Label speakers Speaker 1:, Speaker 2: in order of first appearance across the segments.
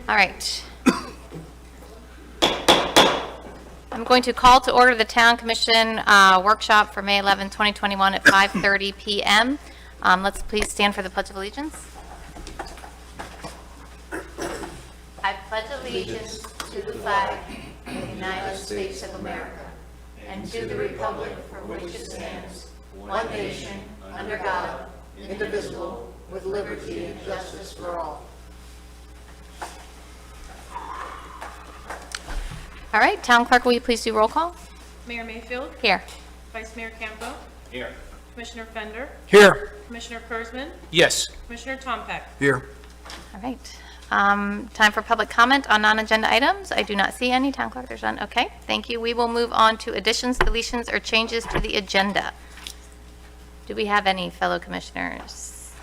Speaker 1: All right. I'm going to call to order the Town Commission workshop for May 11, 2021 at 5:30 p.m. Let's please stand for the Pledge of Allegiance. I pledge allegiance to the flag of the United States of America and to the republic for which it stands, one nation, under God, indivisible, with liberty and justice for all. All right, Town Clerk, will you please do roll call?
Speaker 2: Mayor Mayfield.
Speaker 1: Here.
Speaker 2: Vice Mayor Campo.
Speaker 3: Here.
Speaker 2: Commissioner Fender.
Speaker 3: Here.
Speaker 2: Commissioner Kurzman.
Speaker 3: Yes.
Speaker 2: Commissioner Tompeck.
Speaker 3: Here.
Speaker 1: All right. Time for public comment on non-agenda items. I do not see any. Town Clerk, there's none. Okay, thank you. We will move on to additions, deletions, or changes to the agenda. Do we have any, fellow commissioners?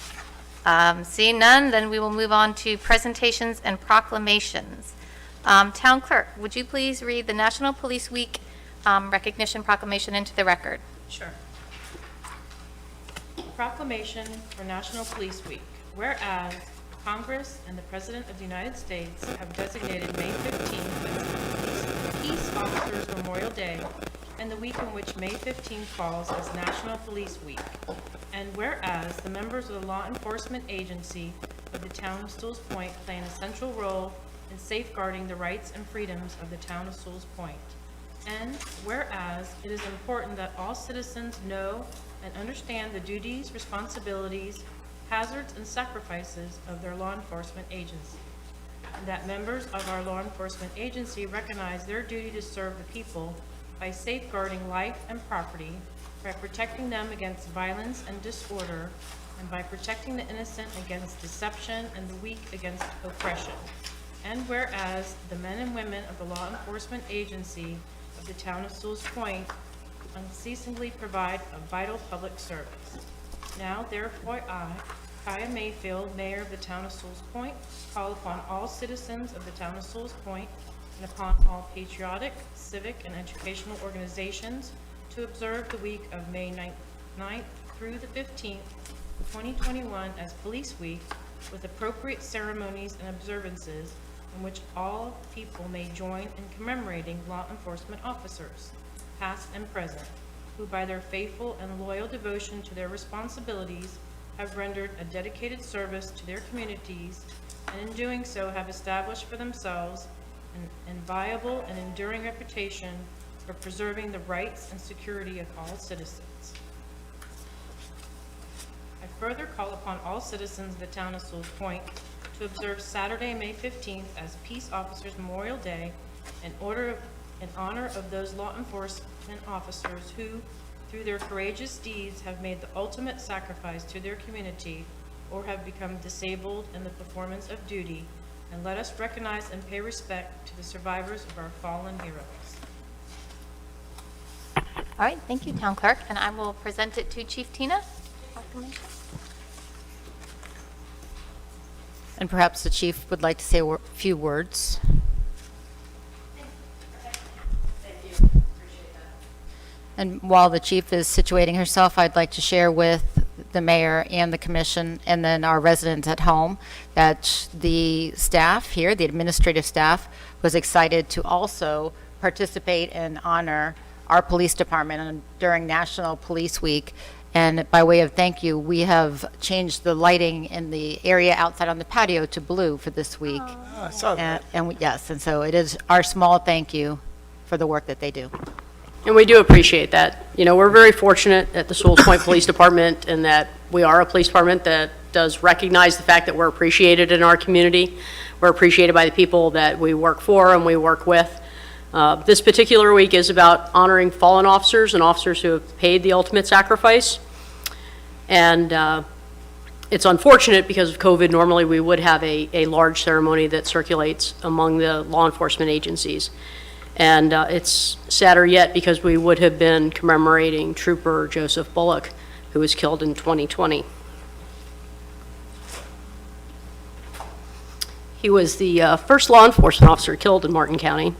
Speaker 1: Seeing none, then we will move on to presentations and proclamations. Town Clerk, would you please read the National Police Week recognition proclamation into the record?
Speaker 2: Sure. Proclamation for National Police Week. Whereas Congress and the President of the United States have designated May 15th as Peace Officers Memorial Day and the week in which May 15th falls as National Police Week. And whereas the members of the law enforcement agency of the town of Sewalls Point play an essential role in safeguarding the rights and freedoms of the town of Sewalls Point. And whereas it is important that all citizens know and understand the duties, responsibilities, hazards, and sacrifices of their law enforcement agency, and that members of our law enforcement agency recognize their duty to serve the people by safeguarding life and property, by protecting them against violence and disorder, and by protecting the innocent against deception and the weak against oppression. And whereas the men and women of the law enforcement agency of the town of Sewalls Point unceasingly provide a vital public service. Now, therefore, I, Kaya Mayfield, Mayor of the town of Sewalls Point, call upon all citizens of the town of Sewalls Point and upon all patriotic, civic, and educational organizations to observe the week of May 9th through the 15th, 2021 as Police Week, with appropriate ceremonies and observances in which all people may join in commemorating law enforcement officers, past and present, who by their faithful and loyal devotion to their responsibilities have rendered a dedicated service to their communities, and in doing so have established for themselves an enviable and enduring reputation for preserving the rights and security of all citizens. I further call upon all citizens of the town of Sewalls Point to observe Saturday, May 15th as Peace Officers Memorial Day in honor of those law enforcement officers who, through their courageous deeds, have made the ultimate sacrifice to their community or have become disabled in the performance of duty, and let us recognize and pay respect to the survivors of our fallen heroes.
Speaker 1: All right, thank you, Town Clerk, and I will present it to Chief Tina.
Speaker 4: And perhaps the chief would like to say a few words.
Speaker 5: Thank you. Appreciate that.
Speaker 4: And while the chief is situating herself, I'd like to share with the mayor and the commission and then our residents at home that the staff here, the administrative staff, was excited to also participate and honor our police department during National Police Week. And by way of thank you, we have changed the lighting in the area outside on the patio to blue for this week.
Speaker 3: I saw that.
Speaker 4: Yes, and so it is our small thank you for the work that they do.
Speaker 5: And we do appreciate that. You know, we're very fortunate at the Sewalls Point Police Department in that we are a police department that does recognize the fact that we're appreciated in our community. We're appreciated by the people that we work for and we work with. This particular week is about honoring fallen officers and officers who have paid the ultimate sacrifice. And it's unfortunate because of COVID. Normally we would have a large ceremony that circulates among the law enforcement agencies. And it's sadder yet because we would have been commemorating Trooper Joseph Bullock, who was killed in 2020. He was the first law enforcement officer killed in Martin County.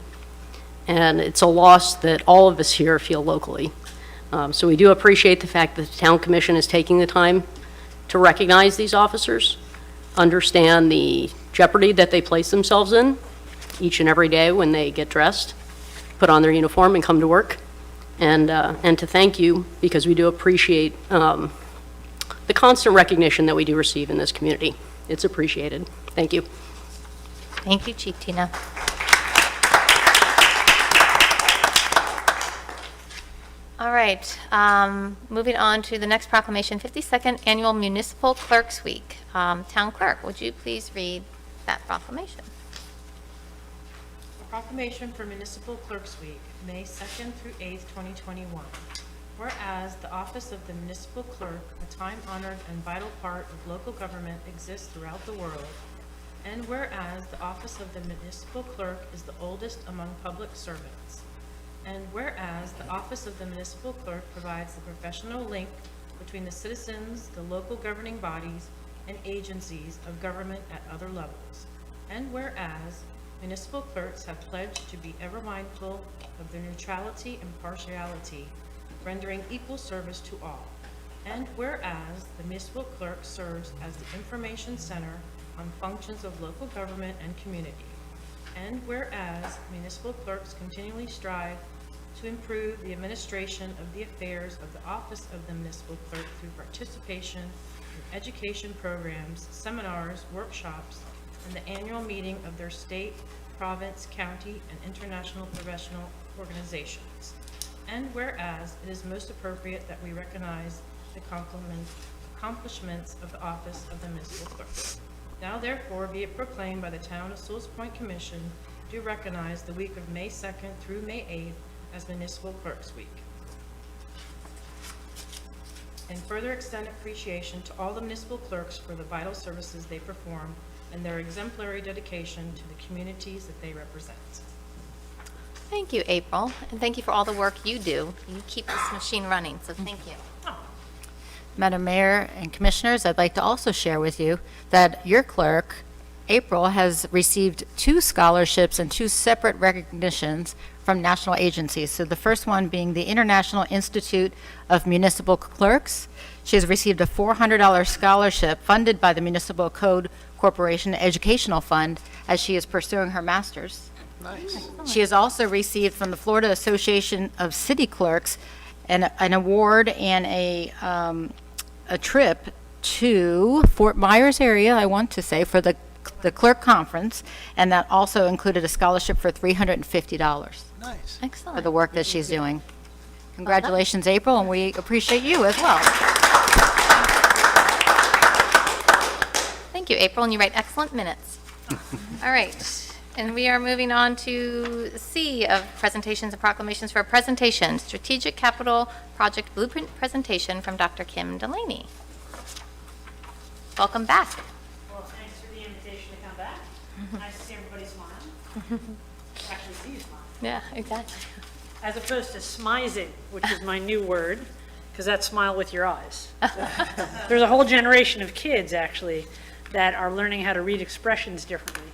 Speaker 5: And it's a loss that all of us here feel locally. So we do appreciate the fact that the Town Commission is taking the time to recognize these officers, understand the jeopardy that they place themselves in each and every day when they get dressed, put on their uniform, and come to work. And to thank you, because we do appreciate the constant recognition that we do receive in this community. It's appreciated. Thank you.
Speaker 1: Thank you, Chief Tina. All right, moving on to the next proclamation, 52nd Annual Municipal Clerks Week. Town Clerk, would you please read that proclamation?
Speaker 2: A proclamation for Municipal Clerks Week, May 2nd through 8th, 2021. Whereas the office of the municipal clerk, a time-honored and vital part of local government, exists throughout the world, and whereas the office of the municipal clerk is the oldest among public servants, and whereas the office of the municipal clerk provides the professional link between the citizens, the local governing bodies, and agencies of government at other levels, and whereas municipal clerks have pledged to be ever mindful of their neutrality and impartiality, rendering equal service to all, and whereas the municipal clerk serves as the information center on functions of local government and community, and whereas municipal clerks continually strive to improve the administration of the affairs of the office of the municipal clerk through participation in education programs, seminars, workshops, and the annual meeting of their state, province, county, and international professional organizations. And whereas it is most appropriate that we recognize the accomplishments of the office of the municipal clerk. Now therefore be it proclaimed by the Town of Sewalls Point Commission, do recognize the week of May 2nd through May 8th as Municipal Clerks Week. And further extend appreciation to all the municipal clerks for the vital services they perform and their exemplary dedication to the communities that they represent.
Speaker 1: Thank you, April, and thank you for all the work you do. You keep this machine running, so thank you.
Speaker 4: Madam Mayor and Commissioners, I'd like to also share with you that your clerk, April, has received 2 scholarships and 2 separate recognitions from national agencies. So the first one being the International Institute of Municipal Clerks. She has received a $400 scholarship funded by the Municipal Code Corporation Educational Fund as she is pursuing her master's.
Speaker 3: Nice.
Speaker 4: She has also received from the Florida Association of City Clerks an award and a trip to Fort Myers area, I want to say, for the clerk conference, and that also included a scholarship for $350
Speaker 3: Nice.
Speaker 4: for
Speaker 1: Excellent.
Speaker 4: the work that she's doing. Congratulations, April, and we appreciate you as well.
Speaker 1: Thank you, April, and you write excellent minutes. All right, and we are moving on to C of presentations and proclamations for a presentation, Strategic Capital Project Blueprint Presentation from Dr. Kim Delaney. Welcome back.
Speaker 6: Well, thanks for the invitation to come back. Nice to see everybody smile. Actually see you smile.
Speaker 1: Yeah, exactly.
Speaker 6: As opposed to smizing, which is my new word, because that's smile with your eyes. There's a whole generation of kids, actually, that are learning how to read expressions differently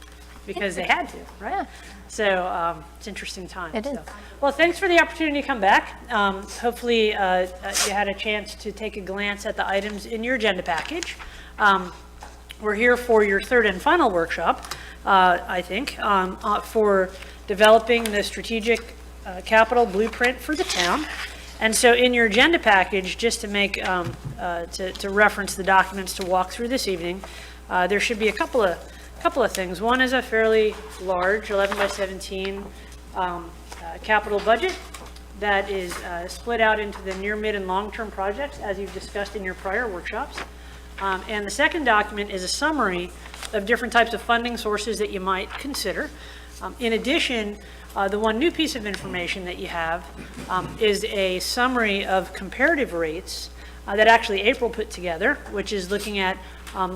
Speaker 6: because they had to, right?
Speaker 1: Yeah.
Speaker 6: So it's interesting times.
Speaker 1: It is.
Speaker 6: So. Well, thanks for the opportunity to come back. Hopefully you had a chance to take a glance at the items in your agenda package. We're here for your third and final workshop, I think, for developing the strategic capital blueprint for the town. And so in your agenda package, just to make, to reference the documents to walk through this evening, there should be a couple of things. One is a fairly large 11 by 17 capital budget that is split out into the near, mid, and long-term projects, as you've discussed in your prior workshops. And the second document is a summary of different types of funding sources that you might consider. In addition, the one new piece of information that you have is a summary of comparative rates that actually April put together, which is looking at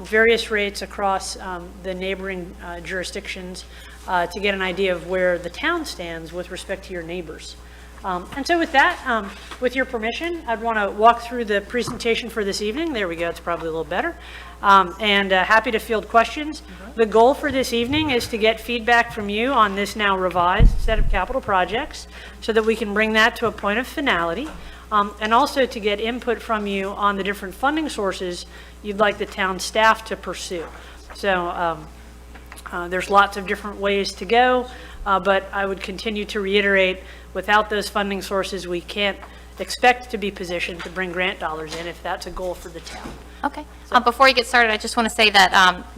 Speaker 6: various rates across the neighboring jurisdictions to get an idea of where the town stands with respect to your neighbors. And so with that, with your permission, I'd want to walk through the presentation for this evening. There we go, it's probably a little better. And happy to field questions. The goal for this evening is to get feedback from you on this now revised set of capital projects so that we can bring that to a point of finality. And also to get input from you on the different funding sources you'd like the town staff to pursue. So There's lots of different ways to go, but I would continue to reiterate, without those funding sources, we can't expect to be positioned to bring grant dollars in if that's a goal for the town.
Speaker 1: Okay. Before you get started, I just want to say that,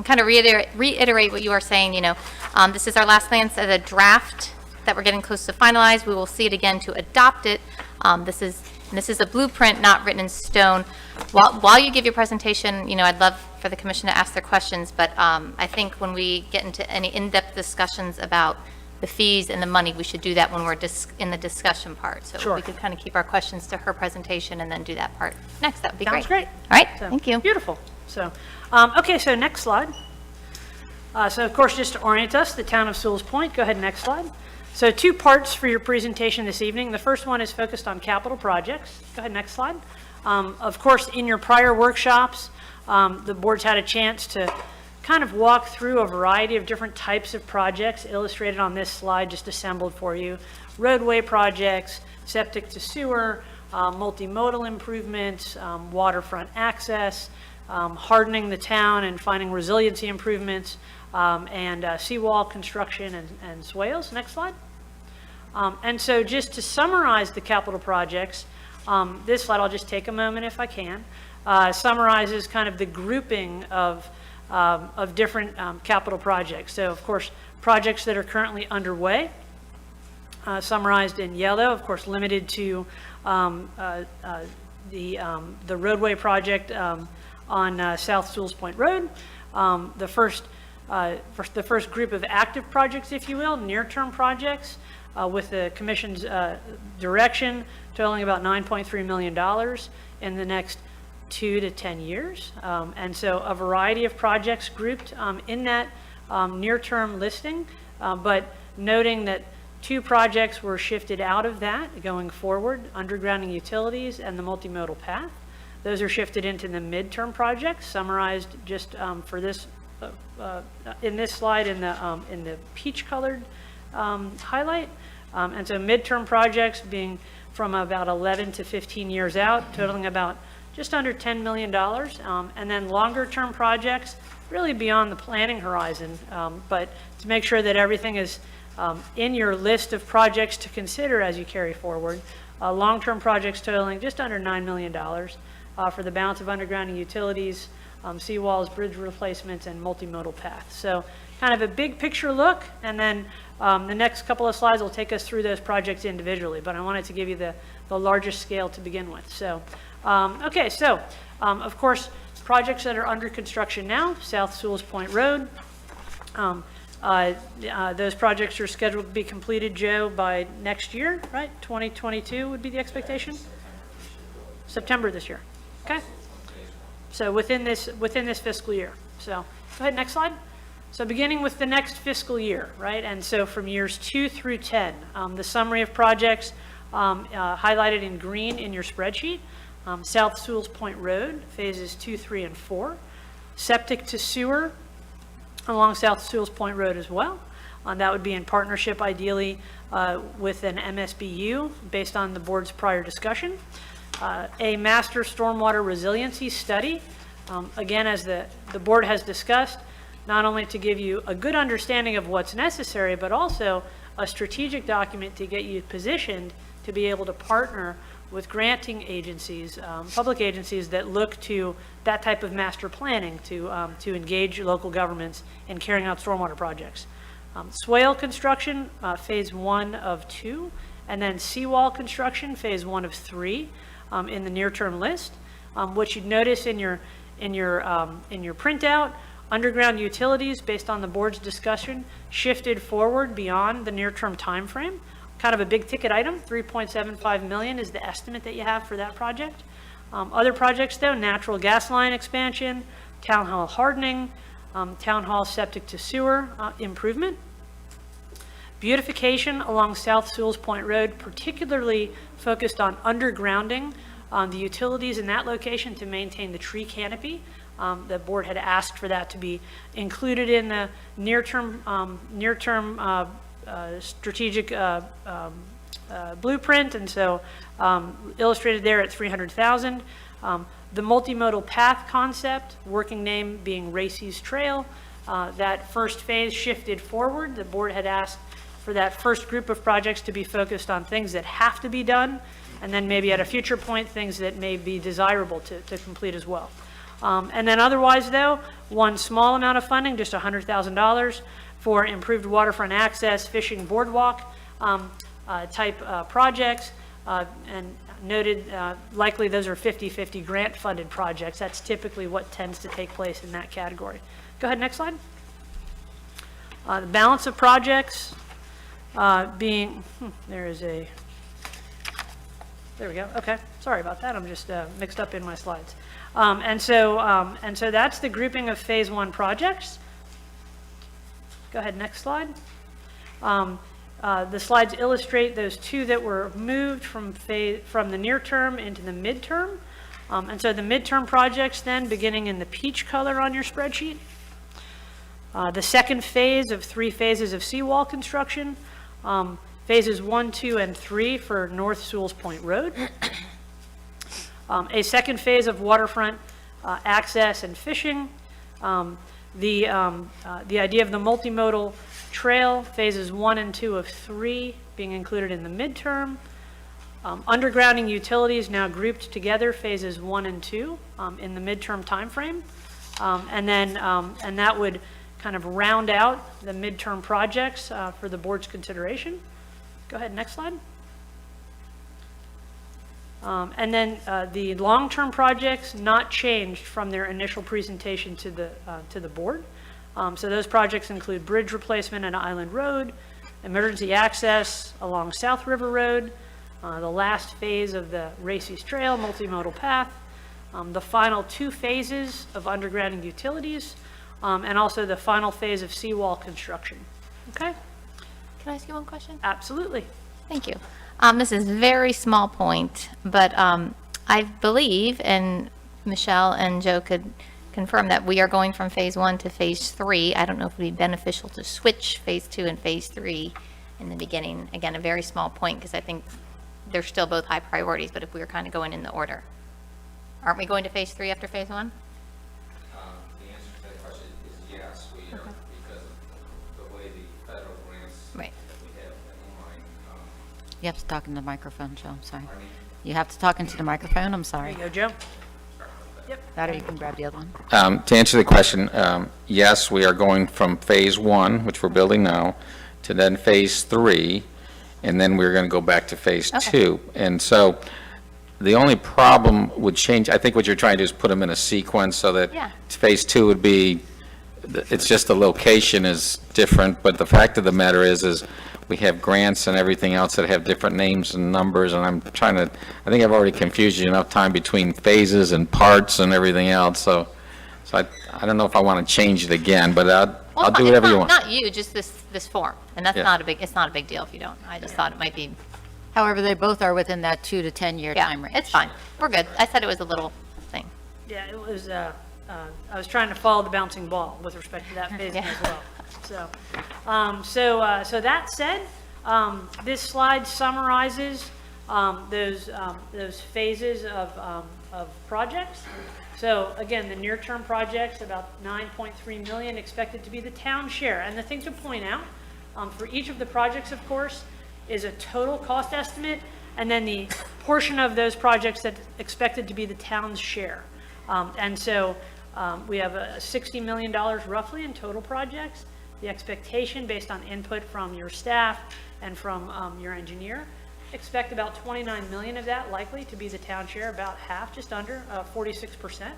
Speaker 1: kind of reiterate what you are saying, this is our last glance at a draft that we're getting close to finalize. We will see it again to adopt it. This is a blueprint, not written in stone. While you give your presentation, I'd love for the commission to ask their questions, but I think when we get into any in-depth discussions about the fees and the money, we should do that when we're in the discussion part. So
Speaker 6: Sure.
Speaker 1: we could kind of keep our questions to her presentation and then do that part next. That would be
Speaker 6: Sounds
Speaker 1: great.
Speaker 6: great.
Speaker 1: All right,
Speaker 6: So,
Speaker 1: thank you.
Speaker 6: Beautiful. So, okay, so next slide. So of course, just to orient us, the town of Sewalls Point. Go ahead, next slide. So 2 parts for your presentation this evening. The first one is focused on capital projects. Go ahead, next slide. Of course, in your prior workshops, the board's had a chance to kind of walk through a variety of different types of projects illustrated on this slide, just assembled for you. Roadway projects, septic to sewer, multimodal improvements, waterfront access, hardening the town and finding resiliency improvements, and seawall construction and swales. Next slide. And so just to summarize the capital projects, this slide, I'll just take a moment if I can, summarizes kind of the grouping of different capital projects. So of course, projects that are currently underway, summarized in yellow, of course, limited to the roadway project on South Sewalls Point Road. The first group of active projects, if you will, near-term projects, with the Commission's direction totaling about $9.3 million in the next 2 to 10 years. And so a variety of projects grouped in that near-term listing, but noting that 2 projects were shifted out of that going forward, undergrounding utilities and the multimodal path. Those are shifted into the midterm projects, summarized just for this in this slide in the peach-colored highlight. And so midterm projects being from about 11 to 15 years out, totaling about just under $10 million. And then longer-term projects, really beyond the planning horizon, but to make sure that everything is in your list of projects to consider as you carry forward. Long-term projects totaling just under $9 million for the balance of undergrounding utilities, seawalls, bridge replacements, and multimodal paths. So kind of a big picture look, and then the next couple of slides will take us through those projects individually, but I wanted to give you the largest scale to begin with. So, okay, so of course, projects that are under construction now, South Sewalls Point Road, those projects are scheduled to be completed, Joe, by next year, right? 2022 would be the expectation? September this year, okay? So within this fiscal year. So go ahead, next slide. So beginning with the next fiscal year, right? And so from years 2 through 10, the summary of projects highlighted in green in your spreadsheet. South Sewalls Point Road, phases 2, 3, and 4. Septic to sewer along South Sewalls Point Road as well. That would be in partnership, ideally, with an MSBU based on the board's prior discussion. A master stormwater resiliency study, again, as the board has discussed, not only to give you a good understanding of what's necessary, but also a strategic document to get you positioned to be able to partner with granting agencies, public agencies that look to that type of master planning to engage local governments in carrying out stormwater projects. Swale construction, phase 1 of 2, and then seawall construction, phase 1 of 3, in the near-term list. What you'd notice in your printout, underground utilities, based on the board's discussion, shifted forward beyond the near-term time frame. Kind of a big ticket item, $3.75 million is the estimate that you have for that project. Other projects though, natural gas line expansion, Townhall hardening, Townhall septic to sewer improvement. Beautification along South Sewalls Point Road, particularly focused on undergrounding the utilities in that location to maintain the tree canopy. The board had asked for that to be included in the near-term strategic blueprint, and so illustrated there at $300,000. The multimodal path concept, working name being Racy's Trail, That first phase shifted forward. The board had asked for that first group of projects to be focused on things that have to be done, and then maybe at a future point, things that may be desirable to complete as well. And then otherwise, though, one small amount of funding, just $100,000 for improved waterfront access, fishing boardwalk type projects, and noted likely those are 50-50 grant-funded projects. That's typically what tends to take place in that category. Go ahead, next slide. The balance of projects being, there we go, okay, sorry about that, I'm just mixed up in my slides. And so that's the grouping of phase 1 projects. Go ahead, next slide. The slides illustrate those two that were moved from the near term into the midterm. And so the midterm projects then, beginning in the peach color on your spreadsheet. The second phase of 3 phases of seawall construction, phases 1, 2, and 3 for North Sewalls Point Road. A second phase of waterfront access and fishing. The idea of the multimodal trail, phases 1 and 2 of 3 being included in the midterm. Undergrounding utilities now grouped together, phases 1 and 2 in the midterm timeframe. And that would kind of round out the midterm projects for the board's consideration. Go ahead, next slide. And then the long-term projects not changed from their initial presentation to the board. So those projects include bridge replacement on Island Road, emergency access along South River Road, the last phase of the Racy's Trail multimodal path, the final 2 phases of undergrounding utilities, and also the final phase of seawall construction. Okay?
Speaker 1: Can I ask you one question?
Speaker 6: Absolutely.
Speaker 1: Thank you. This is a very small point, but I believe, and Michelle and Joe could confirm, that we are going from phase 1 to phase 3. I don't know if it would be beneficial to switch phase 2 and phase 3 in the beginning. Again, a very small point, because I think they're still both high priorities, but if we were kind of going in the order. Aren't we going to phase 3 after phase 1?
Speaker 3: The answer to that question is yes, we are, because of the way the federal grants
Speaker 1: Right.
Speaker 3: that we have in line.
Speaker 4: You have to talk into the microphone, Joe, I'm sorry. You have to talk into the microphone, I'm
Speaker 6: There
Speaker 4: sorry.
Speaker 6: you go, Joe.
Speaker 4: That or you can grab the other one.
Speaker 3: To answer the question, yes, we are going from phase 1, which we're building now, to then phase 3, and then we're going to go back to phase
Speaker 1: Okay.
Speaker 3: 2. And so the only problem would change, I think what you're trying to do is put them in a sequence so that
Speaker 1: Yeah.
Speaker 3: phase 2 would be, it's just the location is different, but the fact of the matter is we have grants and everything else that have different names and numbers, and I'm trying to, I think I've already confused you enough time between phases and parts and everything else, so I don't know if I want to change it again, but I'll do whatever you want.
Speaker 1: Not you, just this form. And that's
Speaker 3: Yeah.
Speaker 1: it's not a big deal if you don't. I just thought it might be,
Speaker 4: However, they both are within that 2 to 10 year
Speaker 1: yeah,
Speaker 4: time range.
Speaker 1: it's fine. We're good. I said it was a little thing.
Speaker 6: Yeah, it was, I was trying to follow the bouncing ball with respect to that phasing
Speaker 1: Yeah.
Speaker 6: as well. So that said, this slide summarizes those phases of projects. So again, the near-term projects, about $9.3 million expected to be the town share. And the thing to point out, for each of the projects, of course, is a total cost estimate, and then the portion of those projects that's expected to be the town's share. And so we have $60 million roughly in total projects. The expectation, based on input from your staff and from your engineer, expect about $29 million of that likely to be the town share, about half, just under 46%.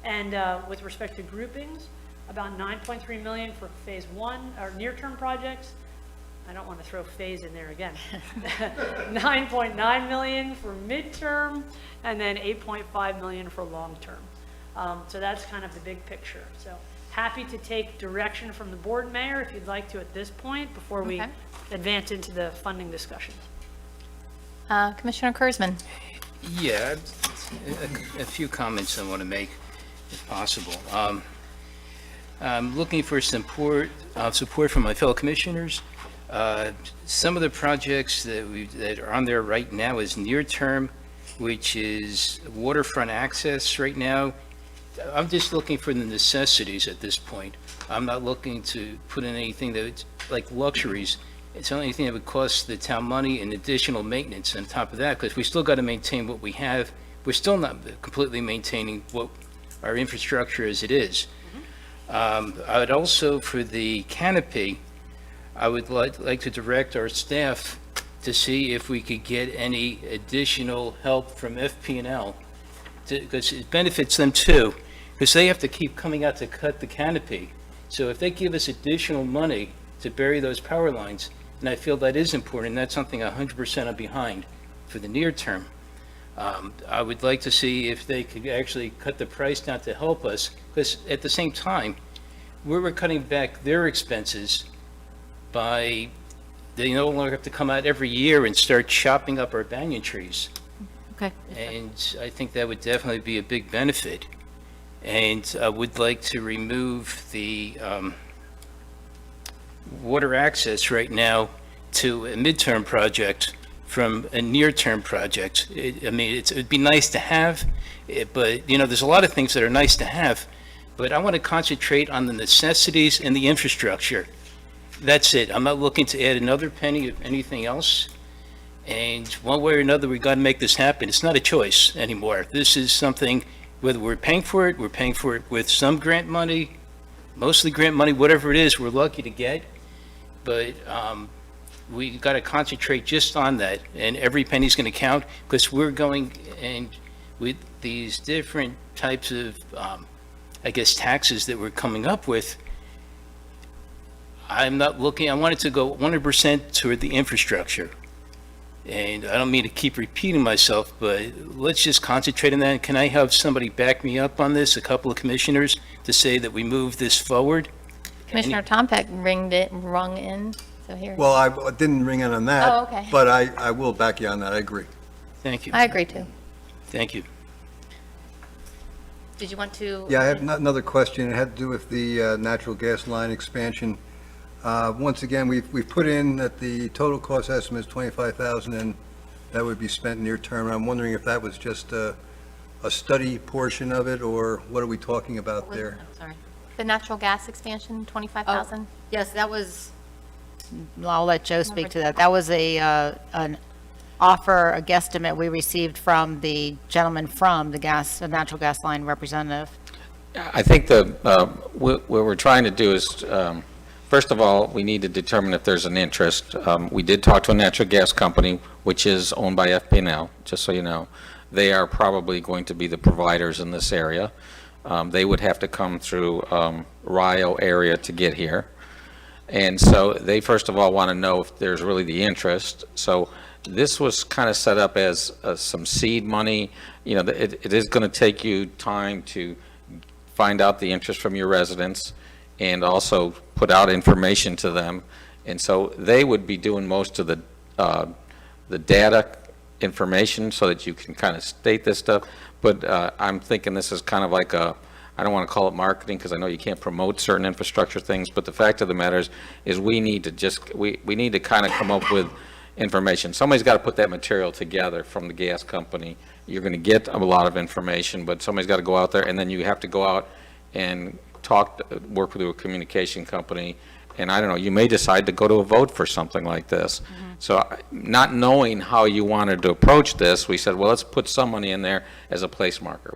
Speaker 6: And with respect to groupings, about $9.3 million for phase 1, or near-term projects. I don't want to throw phase in there again. $9.9 million for midterm, and then $8.5 million for long-term. So that's kind of the big picture. So happy to take direction from the board, Mayor, if you'd like to at this point, before we
Speaker 1: Okay.
Speaker 6: advance into the funding discussions.
Speaker 1: Commissioner Kurzman.
Speaker 7: Yeah, a few comments I want to make, if possible. I'm looking for support from my fellow commissioners. Some of the projects that are on there right now is near term, which is waterfront access right now. I'm just looking for the necessities at this point. I'm not looking to put in anything that's like luxuries. It's the only thing that would cost the town money and additional maintenance on top of that, because we still got to maintain what we have. We're still not completely maintaining what our infrastructure as it is. I would also, for the canopy, I would like to direct our staff to see if we could get any additional help from FP&L, because it benefits them too, because they have to keep coming out to cut the canopy. So if they give us additional money to bury those power lines, and I feel that is important, that's something 100% I'm behind for the near term. I would like to see if they could actually cut the price down to help us, because at the same time, we're cutting back their expenses by, they no longer have to come out every year and start chopping up our banyan trees.
Speaker 4: Okay.
Speaker 7: And I think that would definitely be a big benefit. And I would like to remove the water access right now to a midterm project from a near-term project. It'd be nice to have, but, there's a lot of things that are nice to have, but I want to concentrate on the necessities and the infrastructure. That's it. I'm not looking to add another penny of anything else. And one way or another, we've got to make this happen. It's not a choice anymore. This is something, whether we're paying for it with some grant money, mostly grant money, whatever it is, we're lucky to get. But we got to concentrate just on that, and every penny's going to count, because we're going, and with these different types of, taxes that we're coming up with, I'm not looking, I want it to go 100% toward the infrastructure. And I don't mean to keep repeating myself, but let's just concentrate on that. Can I have somebody back me up on this, a couple of commissioners, to say that we move this forward?
Speaker 1: Commissioner Tompeck rung in, so here.
Speaker 8: Well, I didn't ring in on that.
Speaker 1: Oh, okay.
Speaker 8: But I will back you on that, I agree.
Speaker 7: Thank you.
Speaker 1: I agree too.
Speaker 7: Thank you.
Speaker 1: Did you want to?
Speaker 8: Yeah, I have another question. It had to do with the natural gas line expansion. Once again, we've put in that the total cost estimate is $25,000, and that would be spent near term. I'm wondering if that was just a study portion of it, or what are we talking about there?
Speaker 4: Sorry.
Speaker 1: The natural gas expansion, 25,000?
Speaker 4: Yes, that was, I'll let Joe speak to that. That was an offer, a guesstimate we received from the gentleman from the natural gas line representative.
Speaker 3: I think what we're trying to do is, first of all, we need to determine if there's an interest. We did talk to a natural gas company, which is owned by FP&L, just so you know. They are probably going to be the providers in this area. They would have to come through Rio area to get here. And so they, first of all, want to know if there's really the interest. So this was kind of set up as some seed money. It is going to take you time to find out the interest from your residents and also put out information to them. And so they would be doing most of the data information so that you can kind of state this stuff. But I'm thinking this is kind of like I don't want to call it marketing, because I know you can't promote certain infrastructure things, but the fact of the matter is we need to we need to kind of come up with information. Somebody's got to put that material together from the gas company. You're going to get a lot of information, but somebody's got to go out there, and then you have to go out and work with a communication company, and I don't know, you may decide to go to a vote for something like this. So not knowing how you wanted to approach this, we said, well, let's put some money in there as a place marker.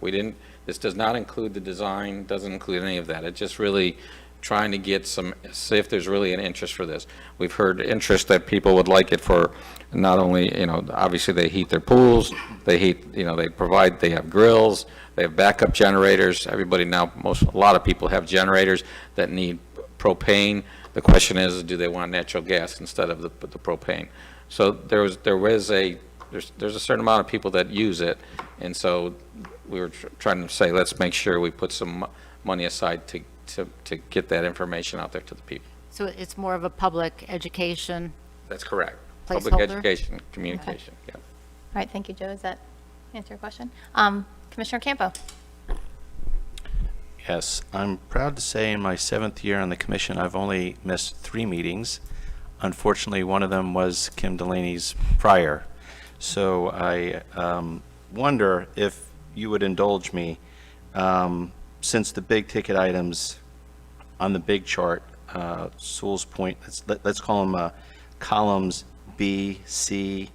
Speaker 3: This does not include the design, doesn't include any of that. It's just really trying to see if there's really an interest for this. We've heard interest that people would like it for not only, obviously they heat their pools, they have grills, they have backup generators. Everybody now, a lot of people have generators that need propane. The question is, do they want natural gas instead of the propane? So there's a certain amount of people that use it, and so we were trying to say, let's make sure we put some money aside to get that information out there to the people.
Speaker 4: So it's more of a public education.
Speaker 3: That's correct. Public
Speaker 4: Placeholder?
Speaker 3: education, communication, yeah.
Speaker 1: All right, thank you, Joe. Does that answer your question? Commissioner Campo?
Speaker 9: Yes, I'm proud to say in my 7th year on the commission, I've only missed 3 meetings. Unfortunately, one of them was Kim Delaney's prior. So I wonder if you would indulge me. since the big ticket items on the big chart, Sewalls Point, let's call them columns B, C,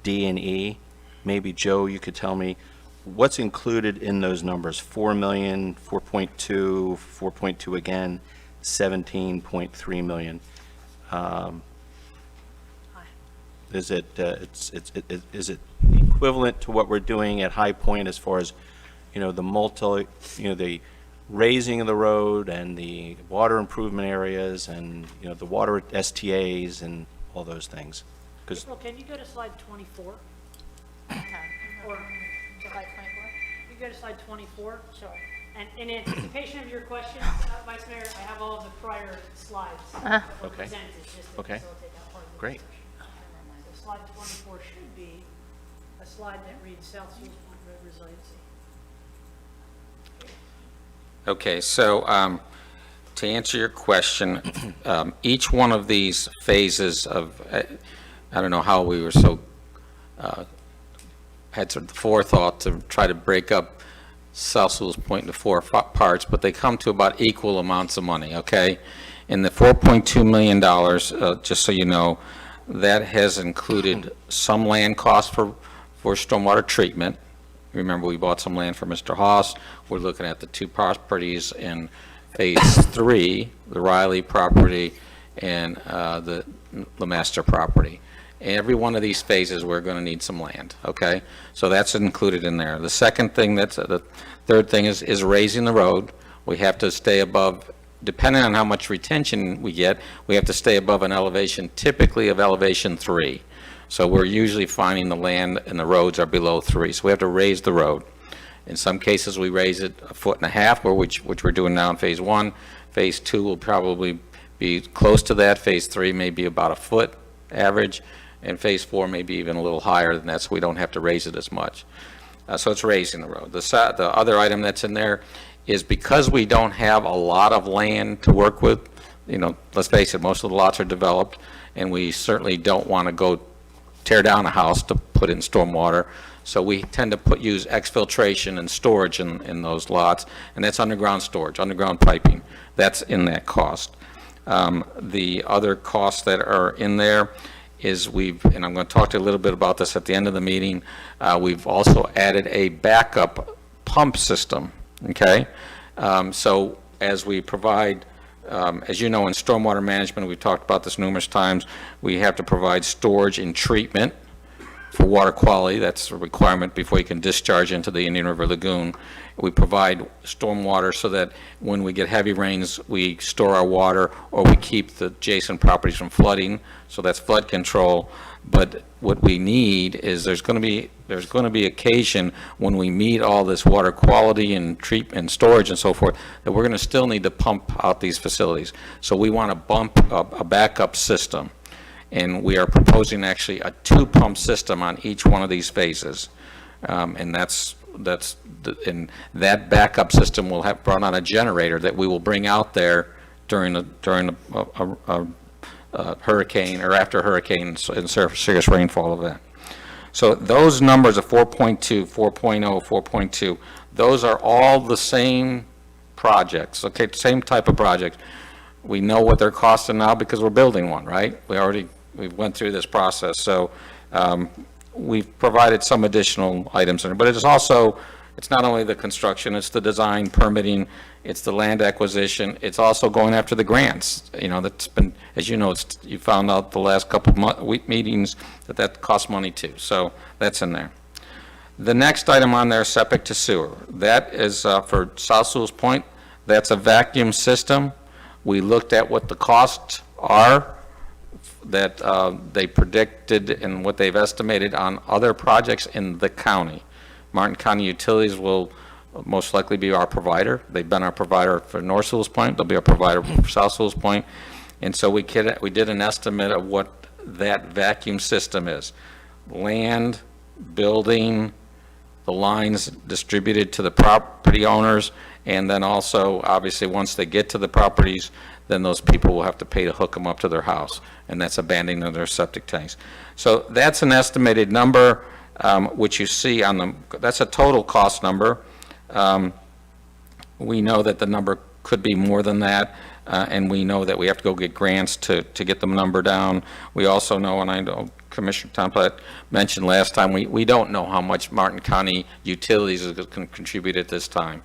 Speaker 9: D, and E. Maybe, Joe, you could tell me what's included in those numbers: 4 million, 4.2, 4.2 again, 17.3 million. Is it is it equivalent to what we're doing at High Point as far as, the raising of the road and the water improvement areas and, the water STAs and all those things? Because
Speaker 6: April, can you go to slide 24? Or, you go to slide 24, sorry. And in anticipation of your questions, Vice Mayor, I have all of the prior slides that were
Speaker 9: Okay.
Speaker 6: presented, just to
Speaker 9: Okay.
Speaker 6: facilitate that part of the
Speaker 9: Great.
Speaker 6: discussion. So slide 24 should be a slide that reads South Sewalls Point Road Resiliency.
Speaker 3: Okay, so to answer your question, each one of these phases of, I don't know how we were so, had sort of the forethought to try to break up South Sewalls Point into 4 parts, but they come to about equal amounts of money, okay? In the $4.2 million, just so you know, that has included some land costs for stormwater treatment. Remember, we bought some land for Mr. Haas. We're looking at the 2 properties in Phase 3, the Riley property and the Lemaster property. Every one of these phases, we're going to need some land, okay? So that's included in there. The second thing, the third thing is raising the road. We have to stay above, depending on how much retention we get, we have to stay above an elevation, typically of elevation 3. So we're usually finding the land and the roads are below 3. So we have to raise the road. In some cases, we raise it 1.5 feet, which we're doing now in Phase 1. Phase 2 will probably be close to that. Phase 3 may be about 1 foot average. And Phase 4 may be even a little higher than that, so we don't have to raise it as much. So it's raising the road. The other item that's in there is because we don't have a lot of land to work with, let's face it, most of the lots are developed, and we certainly don't want to go tear down a house to put in stormwater. So we tend to use exfiltration and storage in those lots, and that's underground storage, underground piping. That's in that cost. The other costs that are in there is and I'm going to talk to you a little bit about this at the end of the meeting, we've also added a backup pump system, okay? So as we provide, as you know, in stormwater management, we've talked about this numerous times, we have to provide storage and treatment for water quality. That's a requirement before you can discharge into the Indian River Lagoon. We provide stormwater so that when we get heavy rains, we store our water or we keep the adjacent properties from flooding. So that's flood control. But what we need is there's going to be occasion when we meet all this water quality and treatment and storage and so forth that we're going to still need to pump out these facilities. So we want to bump up a backup system. And we are proposing actually a 2-pump system on each one of these phases. And and that backup system will have run on a generator that we will bring out there during a hurricane or after hurricanes and serious rainfall event. So those numbers of 4.2, 4.0, 4.2, those are all the same projects, okay, same type of projects. We know what they're costing now because we're building one, right? We went through this process. So we've provided some additional items in it, but it's not only the construction, it's the design, permitting, it's the land acquisition, it's also going after the grants. That's been, as you know, you found out the last couple of meetings that costs money too. So that's in there. The next item on there is septic to sewer. That is for South Sewalls Point. That's a vacuum system. We looked at what the costs are that they predicted and what they've estimated on other projects in the county. Martin County Utilities will most likely be our provider. They've been our provider for North Sewalls Point. They'll be our provider for South Sewalls Point. And so we did an estimate of what that vacuum system is. Land, building, the lines distributed to the property owners, and then also, obviously, once they get to the properties, then those people will have to pay to hook them up to their house, and that's abandoning their septic tanks. So that's an estimated number, which you see on that's a total cost number. We know that the number could be more than that, and we know that we have to go get grants to get the number down. We also know, and I know Commissioner Tomplett mentioned last time, we don't know how much Martin County Utilities is going to contribute at this time.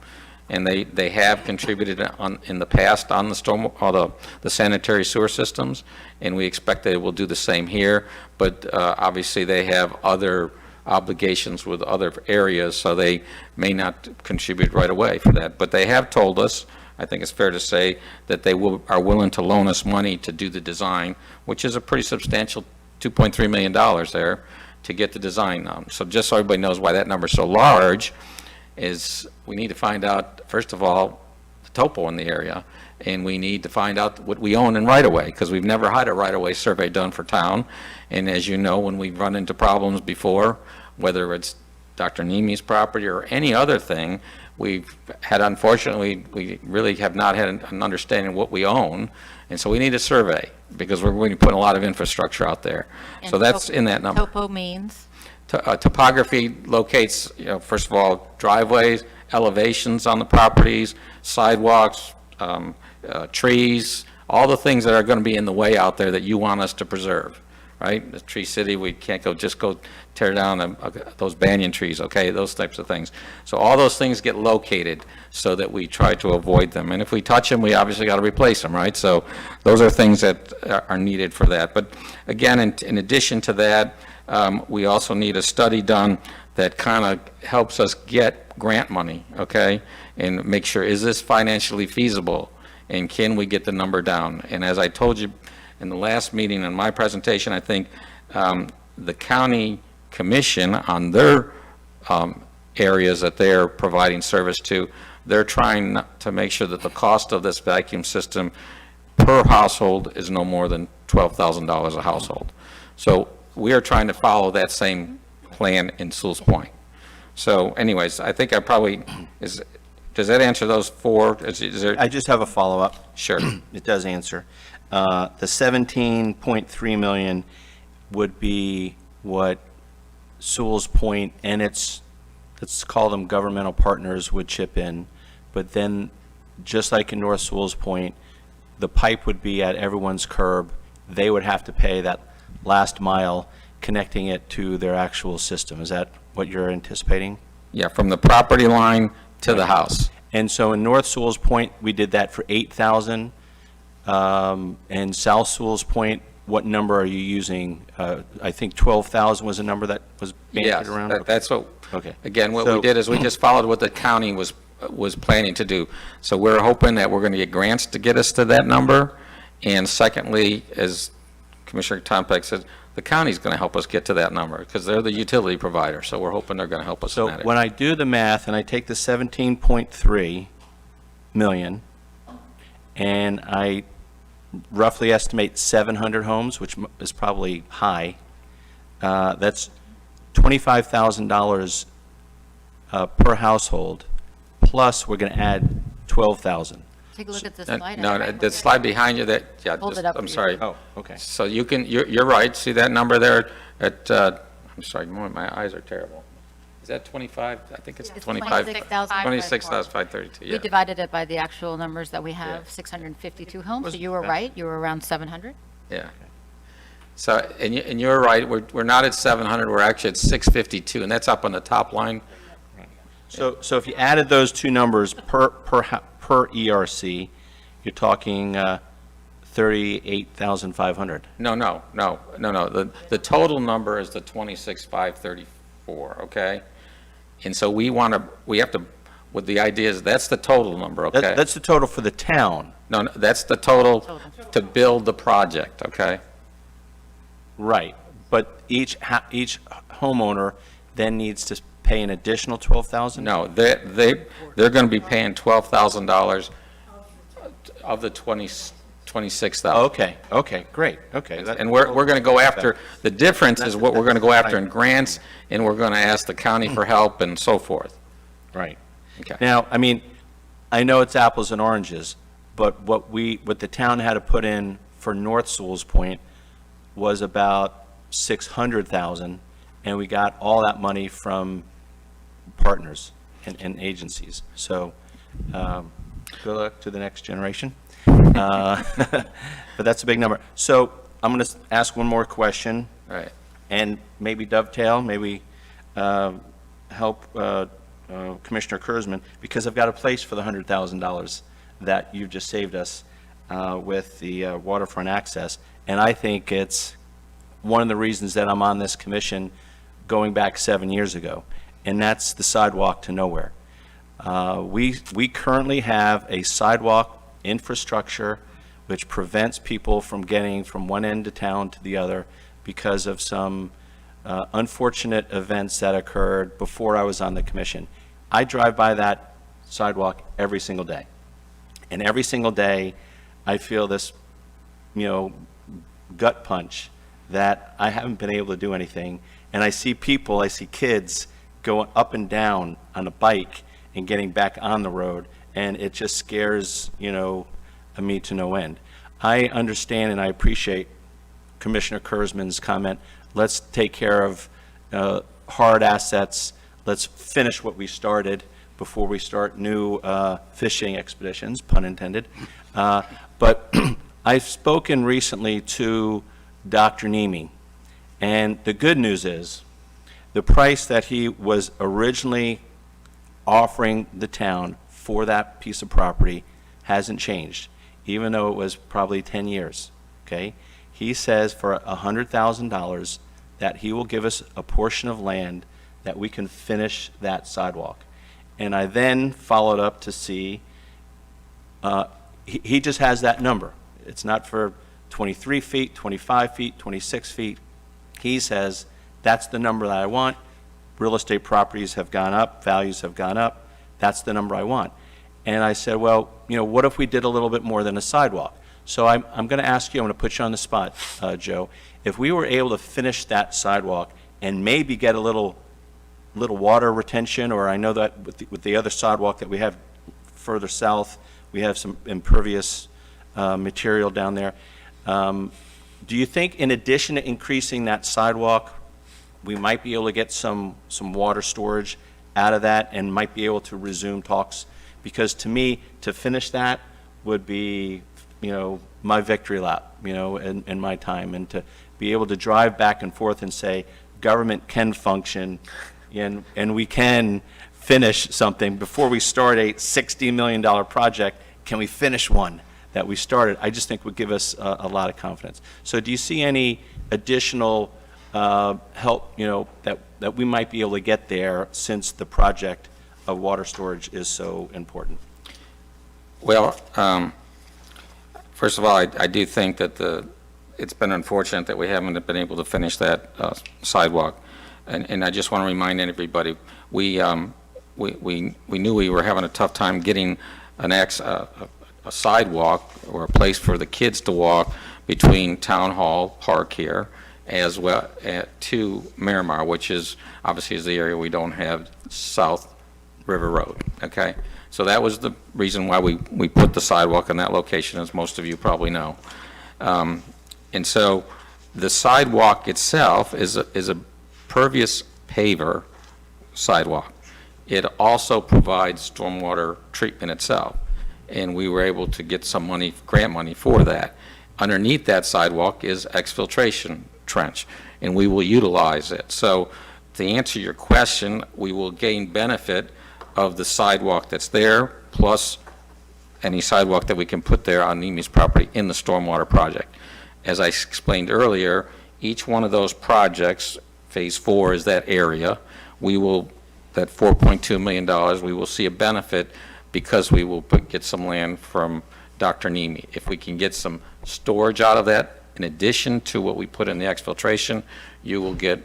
Speaker 3: And they have contributed in the past on the the sanitary sewer systems, and we expect they will do the same here. But obviously, they have other obligations with other areas, so they may not contribute right away for that. But they have told us, I think it's fair to say, that they are willing to loan us money to do the design, which is a pretty substantial $2.3 million there to get the design done. So just so everybody knows why that number is so large, is we need to find out, first of all, the topo in the area, and we need to find out what we own in right-of-way, because we've never had a right-of-way survey done for town. And as you know, when we've run into problems before, whether it's Dr. Nemi's property or any other thing, we've had, unfortunately, we really have not had an understanding of what we own, and so we need a survey, because we're going to put a lot of infrastructure out there. So that's in that number.
Speaker 4: Topo means?
Speaker 3: Topography locates, first of all, driveways, elevations on the properties, sidewalks, trees, all the things that are going to be in the way out there that you want us to preserve, right? The Tree City, we can't just go tear down those banyan trees, okay, those types of things. So all those things get located so that we try to avoid them. And if we touch them, we obviously got to replace them, right? So those are things that are needed for that. But again, in addition to that, we also need a study done that kind of helps us get grant money, okay? And make sure, is this financially feasible? And can we get the number down? And as I told you in the last meeting in my presentation, I think the county commission on their areas that they're providing service to, they're trying to make sure that the cost of this vacuum system per household is no more than $12,000 a household. So we are trying to follow that same plan in Sewalls Point. So anyways, I think I probably, does that answer those four? Is there?
Speaker 9: I just have a follow-up.
Speaker 3: Sure.
Speaker 9: It does answer. The 17.3 million would be what Sewalls Point and its, let's call them governmental partners, would chip in. But then, just like in North Sewalls Point, the pipe would be at everyone's curb. They would have to pay that last mile connecting it to their actual system. Is that what you're anticipating?
Speaker 3: Yeah, from the property line to the house.
Speaker 9: And so in North Sewalls Point, we did that for 8,000. And South Sewalls Point, what number are you using? I think 12,000 was a number that was
Speaker 3: Yes,
Speaker 9: bandied around?
Speaker 3: that's what,
Speaker 9: Okay.
Speaker 3: again, what
Speaker 9: So-
Speaker 3: we did is we just followed what the county was planning to do. So we're hoping that we're going to get grants to get us to that number. And secondly, as Commissioner Tompeck said, the county's going to help us get to that number because they're the utility provider. So we're hoping they're going to help us in
Speaker 9: So
Speaker 3: that area.
Speaker 9: when I do the math and I take the 17.3 million and I roughly estimate 700 homes, which is probably high, that's $25,000 per household, plus we're going to add 12,000.
Speaker 4: Take a look at the slide.
Speaker 3: No, the slide behind you that, yeah,
Speaker 4: Hold
Speaker 3: just-
Speaker 4: it up
Speaker 3: I'm
Speaker 4: for you.
Speaker 3: sorry.
Speaker 9: Oh, okay.
Speaker 3: So you can, you're right, see that number there at, I'm sorry, my eyes are terrible. Is that 25? I think it's
Speaker 4: It's
Speaker 3: 25.
Speaker 4: 26,532.
Speaker 3: 26,532,
Speaker 4: We
Speaker 3: yeah.
Speaker 4: divided it by the actual numbers that we have,
Speaker 3: Yeah.
Speaker 4: 652 homes, so you were right, you were around 700.
Speaker 3: Yeah. So, and you're right, we're not at 700, we're actually at 652, and that's up on the top line.
Speaker 9: So if you added those two numbers per ERC, you're talking 38,500.
Speaker 3: No. The total number is the 26,534, okay? And so we have to, what the idea is, that's the total number, okay?
Speaker 9: That's the total for the town.
Speaker 3: No, that's the total to build the project, okay?
Speaker 9: Right, but each homeowner then needs to pay an additional 12,000?
Speaker 3: No, they're going to be paying $12,000 of the 26,000.
Speaker 9: Okay, great, okay.
Speaker 3: And we're going to go after, the difference is what we're going to go after in grants, and we're going to ask the county for help and so forth.
Speaker 9: Right.
Speaker 3: Okay.
Speaker 9: Now, I mean, I know it's apples and oranges, but what the town had to put in for North Sewalls Point was about 600,000, and we got all that money from partners and agencies. So Good luck to the next generation. But that's a big number. So I'm going to ask one more question.
Speaker 3: Right.
Speaker 9: And maybe dovetail, maybe help Commissioner Kurzman, because I've got a place for the $100,000 that you've just saved us with the waterfront access. And I think it's one of the reasons that I'm on this commission going back 7 years ago, and that's the sidewalk to nowhere. We currently have a sidewalk infrastructure which prevents people from getting from one end of town to the other because of some unfortunate events that occurred before I was on the commission. I drive by that sidewalk every single day. And every single day, I feel this, gut punch that I haven't been able to do anything. And I see people, I see kids going up and down on a bike and getting back on the road. And it just scares, me to no end. I understand and I appreciate Commissioner Kurzman's comment. Let's take care of hard assets. Let's finish what we started before we start new fishing expeditions, pun intended. But I've spoken recently to Dr. Nemi, and the good news is the price that he was originally offering the town for that piece of property hasn't changed, even though it was probably 10 years, okay? He says for $100,000 that he will give us a portion of land that we can finish that sidewalk. And I then followed up to see, he just has that number. It's not for 23 feet, 25 feet, 26 feet. He says, that's the number that I want. Real estate properties have gone up, values have gone up. That's the number I want. And I said, well, what if we did a little bit more than a sidewalk? So I'm going to ask you, I'm going to put you on the spot, Joe. If we were able to finish that sidewalk and maybe get a little water retention, or I know that with the other sidewalk that we have further south, we have some impervious material down there. Do you think in addition to increasing that sidewalk, we might be able to get some water storage out of that and might be able to resume talks? Because to me, to finish that would be, my victory lap, in my time, and to be able to drive back and forth and say, government can function and we can finish something before we start a $60 million project. Can we finish one that we started? I just think would give us a lot of confidence. So do you see any additional help, that we might be able to get there since the project of water storage is so important?
Speaker 3: Well, first of all, I do think that it's been unfortunate that we haven't been able to finish that sidewalk. And I just want to remind everybody, we knew we were having a tough time getting a sidewalk or a place for the kids to walk between Townhall Park here as well to Miramar, which is obviously is the area we don't have South River Road, okay? So that was the reason why we put the sidewalk in that location, as most of you probably know. And so the sidewalk itself is a pervious paver sidewalk. It also provides stormwater treatment itself, and we were able to get some money, grant money for that. Underneath that sidewalk is exfiltration trench, and we will utilize it. So to answer your question, we will gain benefit of the sidewalk that's there, plus any sidewalk that we can put there on Nemi's property in the stormwater project. As I explained earlier, each one of those projects, Phase 4 is that area, that $4.2 million, we will see a benefit because we will get some land from Dr. Nemi. If we can get some storage out of that, in addition to what we put in the exfiltration, you will get,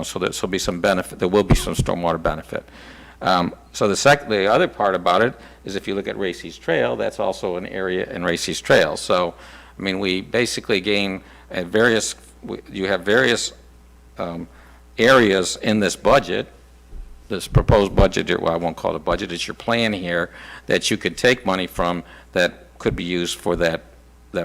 Speaker 3: so there'll be some benefit, there will be some stormwater benefit. So the other part about it is if you look at Racy's Trail, that's also an area in Racy's Trail. So, we basically gain you have various areas in this budget, this proposed budget, well, I won't call it a budget, it's your plan here, that you could take money from that could be used for that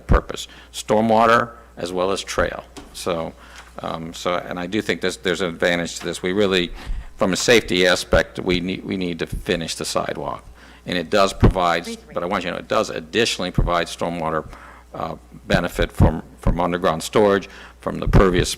Speaker 3: purpose. Stormwater as well as trail. So, and I do think there's an advantage to this. We really, from a safety aspect, we need to finish the sidewalk. and it does provide, but I want you to know, it does additionally provide stormwater benefit from underground storage, from the pervious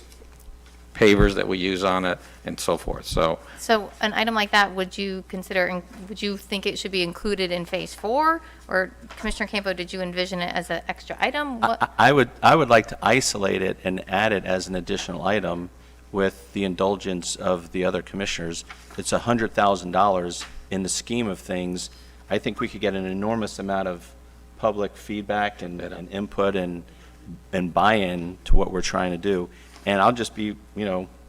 Speaker 3: pavers that we use on it, and so forth. So
Speaker 1: So an item like that, would you consider, would you think it should be included in Phase 4? Or Commissioner Campo, did you envision it as an extra item? What?
Speaker 9: I would like to isolate it and add it as an additional item with the indulgence of the other commissioners. It's $100,000 in the scheme of things. I think we could get an enormous amount of public feedback and input and buy-in to what we're trying to do. And I'll just be,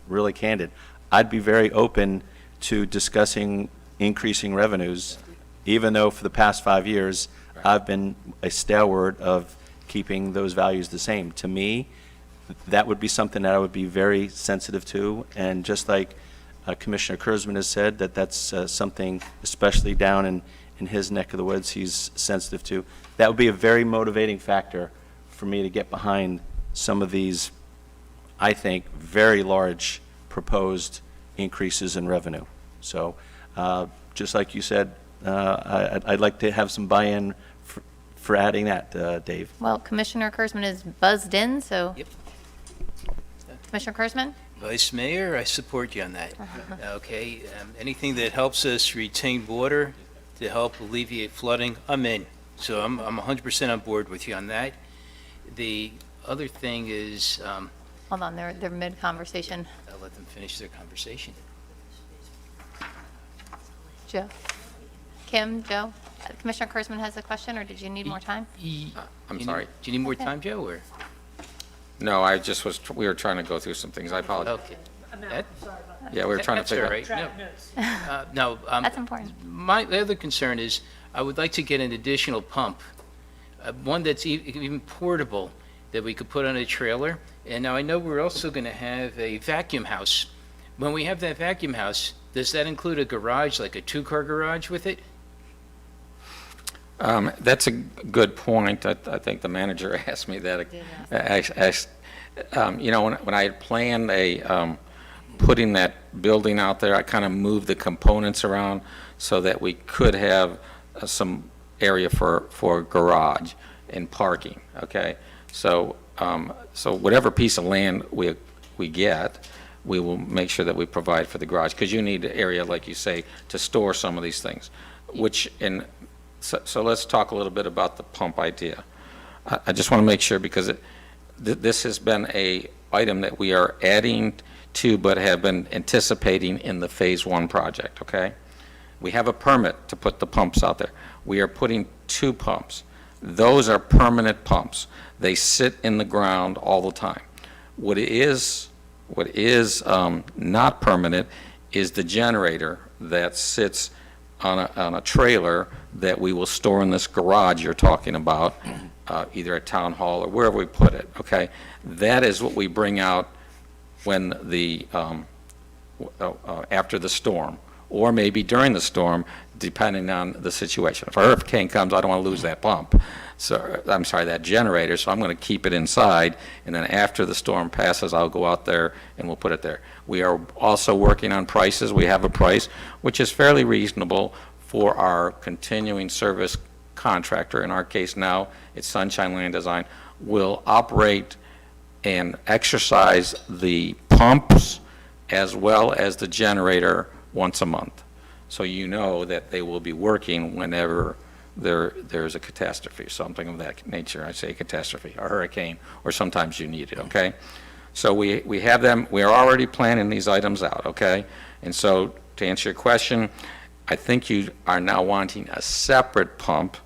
Speaker 9: really candid. I'd be very open to discussing increasing revenues, even though for the past 5 years, I've been a stalwart of keeping those values the same. To me, that would be something that I would be very sensitive to. And just like Commissioner Kurzman has said, that's something, especially down in his neck of the woods, he's sensitive to. That would be a very motivating factor for me to get behind some of these, I think, very large proposed increases in revenue. So just like you said, I'd like to have some buy-in for adding that, Dave.
Speaker 1: Well, Commissioner Kurzman is buzzed in, so.
Speaker 7: Yep.
Speaker 1: Commissioner Kurzman?
Speaker 7: Vice Mayor, I support you on that. Okay, anything that helps us retain water to help alleviate flooding, I'm in. So I'm 100% on board with you on that. The other thing is,
Speaker 1: Hold on, they're mid-conversation.
Speaker 7: I'll let them finish their conversation.
Speaker 1: Joe? Kim, Joe? Commissioner Kurzman has a question, or did you need more time?
Speaker 3: I'm sorry.
Speaker 7: Do you need more time, Joe, or?
Speaker 3: No, we were trying to go through some things. I apologize.
Speaker 7: Okay.
Speaker 3: Yeah, we were trying to
Speaker 7: That's all
Speaker 3: figure out.
Speaker 7: right. No,
Speaker 1: That's important.
Speaker 7: my other concern is, I would like to get an additional pump, one that's even portable, that we could put on a trailer. And now I know we're also going to have a vacuum house. When we have that vacuum house, does that include a garage, like a two-car garage with it?
Speaker 3: That's a good point. I think the manager asked me that. When I had planned putting that building out there, I kind of moved the components around so that we could have some area for garage and parking, okay? So whatever piece of land we get, we will make sure that we provide for the garage, because you need an area, like you say, to store some of these things, so let's talk a little bit about the pump idea. I just want to make sure, because this has been a item that we are adding to, but have been anticipating in the Phase 1 project, okay? We have a permit to put the pumps out there. We are putting 2 pumps. Those are permanent pumps. They sit in the ground all the time. What is not permanent is the generator that sits on a trailer that we will store in this garage you're talking about, either at Townhall or wherever we put it, okay? That is what we bring out when after the storm, or maybe during the storm, depending on the situation. If a hurricane comes, I don't want to lose that pump. So, I'm sorry, that generator, so I'm going to keep it inside, and then after the storm passes, I'll go out there and we'll put it there. We are also working on prices. We have a price which is fairly reasonable for our continuing service contractor. In our case now, it's Sunshine Land Design, will operate and exercise the pumps as well as the generator once a month. So you know that they will be working whenever there's a catastrophe, something of that nature. I say catastrophe, a hurricane, or sometimes you need it, okay? So we have them, we are already planning these items out, okay? And so to answer your question, I think you are now wanting a separate pump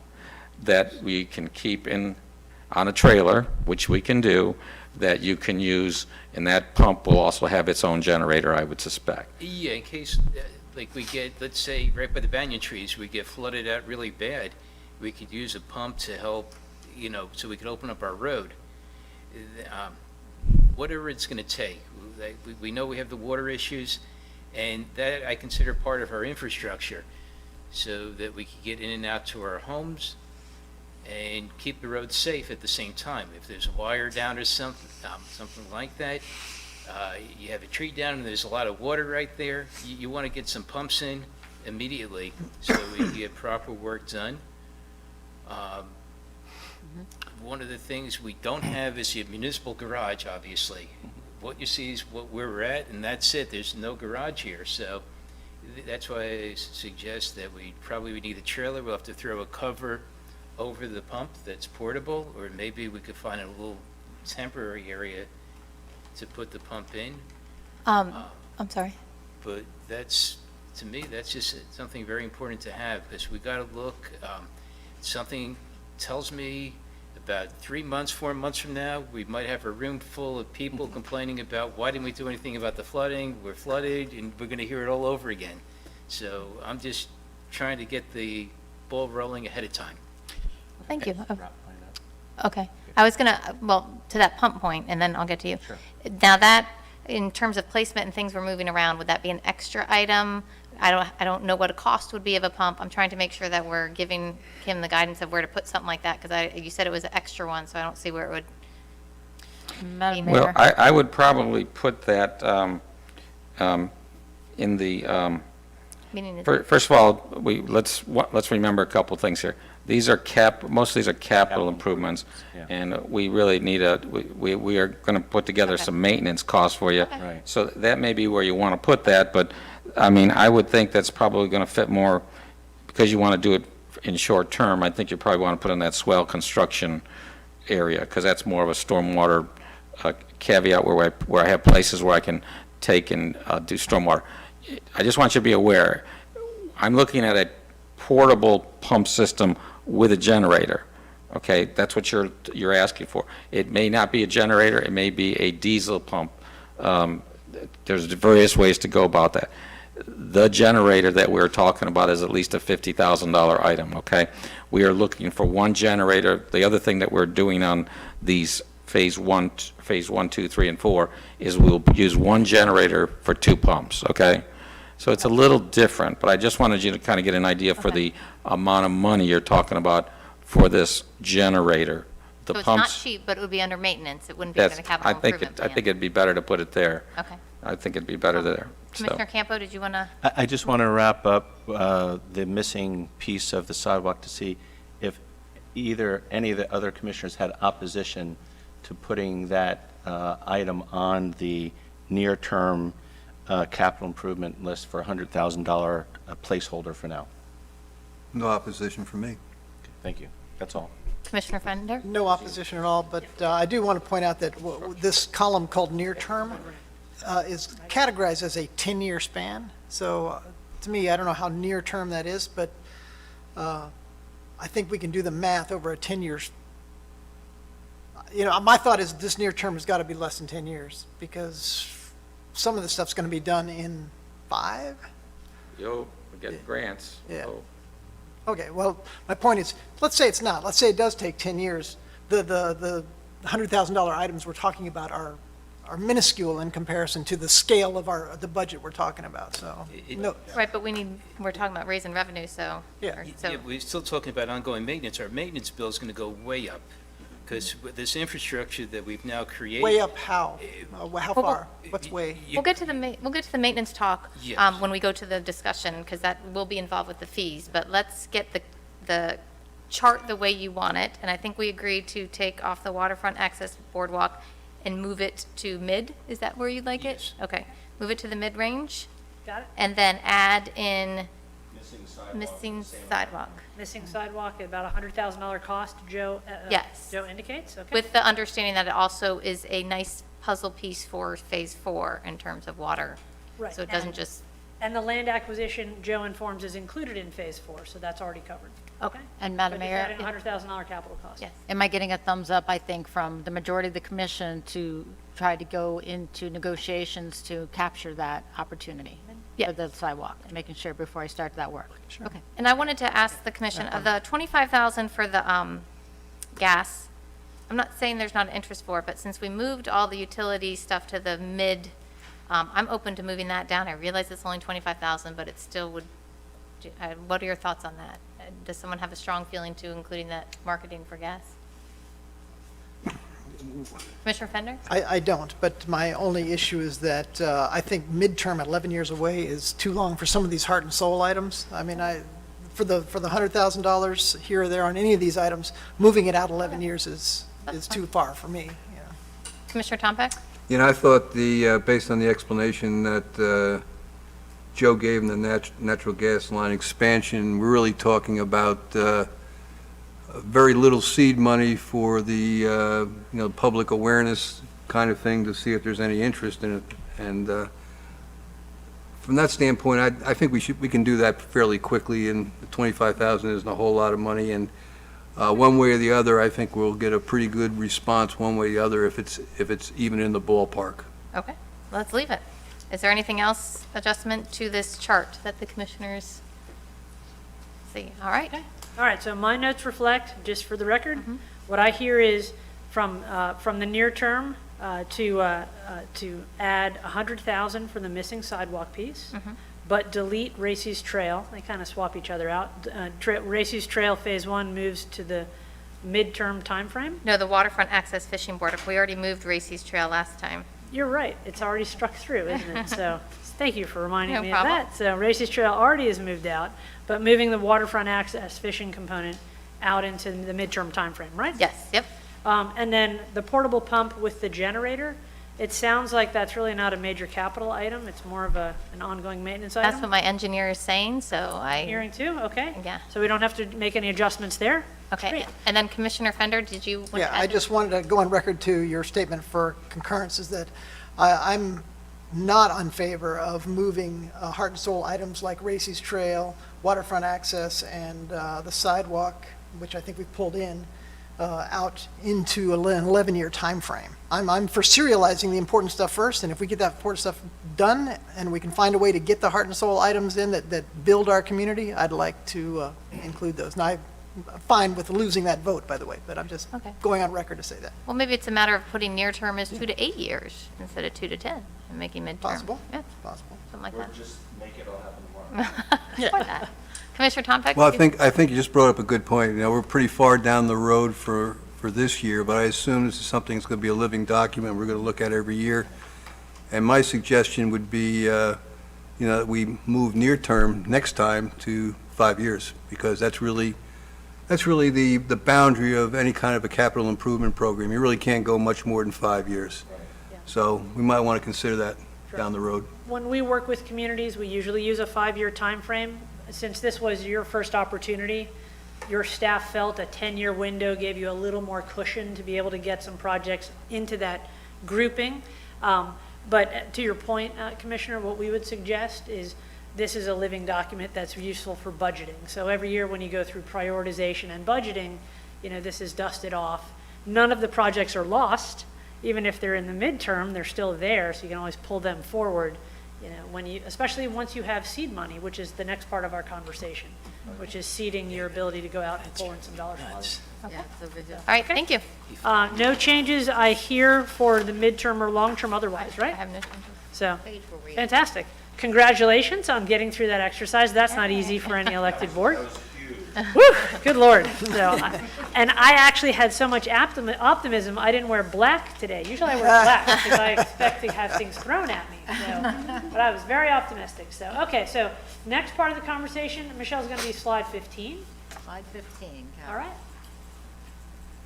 Speaker 3: that we can keep on a trailer, which we can do, that you can use, and that pump will also have its own generator, I would suspect.
Speaker 7: Yeah, in case, like we get, let's say, right by the banyan trees, we get flooded out really bad, we could use a pump to help, so we could open up our road. Whatever it's going to take. We know we have the water issues, and that I consider part of our infrastructure, so that we can get in and out to our homes and keep the roads safe at the same time. If there's a wire down or something like that, you have a tree down and there's a lot of water right there, you want to get some pumps in immediately so we can get proper work done. One of the things we don't have is the municipal garage, obviously. What you see is what we're at, and that's it. There's no garage here, so that's why I suggest that we probably would need a trailer. We'll have to throw a cover over the pump that's portable, or maybe we could find a little temporary area to put the pump in.
Speaker 1: I'm sorry.
Speaker 7: But that's, to me, that's just something very important to have, because we got to look, something tells me about 3 months, 4 months from now, we might have a room full of people complaining about, why didn't we do anything about the flooding? We're flooded, and we're going to hear it all over again. So I'm just trying to get the ball rolling ahead of time.
Speaker 1: Thank you. Okay. I was going to, well, to that pump point, and then I'll get to you.
Speaker 9: Sure.
Speaker 1: Now that, in terms of placement and things we're moving around, would that be an extra item? I don't know what a cost would be of a pump. I'm trying to make sure that we're giving Kim the guidance of where to put something like that, because you said it was an extra one, so I don't see where it would.
Speaker 4: Madam
Speaker 1: Well,
Speaker 4: Mayor?
Speaker 3: Well, I would probably put that in the,
Speaker 1: Meaning,
Speaker 3: first of all, let's remember a couple things here. These are most of these are capital improvements,
Speaker 9: Yeah.
Speaker 3: and we really need we are going to put together
Speaker 1: Okay.
Speaker 3: some maintenance costs for you.
Speaker 1: Okay.
Speaker 9: Right.
Speaker 3: So that may be where you want to put that, but, I mean, I would think that's probably going to fit more, because you want to do it in short term, I think you probably want to put in that swell construction area, because that's more of a stormwater caveat where I have places where I can take and do stormwater. I just want you to be aware, I'm looking at a portable pump system with a generator, okay? That's what you're asking for. It may not be a generator, it may be a diesel pump. There's various ways to go about that. The generator that we're talking about is at least a $50,000 item, okay? We are looking for one generator. The other thing that we're doing on these phase 1, 2, 3, and 4 is we'll use one generator for 2 pumps, okay? So it's a little different, but I just wanted you to kind of get an idea for the amount of money you're talking about for this generator. The
Speaker 1: so it's not
Speaker 3: pumps,
Speaker 1: cheap, but it would be under maintenance. It wouldn't be under the capital improvement
Speaker 3: I
Speaker 1: plan.
Speaker 3: think it'd be better to put it there.
Speaker 1: Okay.
Speaker 3: I think it'd be better there. So,
Speaker 1: Commissioner Campo, did you want to?
Speaker 9: I just want to wrap up the missing piece of the sidewalk to see if any of the other commissioners had opposition to putting that item on the near-term capital improvement list for a $100,000 placeholder for now.
Speaker 8: No opposition from me.
Speaker 9: Thank you. That's all.
Speaker 1: Commissioner Fender?
Speaker 10: No opposition at all, but I do want to point out that this column called near term is categorized as a 10-year span. So to me, I don't know how near term that is, but I think we can do the math over a 10 years. You know, my thought is this near term has got to be less than 10 years because some of the stuff's going to be done in 5.
Speaker 3: you'll get grants.
Speaker 10: Yeah.
Speaker 3: so-
Speaker 10: Okay, well, my point is, let's say it's not. Let's say it does take 10 years. The $100,000 items we're talking about are minuscule in comparison to the scale of the budget we're talking about, so, no,
Speaker 1: Right, but we're talking about raising revenue, so.
Speaker 10: Yeah.
Speaker 1: or- so-
Speaker 7: Yeah, we're still talking about ongoing maintenance. Our maintenance bill is going to go way up, because this infrastructure that we've now created.
Speaker 10: way up how? How far? What's way?
Speaker 1: We'll get to the maintenance talk
Speaker 7: Yes.
Speaker 1: when we go to the discussion, because that will be involved with the fees. But let's get the chart the way you want it. And I think we agreed to take off the waterfront access boardwalk and move it to mid. Is that where you'd like it?
Speaker 7: Yes.
Speaker 1: Okay. Move it to the mid-range,
Speaker 6: Got it?
Speaker 1: and then add in missing sidewalk.
Speaker 6: Missing sidewalk at about $100,000 cost, Joe?
Speaker 1: Yes.
Speaker 6: Joe indicates, okay.
Speaker 1: With the understanding that it also is a nice puzzle piece for Phase 4 in terms of water.
Speaker 6: Right,
Speaker 1: So it doesn't
Speaker 6: and-
Speaker 1: just,
Speaker 6: And the land acquisition, Joe informs, is included in Phase 4, so that's already covered. Okay?
Speaker 4: And Madam
Speaker 6: But
Speaker 4: Mayor,
Speaker 6: just adding $100,000 capital cost.
Speaker 1: yes.
Speaker 4: am I getting a thumbs up, I think, from the majority of the commission to try to go into negotiations to capture that opportunity?
Speaker 1: Yeah.
Speaker 4: For the sidewalk, and making sure before I start that work? Okay.
Speaker 1: And I wanted to ask the commission, of the 25,000 for the gas, I'm not saying there's not an interest for it, but since we moved all the utility stuff to the mid, I'm open to moving that down. I realize it's only 25,000, but it still would, what are your thoughts on that? Does someone have a strong feeling to including that marketing for gas? Commissioner Fender?
Speaker 10: I don't, but my only issue is that I think midterm at 11 years away is too long for some of these heart and soul items. I mean, for the $100,000 here or there on any of these items, moving it out 11 years is too far for me, you know.
Speaker 1: Commissioner Tombeck?
Speaker 8: You know, I thought based on the explanation that Joe gave in the natural gas line expansion, we're really talking about very little seed money for the, public awareness kind of thing to see if there's any interest in it. And from that standpoint, I think we can do that fairly quickly, and the $25,000 isn't a whole lot of money. And one way or the other, I think we'll get a pretty good response one way or the other if it's even in the ballpark.
Speaker 1: Okay, let's leave it. Is there anything else, adjustment to this chart that the commissioners see? All right.
Speaker 6: All right, so my notes reflect, just for the record, what I hear is from the near term to add 100,000 for the missing sidewalk piece, but delete Racy's Trail. They kind of swap each other out. Racy's Trail Phase 1 moves to the midterm timeframe.
Speaker 1: No, the Waterfront Access Fishing Board, we already moved Racy's Trail last time.
Speaker 6: You're right, it's already struck through, isn't it? So thank you for reminding
Speaker 1: No
Speaker 6: me
Speaker 1: problem.
Speaker 6: of that. So Racy's Trail already is moved out, but moving the Waterfront Access Fishing component out into the midterm timeframe, right?
Speaker 1: Yes, yep.
Speaker 6: And then the portable pump with the generator, it sounds like that's really not a major capital item. It's more of an ongoing maintenance item.
Speaker 1: That's what my engineer is saying, so I,
Speaker 6: Hearing too, okay.
Speaker 1: Yeah.
Speaker 6: So we don't have to make any adjustments there?
Speaker 1: okay.
Speaker 6: Great.
Speaker 1: And then Commissioner Fender, did you want to
Speaker 10: Yeah,
Speaker 1: add?
Speaker 10: I just wanted to go on record to your statement for concurrence is that I'm not on favor of moving heart and soul items like Racy's Trail, Waterfront Access, and the sidewalk, which I think we've pulled in, out into an 11-year time frame. I'm for serializing the important stuff first, and if we get that important stuff done and we can find a way to get the heart and soul items in that build our community, I'd like to include those. And I'm fine with losing that vote, by the way, but I'm just
Speaker 1: Okay.
Speaker 10: going on record to say that.
Speaker 1: Well, maybe it's a matter of putting near term as 2 to 8 years instead of 2 to 10 and making midterm.
Speaker 10: Possible.
Speaker 1: Yeah,
Speaker 10: Possible.
Speaker 1: something like that.
Speaker 9: just make it all happen tomorrow.
Speaker 1: Or that. Commissioner Tombeck?
Speaker 8: Well,
Speaker 1: did you-
Speaker 8: I think you just brought up a good point. We're pretty far down the road for this year, but I assume this is something that's going to be a living document we're going to look at every year. And my suggestion would be, that we move near term next time to 5 years, because that's really the boundary of any kind of a capital improvement program. You really can't go much more than 5 years. So we might want to consider that down the road.
Speaker 6: When we work with communities, we usually use a 5-year time frame. Since this was your first opportunity, your staff felt a 10-year window gave you a little more cushion to be able to get some projects into that grouping. But to your point, Commissioner, what we would suggest is this is a living document that's useful for budgeting. So every year when you go through prioritization and budgeting, this is dusted off. None of the projects are lost. Even if they're in the midterm, they're still there, so you can always pull them forward, especially once you have seed money, which is the next part of our conversation, which is seeding your ability to go out and pull in some dollars.
Speaker 1: All right, thank you.
Speaker 6: No changes I hear for the midterm or long-term otherwise,
Speaker 1: I
Speaker 6: right?
Speaker 1: have no changes.
Speaker 6: So, fantastic. Congratulations on getting through that exercise. That's not easy for any elected board. Woo, good Lord. And I actually had so much optimism, I didn't wear black today. Usually I wear black because I expect to have things thrown at me. But I was very optimistic. Okay, so next part of the conversation, Michelle's going to be slide 15.
Speaker 4: Slide 15.
Speaker 6: All right.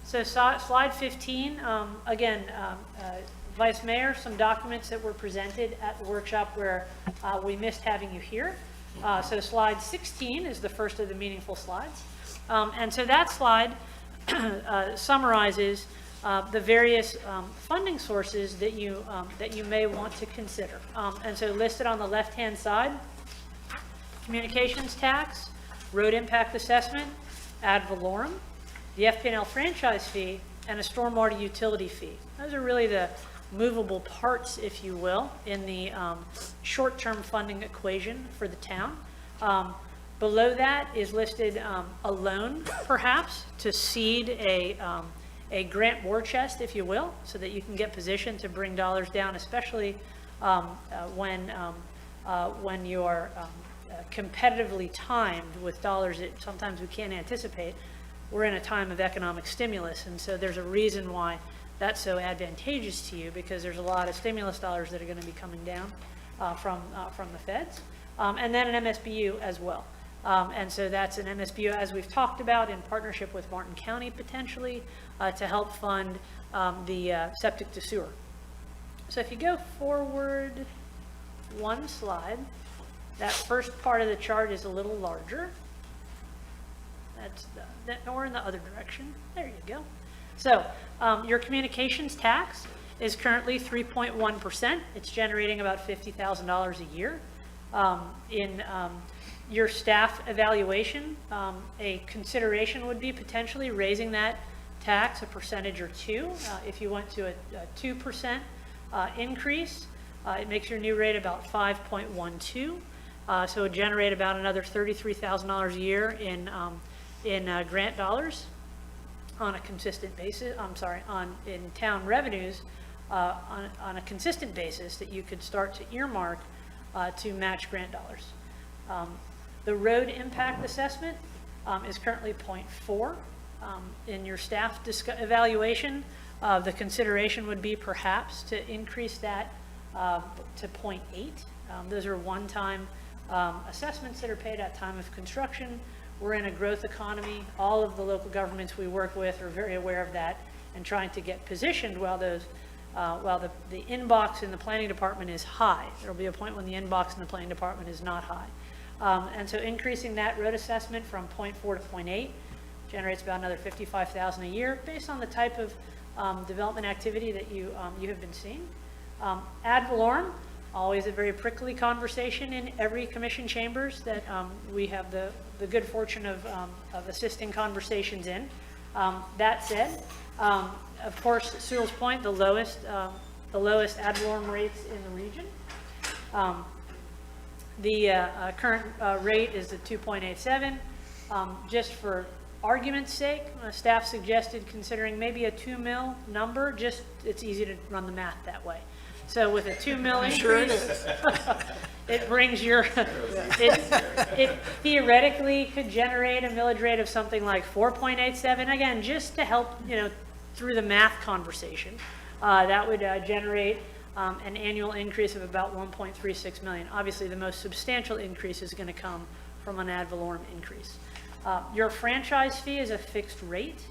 Speaker 6: So slide 15, again, Vice Mayor, some documents that were presented at the workshop where we missed having you here. So slide 16 is the first of the meaningful slides. And so that slide summarizes the various funding sources that you may want to consider. And so listed on the left-hand side, communications tax, road impact assessment, ad valorem, the FP&L franchise fee, and a stormwater utility fee. Those are really the movable parts, if you will, in the short-term funding equation for the town. Below that is listed a loan, perhaps, to seed a grant war chest, if you will, so that you can get positioned to bring dollars down, especially when you are competitively timed with dollars that sometimes we can't anticipate. We're in a time of economic stimulus, and so there's a reason why that's so advantageous to you, because there's a lot of stimulus dollars that are going to be coming down from the feds, and then an MSBU as well. And so that's an MSBU, as we've talked about, in partnership with Martin County potentially, to help fund the septic to sewer. So if you go forward one slide, that first part of the chart is a little larger. Or in the other direction. There you go. So your communications tax is currently 3.1%. It's generating about $50,000 a year. In your staff evaluation, a consideration would be potentially raising that tax a percentage or two. If you went to a 2% increase, it makes your new rate about 5.12. So it would generate about another $33,000 a year in grant dollars on a consistent basis. In town revenues on a consistent basis that you could start to earmark to match grant dollars. The road impact assessment is currently 0.4. In your staff evaluation, the consideration would be perhaps to increase that to 0.8. Those are one-time assessments that are paid at time of construction. We're in a growth economy. All of the local governments we work with are very aware of that and trying to get positioned while the inbox in the planning department is high. There will be a point when the inbox in the planning department is not high. And so increasing that road assessment from 0.4 to 0.8 generates about another $55,000 a year based on the type of development activity that you have been seeing. Ad valorem, always a very prickly conversation in every commission chambers that we have the good fortune of assisting conversations in. That said, of course, Sewalls Point, the lowest ad valorem rates in the region. The current rate is at 2.87. Just for argument's sake, staff suggested considering maybe a 2 mil number. Just, it's easy to run the math that way. So with a 2 mil increase, it brings your, it theoretically could generate a millage rate of something like 4.87. Again, just to help, through the math conversation, that would generate an annual increase of about 1.36 million. Obviously, the most substantial increase is going to come from an ad valorem increase. Your franchise fee is a fixed rate.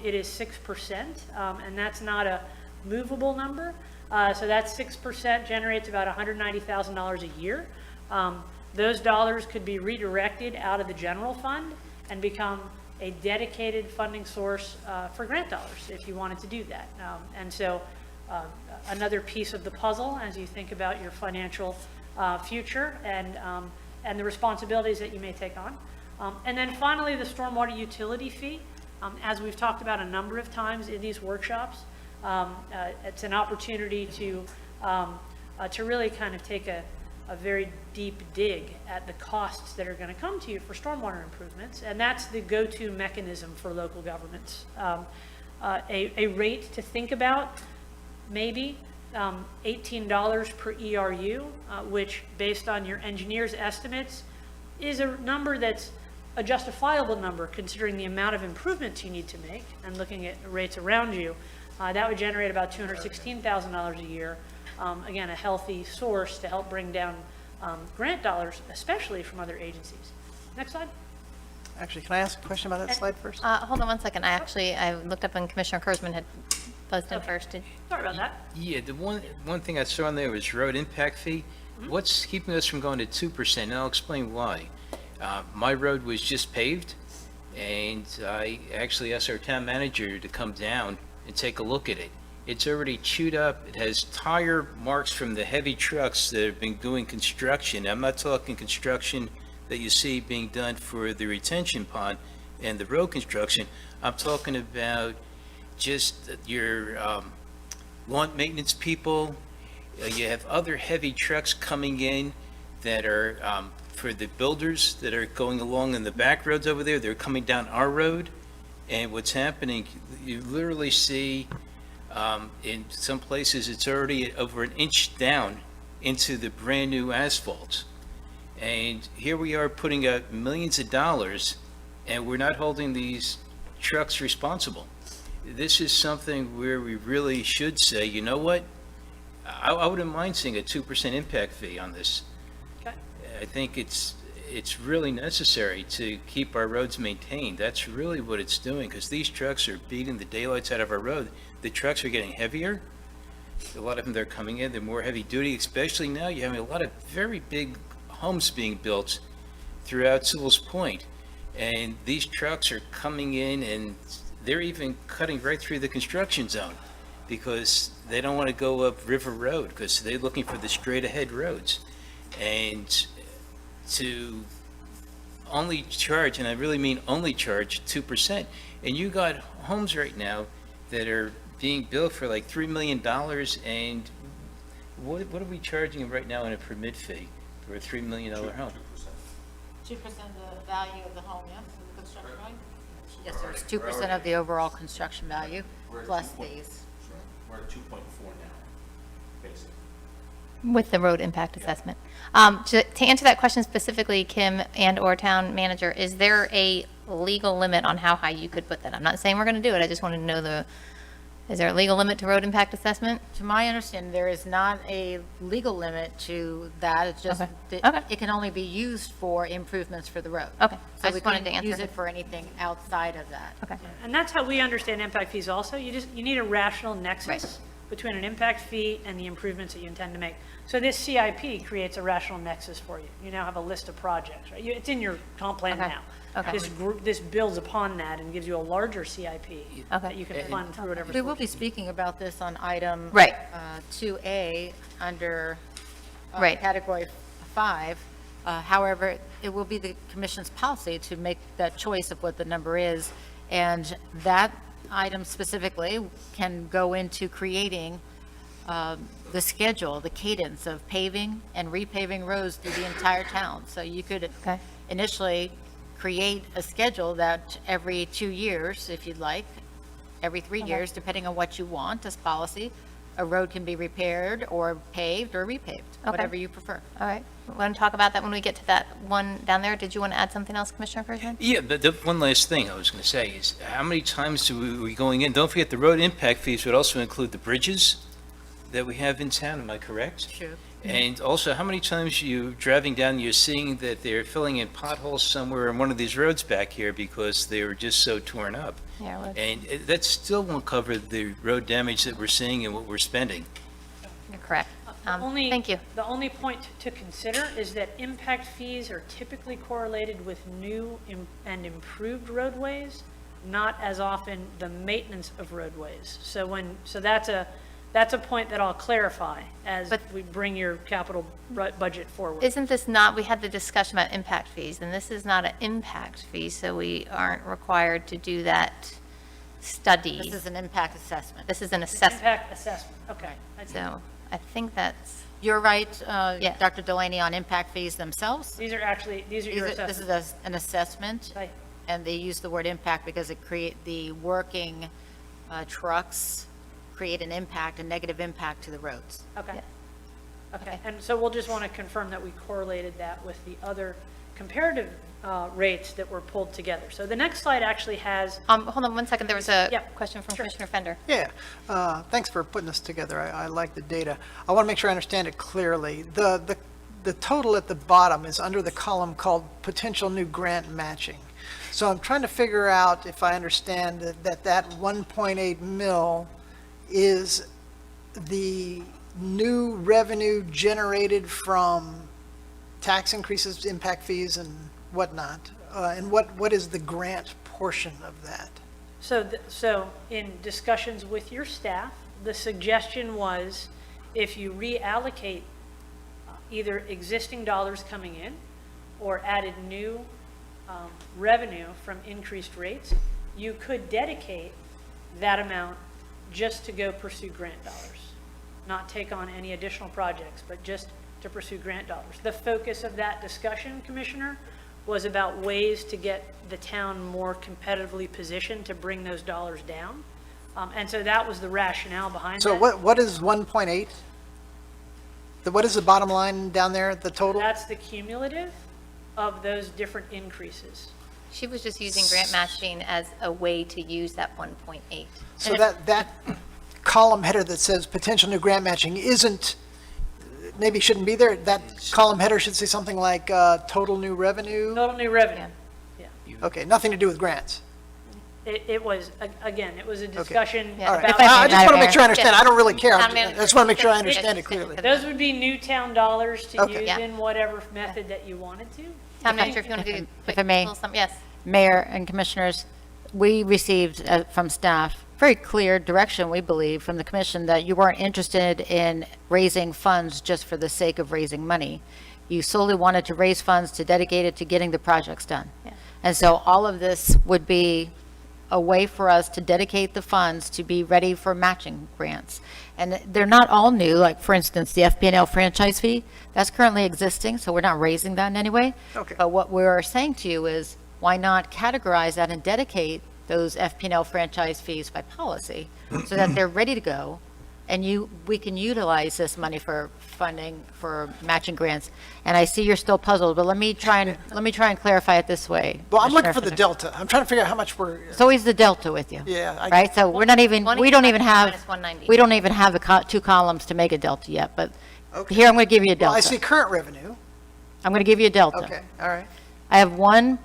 Speaker 6: It is 6%, and that's not a movable number. So that 6% generates about $190,000 a year. Those dollars could be redirected out of the general fund and become a dedicated funding source for grant dollars if you wanted to do that. And so another piece of the puzzle as you think about your financial future and the responsibilities that you may take on. And then finally, the stormwater utility fee. As we've talked about a number of times in these workshops, it's an opportunity to really kind of take a very deep dig at the costs that are going to come to you for stormwater improvements, and that's the go-to mechanism for local governments. A rate to think about, maybe $18 per ERU, which based on your engineer's estimates is a number that's a justifiable number considering the amount of improvements you need to make and looking at rates around you. That would generate about $216,000 a year. Again, a healthy source to help bring down grant dollars, especially from other agencies. Next slide.
Speaker 10: Actually, can I ask a question about that slide first?
Speaker 1: Hold on one second. I looked up and Commissioner Kurzman had buzzed in first.
Speaker 6: Sorry about that.
Speaker 7: Yeah, the one thing I saw on there was road impact fee. What's keeping us from going to 2%? And I'll explain why. My road was just paved, and I actually asked our town manager to come down and take a look at it. It's already chewed up. It has tire marks from the heavy trucks that have been doing construction. I'm not talking construction that you see being done for the retention pond and the road construction. I'm talking about just your lawn maintenance people. You have other heavy trucks coming in that are for the builders that are going along in the back roads over there. They're coming down our road, and what's happening, you literally see in some places it's already over an inch down into the brand new asphalt. And here we are putting out millions of dollars, and we're not holding these trucks responsible. this is something where we really should say, you know what? I wouldn't mind seeing a 2% impact fee on this.
Speaker 6: Okay.
Speaker 7: I think it's really necessary to keep our roads maintained. That's really what it's doing, because these trucks are beating the daylights out of our road. The trucks are getting heavier. A lot of them, they're coming in, they're more heavy duty, especially now you're having a lot of very big homes being built throughout Sewalls Point. And these trucks are coming in and they're even cutting right through the construction zone because they don't want to go up River Road because they're looking for the straight ahead roads. And to only charge, and I really mean only charge 2%. And you got homes right now that are being built for like $3 million, and what are we charging them right now in a permit fee for a $3 million home?
Speaker 4: 2% of the value of the home, yes, the construction value? Yes, sir, it's 2% of the overall construction value, plus fees.
Speaker 9: We're at 2.4 now, basically.
Speaker 1: With the road impact assessment. To answer that question specifically, Kim and/or town manager, is there a legal limit on how high you could put that? I'm not saying we're going to do it, I just want to know is there a legal limit to road impact assessment?
Speaker 4: To my understanding, there is not a legal limit to that. It's just
Speaker 1: Okay.
Speaker 4: that
Speaker 1: Okay.
Speaker 4: it can only be used for improvements for the road.
Speaker 1: Okay,
Speaker 4: So
Speaker 1: I
Speaker 4: we
Speaker 1: just wanted to
Speaker 4: couldn't
Speaker 1: answer.
Speaker 4: use it for anything outside of that.
Speaker 1: Okay,
Speaker 6: And that's how we understand impact fees also. You need a rational nexus
Speaker 1: Right.
Speaker 6: between an impact fee and the improvements that you intend to make. So this CIP creates a rational nexus for you. You now have a list of projects, right? It's in your comp plan
Speaker 1: Okay.
Speaker 6: now.
Speaker 1: Okay.
Speaker 6: This builds upon that and gives you a larger CIP that you can
Speaker 7: And-
Speaker 6: fund through whatever.
Speaker 4: We will
Speaker 6: source.
Speaker 4: be speaking about this on item
Speaker 1: Right.
Speaker 4: 2A under
Speaker 1: Right.
Speaker 4: category 5. However, it will be the commission's policy to make that choice of what the number is. And that item specifically can go into creating the schedule, the cadence of paving and repaving roads through the entire town. So you could
Speaker 1: Okay.
Speaker 4: initially create a schedule that every 2 years, if you'd like, every 3 years, depending on what you want as policy, a road can be repaired or paved or repaved, whatever you prefer.
Speaker 1: all right. We want to talk about that when we get to that one down there. Did you want to add something else, Commissioner Persian?
Speaker 7: Yeah, but the one last thing I was going to say is, how many times are we going in? Don't forget, the road impact fees would also include the bridges that we have in town, am I correct?
Speaker 4: True.
Speaker 7: And also, how many times you driving down, you're seeing that they're filling in potholes somewhere on one of these roads back here because they were just so torn up?
Speaker 1: Yeah, well,
Speaker 7: And that still won't cover the road damage that we're seeing and what we're spending.
Speaker 1: you're correct. Thank you.
Speaker 6: The only point to consider is that impact fees are typically correlated with new and improved roadways, not as often the maintenance of roadways. So that's a point that I'll clarify as
Speaker 1: But-
Speaker 6: we bring your capital budget forward.
Speaker 1: Isn't this not, we had the discussion about impact fees, and this is not an impact fee, so we aren't required to do that study.
Speaker 4: This is an impact assessment.
Speaker 1: This is an assessment,
Speaker 6: Impact assessment, okay.
Speaker 1: so I think that's,
Speaker 4: You're right,
Speaker 1: Yeah.
Speaker 4: Dr. Delaney, on impact fees themselves.
Speaker 6: These are your
Speaker 4: This is
Speaker 6: assessments.
Speaker 4: an assessment,
Speaker 6: Right.
Speaker 4: and they use the word impact because it create the working trucks create an impact, a negative impact to the roads.
Speaker 6: Okay.
Speaker 1: Yeah.
Speaker 6: Okay, and so we'll just want to confirm that we correlated that with the other comparative rates that were pulled together. So the next slide actually has,
Speaker 1: hold on one second, there was a
Speaker 6: Yeah,
Speaker 1: question from
Speaker 6: sure.
Speaker 1: Commissioner Fender.
Speaker 10: Yeah, thanks for putting this together. I like the data. I want to make sure I understand it clearly. The total at the bottom is under the column called potential new grant matching. So I'm trying to figure out if I understand that 1.8 mil is the new revenue generated from tax increases, impact fees, and whatnot. And what is the grant portion of that?
Speaker 6: so in discussions with your staff, the suggestion was if you reallocate either existing dollars coming in or added new revenue from increased rates, you could dedicate that amount just to go pursue grant dollars, not take on any additional projects, but just to pursue grant dollars. The focus of that discussion, Commissioner, was about ways to get the town more competitively positioned to bring those dollars down. And so that was the rationale behind that.
Speaker 10: So what is 1.8? What is the bottom line down there, the total?
Speaker 6: That's the cumulative of those different increases.
Speaker 1: She was just using grant matching as a way to use that 1.8.
Speaker 10: So that column header that says potential new grant matching isn't, maybe shouldn't be there. That column header should say something like total new revenue.
Speaker 6: Total new revenue.
Speaker 10: Okay, nothing to do with grants.
Speaker 6: It was, again, it was a discussion
Speaker 1: Yeah.
Speaker 10: All right.
Speaker 6: about.
Speaker 1: If I
Speaker 10: I
Speaker 1: may,
Speaker 10: just want to make sure I
Speaker 1: Mayor.
Speaker 10: understand. I don't really care.
Speaker 1: Town
Speaker 10: I
Speaker 1: manager.
Speaker 10: just want to make sure I understand it clearly.
Speaker 6: Those would be new town dollars to
Speaker 10: Okay.
Speaker 6: use
Speaker 1: Yeah.
Speaker 6: in whatever method that you wanted to.
Speaker 1: Town manager, if you want to do
Speaker 4: If
Speaker 1: quick
Speaker 4: I may.
Speaker 1: little sum, yes.
Speaker 4: Mayor and Commissioners, we received from staff very clear direction, we believe, from the commission that you weren't interested in raising funds just for the sake of raising money. You solely wanted to raise funds to dedicate it to getting the projects done.
Speaker 1: Yeah.
Speaker 4: And so all of this would be a way for us to dedicate the funds to be ready for matching grants. And they're not all new, like, for instance, the FP&L franchise fee, that's currently existing, so we're not raising that in any way.
Speaker 10: Okay.
Speaker 4: But what we're saying to you is, why not categorize that and dedicate those FP&L franchise fees by policy so that they're ready to go, and we can utilize this money for funding for matching grants. And I see you're still puzzled, but let me try and clarify it this way.
Speaker 10: Well, I'm looking
Speaker 4: Commissioner
Speaker 10: for the
Speaker 4: Fender.
Speaker 10: delta. I'm trying to figure out how much we're,
Speaker 4: It's always the delta with you.
Speaker 10: Yeah, I-
Speaker 4: Right, so we don't even have,
Speaker 1: minus 190.
Speaker 4: we don't even have the two columns to make a delta yet, but
Speaker 10: Okay.
Speaker 4: here I'm going to give you a
Speaker 10: well, I
Speaker 4: delta.
Speaker 10: see current revenue.
Speaker 4: I'm going to give you a delta.
Speaker 10: Okay, all right.
Speaker 4: I have one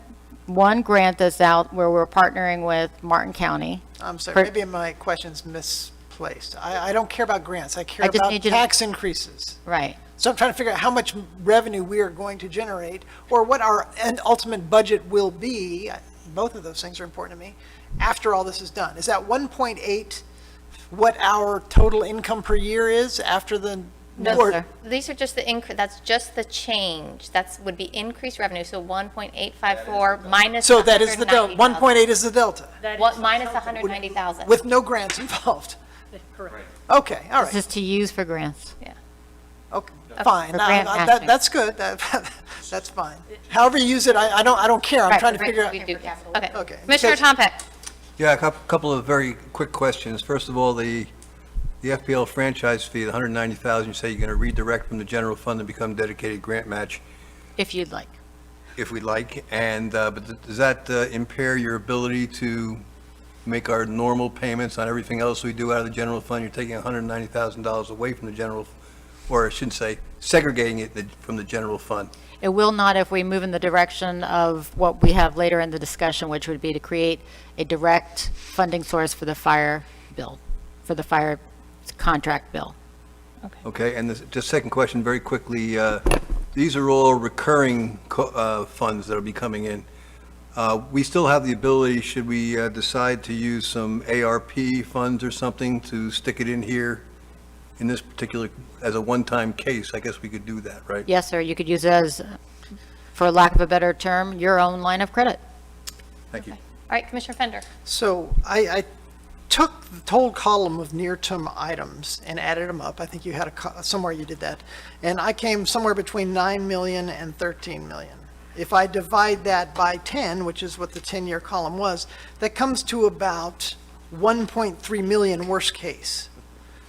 Speaker 4: grant that's out where we're partnering with Martin County.
Speaker 10: I'm sorry,
Speaker 4: For-
Speaker 10: maybe my question's misplaced. I don't care about grants. I care
Speaker 4: I just
Speaker 10: about
Speaker 4: need you to-
Speaker 10: tax increases.
Speaker 4: Right.
Speaker 10: So I'm trying to figure out how much revenue we are going to generate, or what our end ultimate budget will be. Both of those things are important to me, after all this is done. Is that 1.8 what our total income per year is after the?
Speaker 4: No,
Speaker 10: or-
Speaker 4: sir.
Speaker 1: These are just the that's just the change. Would be increased revenue, so 1.854 minus
Speaker 10: So that is the delta,
Speaker 1: 190,000.
Speaker 10: 1.8 is the delta,
Speaker 6: That is
Speaker 1: What, minus 190,000.
Speaker 10: with no grants involved.
Speaker 6: correct.
Speaker 10: Okay, all
Speaker 4: This
Speaker 10: right,
Speaker 4: is to use for grants.
Speaker 10: okay, fine.
Speaker 4: For
Speaker 10: Now,
Speaker 4: grant matching.
Speaker 10: That's good, that's fine. However you use it, I don't care, I'm
Speaker 4: Right,
Speaker 10: trying to
Speaker 4: right,
Speaker 10: figure out.
Speaker 1: We do, okay.
Speaker 10: Okay.
Speaker 1: Commissioner
Speaker 10: Because-
Speaker 1: Tompeck.
Speaker 8: Yeah, a couple of very quick questions. First of all, the FPL franchise fee, the 190,000, you say you're going to redirect from the general fund and become dedicated grant match
Speaker 4: If you'd like.
Speaker 8: if we'd like, and, but does that impair your ability to make our normal payments on everything else we do out of the general fund? You're taking $190,000 away from the general, or I shouldn't say, segregating it from the general fund.
Speaker 4: It will not if we move in the direction of what we have later in the discussion, which would be to create a direct funding source for the fire bill, for the fire contract bill.
Speaker 8: Okay, and just second question, very quickly, these are all recurring funds that'll be coming in. We still have the ability, should we decide to use some ARP funds or something to stick it in here in this particular, as a one-time case? I guess we could do that, right?
Speaker 4: Yes, sir, you could use it as, for lack of a better term, your own line of credit.
Speaker 8: Thank you.
Speaker 1: All right, Commissioner Fender.
Speaker 10: So I took the whole column of near-term items and added them up. I think you had somewhere you did that. And I came somewhere between 9 million and 13 million. If I divide that by 10, which is what the 10-year column was, that comes to about 1.3 million worst case,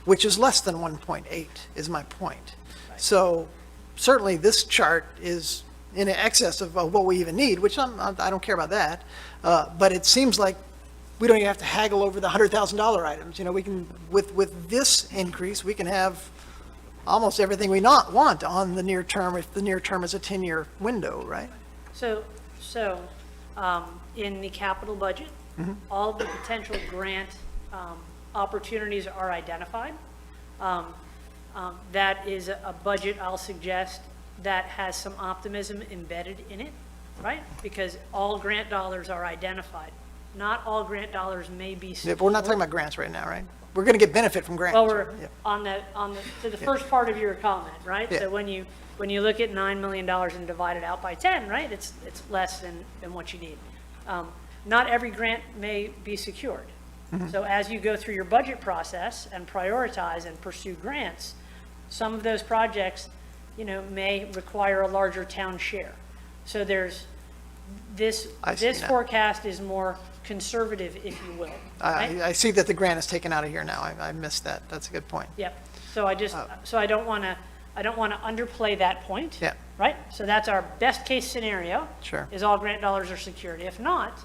Speaker 10: which is less than 1.8, is my point. So certainly this chart is in excess of what we even need, which I don't care about that. But it seems like we don't even have to haggle over the $100,000 items. You know, we can, with this increase, we can have almost everything we want on the near term, if the near term is a 10-year window, right?
Speaker 6: So, in the capital budget, all the potential grant opportunities are identified. That is a budget, I'll suggest, that has some optimism embedded in it, right? Because all grant dollars are identified. Not all grant dollars may be.
Speaker 10: Yeah, but we're not talking about grants right now, right? We're going to get benefit from grants.
Speaker 6: Well, we're
Speaker 10: Yeah.
Speaker 6: to the first part of your comment, right?
Speaker 10: Yeah.
Speaker 6: So when you look at $9 million and divide it out by 10, right, it's less than what you need. Not every grant may be secured. So as you go through your budget process and prioritize and pursue grants, some of those projects, may require a larger town share. So there's this
Speaker 10: I see now.
Speaker 6: forecast is more conservative, if you will. right?
Speaker 10: I see that the grant is taken out of here now. I missed that. That's a good point.
Speaker 6: Yep. So I don't want to, I don't want to underplay that point.
Speaker 10: Yeah.
Speaker 6: Right? So that's our best-case scenario.
Speaker 10: Sure.
Speaker 6: Is all grant dollars are secured. If not,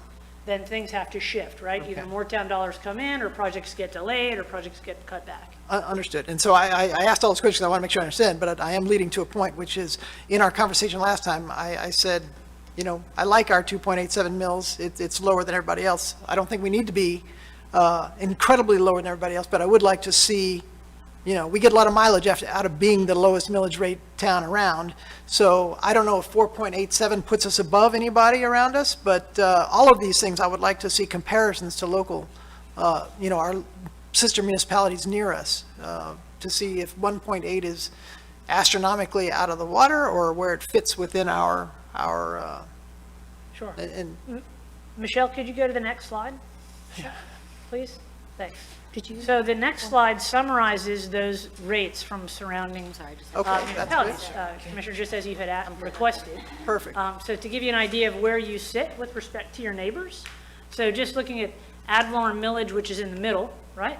Speaker 6: then things have to shift, right? Either
Speaker 10: Okay.
Speaker 6: more town dollars come in, or projects get delayed, or projects get cut back.
Speaker 10: Understood. And so I asked all those questions, I want to make sure I understand, but I am leading to a point, which is, in our conversation last time, I said, you know, I like our 2.87 mils. It's lower than everybody else. I don't think we need to be incredibly lower than everybody else, but I would like to see, you know, we get a lot of mileage out of being the lowest millage rate town around. So I don't know if 4.87 puts us above anybody around us, but all of these things, I would like to see comparisons to local, you know, our sister municipalities near us, to see if 1.8 is astronomically out of the water or where it fits within our,
Speaker 6: Sure.
Speaker 10: and
Speaker 6: Michelle, could you go to the next slide? Please? Thanks. So the next slide summarizes those rates from surrounding
Speaker 10: okay, that's
Speaker 6: municipalities.
Speaker 10: good.
Speaker 6: Commissioner, just as you had requested.
Speaker 10: Perfect.
Speaker 6: So to give you an idea of where you sit with respect to your neighbors, so just looking at ad valorem millage, which is in the middle, right?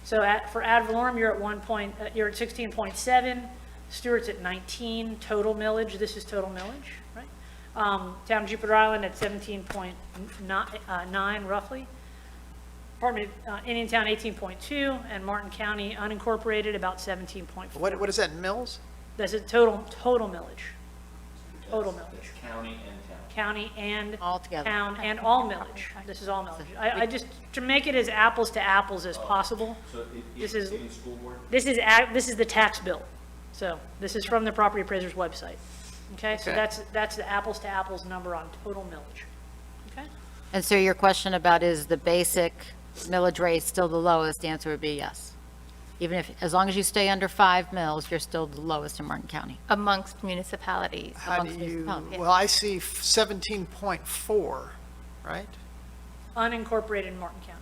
Speaker 6: So for ad valorem, you're at you're at 16.7, Stewart's at 19, total millage, this is total millage, right? Town of Jupiter Island at 17.9 roughly. Pardon me, Indiantown 18.2, and Martin County unincorporated about 17.4.
Speaker 10: What is that, in mils?
Speaker 6: That's a total millage. Total millage.
Speaker 9: County and town.
Speaker 6: County and
Speaker 4: All together.
Speaker 6: town and all millage. This is all millage. I just, to make it as apples to apples as possible, this is, this is the tax bill. So this is from the property appraiser's website. Okay, so
Speaker 10: Okay.
Speaker 6: that's the apples to apples number on total millage. Okay?
Speaker 4: And so your question about is the basic millage rate still the lowest, the answer would be yes. Even if, as long as you stay under 5 mils, you're still the lowest in Martin County.
Speaker 1: Amongst municipalities.
Speaker 10: How do
Speaker 4: Amongst
Speaker 10: you,
Speaker 4: municipalities.
Speaker 10: well, I see 17.4, right?
Speaker 6: Unincorporated in Martin County.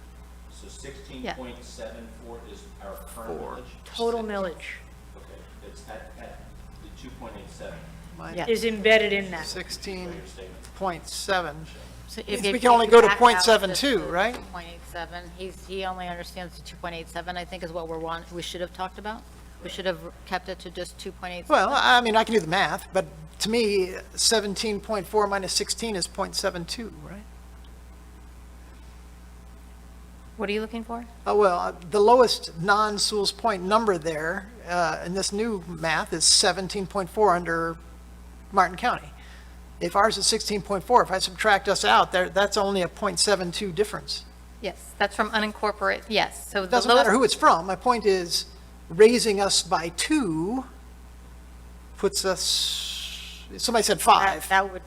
Speaker 9: So 16.74 is our current millage?
Speaker 6: Total millage
Speaker 9: Okay, it's at the 2.87.
Speaker 10: Mine-
Speaker 4: Yeah.
Speaker 6: is embedded in that.
Speaker 10: 16.7.
Speaker 4: So
Speaker 10: We
Speaker 4: if
Speaker 10: can only go to
Speaker 4: back out
Speaker 10: 0.72, right?
Speaker 4: 0.87, he only understands the 2.87, I think is what we should have talked about. We should have kept it to just 2.87.
Speaker 10: Well, I mean, I can do the math, but to me, 17.4 minus 16 is 0.72, right?
Speaker 1: What are you looking for?
Speaker 10: Oh, well, the lowest non-Sewalls Point number there, in this new math, is 17.4 under Martin County. If ours is 16.4, if I subtract us out, that's only a 0.72 difference.
Speaker 1: Yes, that's from unincorporated, yes. So
Speaker 10: It
Speaker 1: the
Speaker 10: doesn't matter
Speaker 1: lowest,
Speaker 10: who it's from. My point is, raising us by 2 puts us, somebody said 5.
Speaker 4: That would,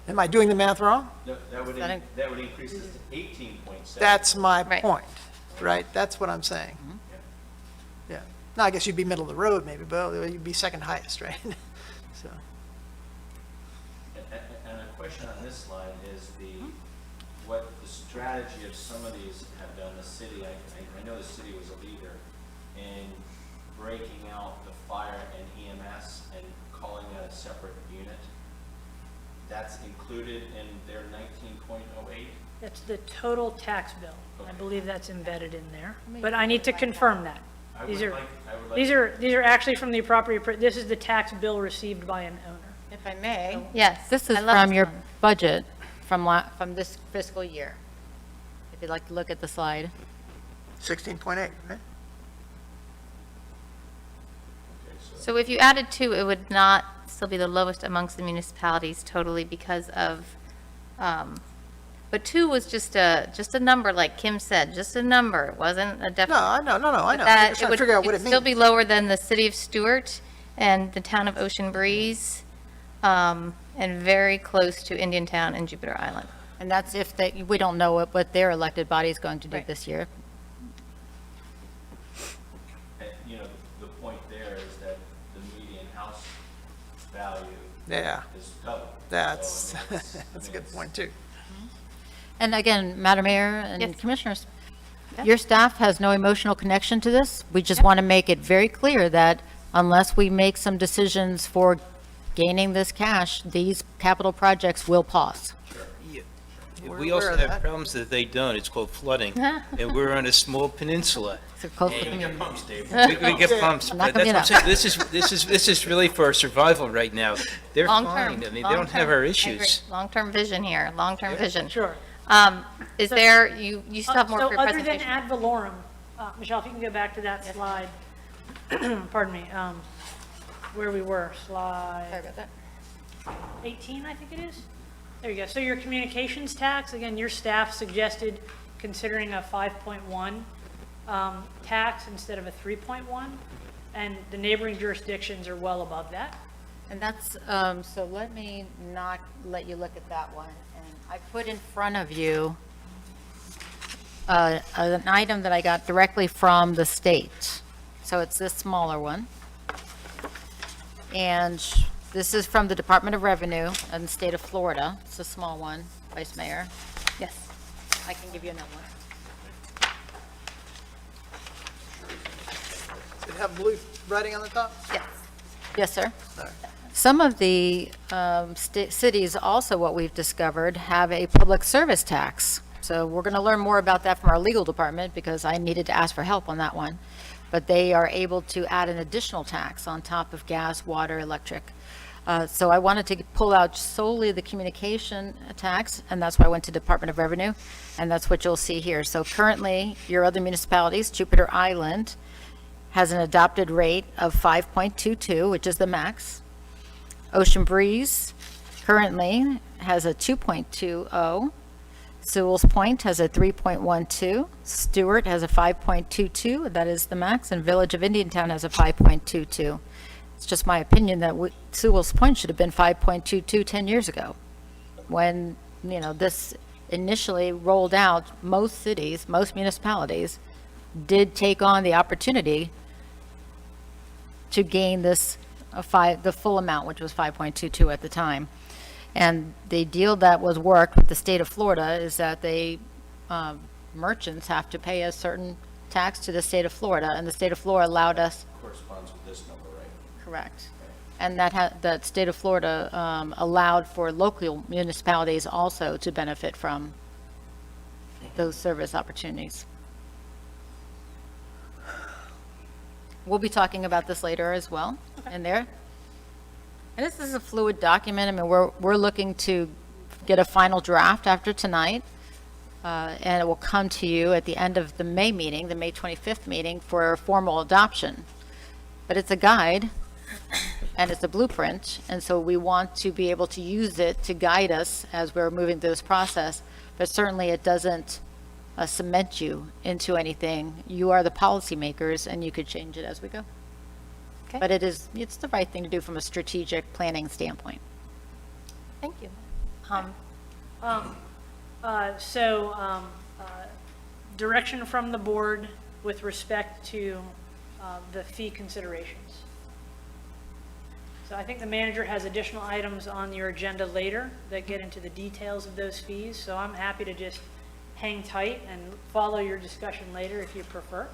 Speaker 10: Am I doing the math wrong?
Speaker 9: No, that would
Speaker 4: That
Speaker 9: increase us to 18.7.
Speaker 10: That's my
Speaker 1: Right.
Speaker 10: point, right? That's what I'm saying. Yeah. Now, I guess you'd be middle of the road maybe, but you'd be second highest, right? So,
Speaker 9: And a question on this slide is what the strategy of some of these have done. The city, I know the city was a leader in breaking out the fire and EMS and calling that a separate unit. That's included in their 19.08?
Speaker 6: That's the total tax bill. I
Speaker 9: Okay.
Speaker 6: believe that's embedded in there, but I need to confirm that.
Speaker 9: I would
Speaker 6: These are,
Speaker 9: like-
Speaker 6: these are actually from the appropriate, this is the tax bill received by an owner.
Speaker 4: if I may.
Speaker 1: yes.
Speaker 4: This is
Speaker 1: I love
Speaker 4: from
Speaker 1: this
Speaker 4: your
Speaker 1: one.
Speaker 4: budget from this fiscal year. If you'd like to look at the slide.
Speaker 10: 16.8, right?
Speaker 1: So if you added 2, it would not still be the lowest amongst the municipalities totally because of, but 2 was just a number, like Kim said, just a number. It wasn't a definite.
Speaker 10: No, I know. I'm
Speaker 1: That
Speaker 10: just
Speaker 1: it
Speaker 10: trying to
Speaker 1: would
Speaker 10: figure out what it
Speaker 1: it'd still
Speaker 10: means.
Speaker 1: be lower than the city of Stewart and the town of Ocean Breeze, and very close to Indiantown and Jupiter Island.
Speaker 4: And that's if we don't know what their elected body is going to do
Speaker 1: Right.
Speaker 4: this year.
Speaker 9: And, the point there is that the median house value
Speaker 10: Yeah,
Speaker 9: is double.
Speaker 10: that's,
Speaker 9: So, I mean, it's-
Speaker 10: that's a good point, too.
Speaker 4: And again, Madam Mayor
Speaker 1: Yes.
Speaker 4: and Commissioners,
Speaker 1: Yeah.
Speaker 4: your staff has no emotional connection to this. We just want to make it very clear that unless we make some decisions for gaining this cash, these capital projects will pause.
Speaker 10: We're
Speaker 7: We
Speaker 10: aware
Speaker 7: also
Speaker 10: of
Speaker 7: have
Speaker 10: that.
Speaker 7: problems that they don't. It's called flooding. And we're on a small peninsula.
Speaker 4: So close to the
Speaker 7: We
Speaker 4: community.
Speaker 7: we get pumps,
Speaker 4: I'm not
Speaker 7: but that's
Speaker 4: gonna
Speaker 7: what I'm saying. This is really for our survival right now. They're fine.
Speaker 1: Long-term.
Speaker 7: I mean, they don't have our issues.
Speaker 1: Long-term vision here, long-term vision.
Speaker 6: Sure.
Speaker 1: Is there, you still have more for your
Speaker 6: So other than
Speaker 1: presentation?
Speaker 6: ad valorem, Michelle, if you can go back to that slide, pardon me, where we were,
Speaker 1: Sorry
Speaker 6: slide
Speaker 1: about that.
Speaker 6: 18, I think it is. There you go. So your communications tax, again, your staff suggested considering a 5.1 tax instead of a 3.1, and the neighboring jurisdictions are well above that.
Speaker 4: And that's, so let me not let you look at that one. And I put in front of you an item that I got directly from the state. So it's this smaller one. And this is from the Department of Revenue in the state of Florida. It's a small one, Vice Mayor.
Speaker 1: Yes.
Speaker 4: I can give you another one.
Speaker 10: Does it have blue writing on the top?
Speaker 1: Yes.
Speaker 4: Yes, sir. Some of the cities also, what we've discovered, have a public service tax. So we're going to learn more about that from our legal department because I needed to ask for help on that one. But they are able to add an additional tax on top of gas, water, electric. So I wanted to pull out solely the communication tax, and that's why I went to Department of Revenue, and that's what you'll see here. So currently, your other municipalities, Jupiter Island, has an adopted rate of 5.22, which is the max. Ocean Breeze currently has a 2.20. Sewalls Point has a 3.12. Stewart has a 5.22, that is the max, and Village of Indiantown has a 5.22. It's just my opinion that Sewalls Point should have been 5.22 10 years ago. When, this initially rolled out, most cities, most municipalities did take on the opportunity to gain this, the full amount, which was 5.22 at the time. And the deal that was worked with the state of Florida is that merchants have to pay a certain tax to the state of Florida, and the state of Florida allowed us.
Speaker 9: Corresponds with this number, right?
Speaker 4: Correct. And that state of Florida allowed for local municipalities also to benefit from those service opportunities. We'll be talking about this later as well in there. And this is a fluid document. I mean, we're looking to get a final draft after tonight, and it will come to you at the end of the May meeting, the May 25th meeting, for formal adoption. But it's a guide, and it's a blueprint, and so we want to be able to use it to guide us as we're moving through this process. But certainly, it doesn't cement you into anything. You are the policymakers, and you could change it as we go.
Speaker 1: Okay.
Speaker 4: But it's the right thing to do from a strategic planning standpoint.
Speaker 1: Thank you.
Speaker 6: Direction from the board with respect to the fee considerations. So I think the manager has additional items on your agenda later that get into the details of those fees, so I'm happy to just hang tight and follow your discussion later if you prefer.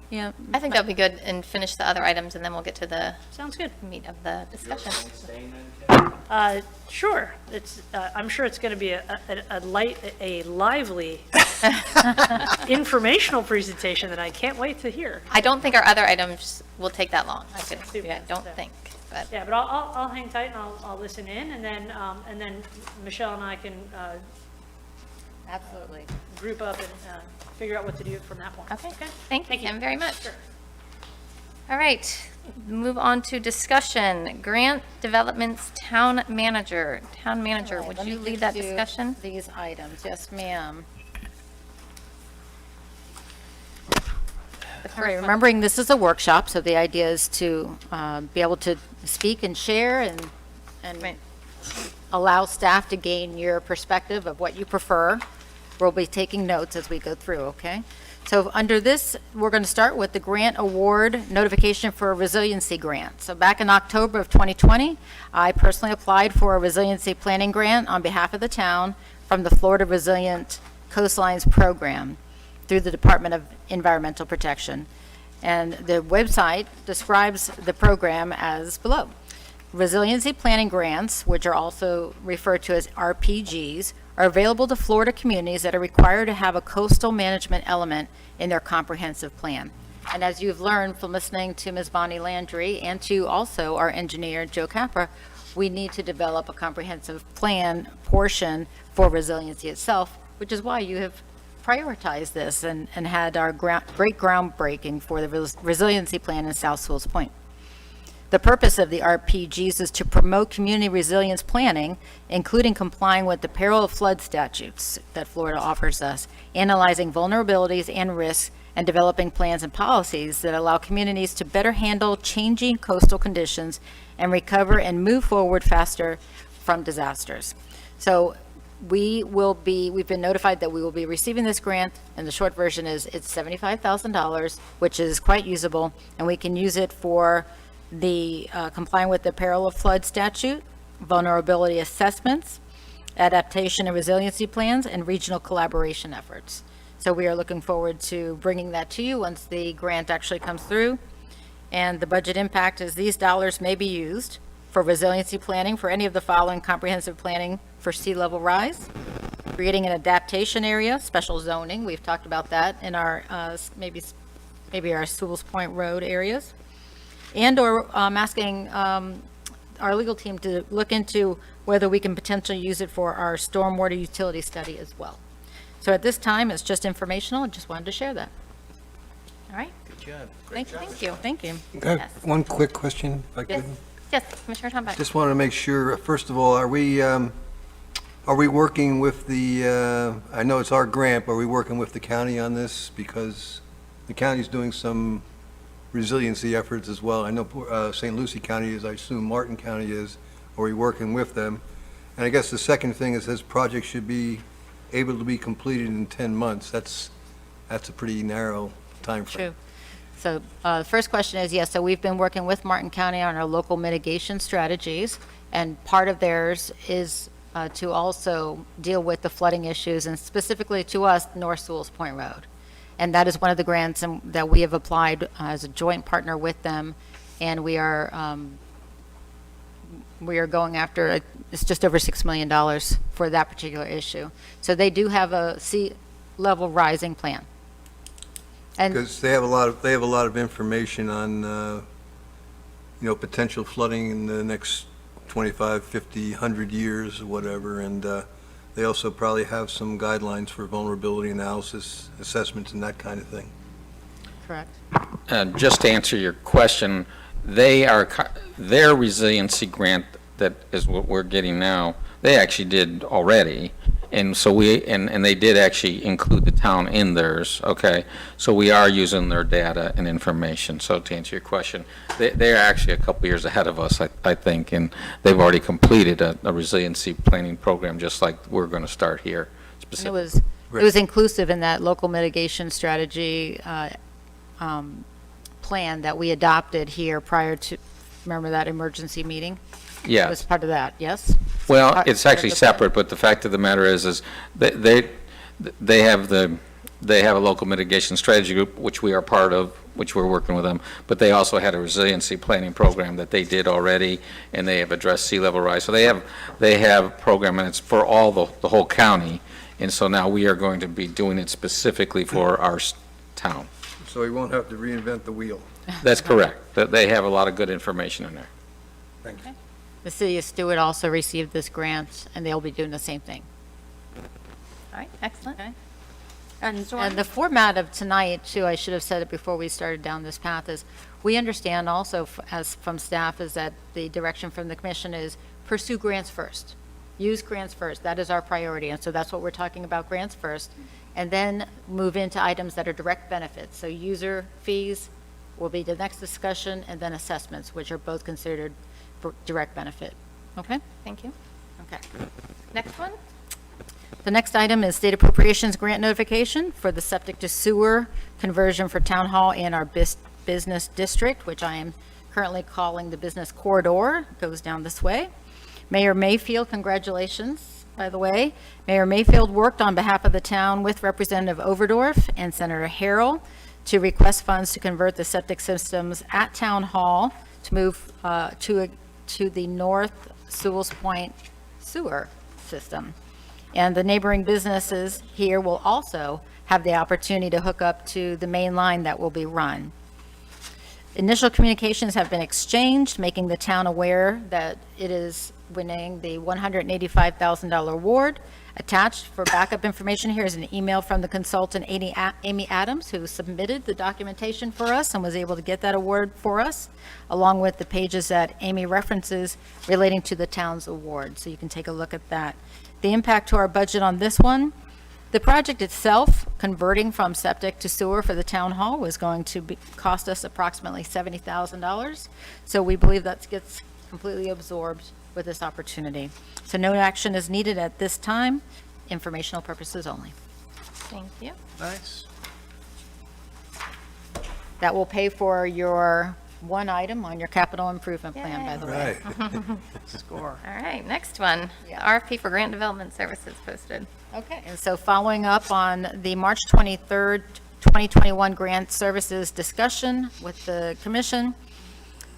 Speaker 4: Yeah.
Speaker 1: I think that'd be good, and finish the other items, and then we'll get to the
Speaker 6: Sounds good.
Speaker 1: meat of the discussion.
Speaker 6: Sure. I'm sure it's going to be a lively, informational presentation that I can't wait to hear.
Speaker 1: I don't think our other items will take that long. I don't think, but
Speaker 6: Yeah, but I'll hang tight and I'll listen in, and then Michelle and I can
Speaker 4: Absolutely.
Speaker 6: group up and figure out what to do from that point.
Speaker 1: okay. Thank you,
Speaker 6: Thank you.
Speaker 1: Kim, very much.
Speaker 6: Sure.
Speaker 1: All right, move on to discussion. Grant Development's Town Manager. Town Manager, would
Speaker 4: Let me
Speaker 1: you lead
Speaker 4: get
Speaker 1: that
Speaker 4: to
Speaker 1: discussion?
Speaker 4: These items, yes, ma'am.
Speaker 1: The
Speaker 4: All
Speaker 1: first
Speaker 4: right,
Speaker 1: one.
Speaker 4: remembering this is a workshop, so the idea is to be able to speak and share and
Speaker 1: Right.
Speaker 4: allow staff to gain your perspective of what you prefer. We'll be taking notes as we go through, okay? So under this, we're going to start with the grant award notification for a resiliency grant. So back in October of 2020, I personally applied for a resiliency planning grant on behalf of the town from the Florida Resilient Coastlines Program through the Department of Environmental Protection. And the website describes the program as below. Resiliency planning grants, which are also referred to as RPGs, are available to Florida communities that are required to have a coastal management element in their comprehensive plan. And as you've learned from listening to Ms. Bonnie Landry and to also our engineer, Joe Capra, we need to develop a comprehensive plan portion for resiliency itself, which is why you have prioritized this and had our great groundbreaking for the resiliency plan in South Sewalls Point. The purpose of the RPGs is to promote community resilience planning, including complying with the peril of flood statutes that Florida offers us, analyzing vulnerabilities and risks, and developing plans and policies that allow communities to better handle changing coastal conditions and recover and move forward faster from disasters. So we've been notified that we will be receiving this grant, and the short version is it's $75,000, which is quite usable, and we can use it for the complying with the peril of flood statute, vulnerability assessments, adaptation and resiliency plans, and regional collaboration efforts. So we are looking forward to bringing that to you once the grant actually comes through. And the budget impact is these dollars may be used for resiliency planning for any of the following comprehensive planning for sea level rise, creating an adaptation area, special zoning, we've talked about that in our, maybe our Sewalls Point Road areas, and/or asking our legal team to look into whether we can potentially use it for our stormwater utility study as well. So at this time, it's just informational. I just wanted to share that. All right?
Speaker 7: Good job.
Speaker 4: Thank you. Thank you.
Speaker 8: I have one quick question, if I could.
Speaker 1: Yes, Commissioner Tomback.
Speaker 8: Just wanted to make sure, first of all, are we working with the, I know it's our grant, but are we working with the county on this? Because the county's doing some resiliency efforts as well. I know St. Lucie County is, I assume Martin County is. Are we working with them? And I guess the second thing is this project should be able to be completed in 10 months. That's a pretty narrow timeframe.
Speaker 4: True. So the first question is, yes, so we've been working with Martin County on our local mitigation strategies, and part of theirs is to also deal with the flooding issues, and specifically to us, North Sewalls Point Road. And that is one of the grants that we have applied as a joint partner with them, and we are going after, it's just over $6 million for that particular issue. So they do have a sea level rising plan. And
Speaker 8: Because they have a lot of information on, potential flooding in the next 25, 50, 100 years or whatever, and they also probably have some guidelines for vulnerability analysis, assessments, and that kind of thing.
Speaker 4: correct.
Speaker 3: Just to answer your question, their resiliency grant, that is what we're getting now, they actually did already. And so and they did actually include the town in theirs, okay? So we are using their data and information. So to answer your question, they're actually a couple years ahead of us, I think, and they've already completed a resiliency planning program, just like we're going to start here
Speaker 4: And
Speaker 3: specifically.
Speaker 4: it was inclusive in that local mitigation strategy plan that we adopted here prior to, remember that emergency meeting? It was
Speaker 3: Yes.
Speaker 4: part of that, yes?
Speaker 3: Well,
Speaker 4: Part-
Speaker 3: it's
Speaker 4: part of
Speaker 3: actually
Speaker 4: the plan.
Speaker 3: separate, but the fact of the matter is they have a local mitigation strategy group, which we are part of, which we're working with them, but they also had a resiliency planning program that they did already, and they have addressed sea level rise. So they have program, and it's for all the whole county, and so now we are going to be doing it specifically for our town.
Speaker 8: So we won't have to reinvent the wheel.
Speaker 3: That's correct. They have a lot of good information in there.
Speaker 8: Thank you.
Speaker 4: The city of Stewart also received this grant, and they'll be doing the same thing.
Speaker 1: All right, excellent.
Speaker 4: And the format of tonight, too, I should have said it before we started down this path, is we understand also, as from staff, is that the direction from the commission is pursue grants first. Use grants first. That is our priority, and so that's what we're talking about, grants first. And then move into items that are direct benefits. So user fees will be the next discussion, and then assessments, which are both considered direct benefit. Okay?
Speaker 1: Thank you.
Speaker 4: Okay.
Speaker 1: Next one?
Speaker 4: The next item is state appropriations grant notification for the septic to sewer conversion for Townhall and our business district, which I am currently calling the business corridor. It goes down this way. Mayor Mayfield, congratulations, by the way. Mayor Mayfield worked on behalf of the town with Representative Overdorf and Senator Harrell to request funds to convert the septic systems at Town Hall to move to the North Sewalls Point sewer system. And the neighboring businesses here will also have the opportunity to hook up to the main line that will be run. Initial communications have been exchanged, making the town aware that it is winning the $185,000 award. Attached for backup information here is an email from the consultant Amy Adams, who submitted the documentation for us and was able to get that award for us, along with the pages that Amy references relating to the town's award. So you can take a look at that. The impact to our budget on this one, the project itself, converting from septic to sewer for the town hall, was going to cost us approximately $70,000. So we believe that gets completely absorbed with this opportunity. So no action is needed at this time, informational purposes only.
Speaker 1: Thank you.
Speaker 10: Nice.
Speaker 4: That will pay for your one item on your capital improvement plan, by the way.
Speaker 8: Right.
Speaker 10: Score.
Speaker 1: All right, next one. RFP for grant development services posted.
Speaker 4: Okay, and so following up on the March 23rd, 2021 grant services discussion with the commission,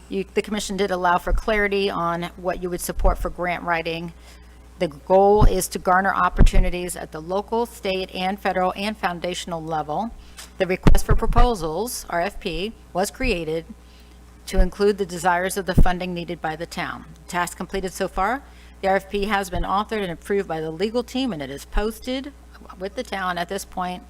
Speaker 4: the commission did allow for clarity on what you would support for grant writing. The goal is to garner opportunities at the local, state, and federal and foundational level. The request for proposals, RFP, was created to include the desires of the funding needed by the town. Task completed so far. The RFP has been authored and approved by the legal team, and it is posted with the town at this point,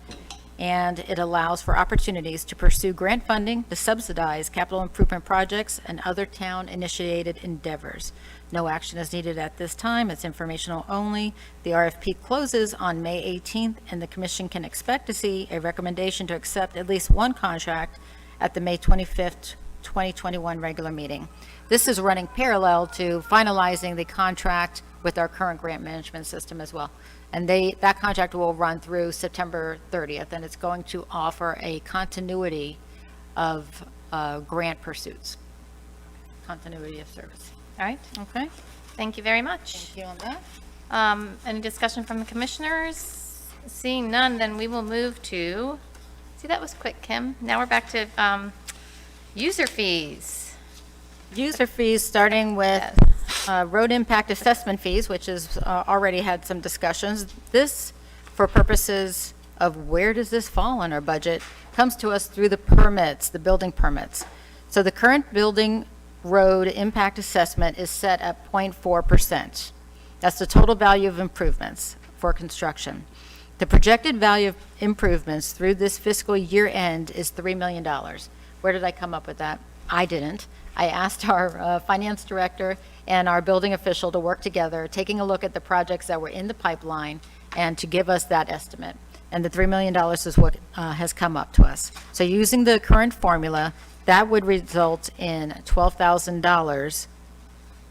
Speaker 4: and it allows for opportunities to pursue grant funding to subsidize capital improvement projects and other town-initiated endeavors. No action is needed at this time. It's informational only. The RFP closes on May 18th, and the commission can expect to see a recommendation to accept at least one contract at the May 25th, 2021 regular meeting. This is running parallel to finalizing the contract with our current grant management system as well. And that contract will run through September 30th, and it's going to offer a continuity of grant pursuits, continuity of service.
Speaker 1: All right,
Speaker 4: Okay?
Speaker 1: thank you very much.
Speaker 4: Thank you on that.
Speaker 1: Any discussion from the commissioners? Seeing none, then we will move to, see, that was quick, Kim. Now we're back to user fees.
Speaker 4: User fees, starting with road impact assessment fees, which has already had some discussions. This, for purposes of where does this fall on our budget, comes to us through the permits, the building permits. So the current building road impact assessment is set at 0.4%. That's the total value of improvements for construction. The projected value of improvements through this fiscal year end is $3 million. Where did I come up with that? I didn't. I asked our finance director and our building official to work together, taking a look at the projects that were in the pipeline and to give us that estimate. And the $3 million is what has come up to us. So using the current formula, that would result in $12,000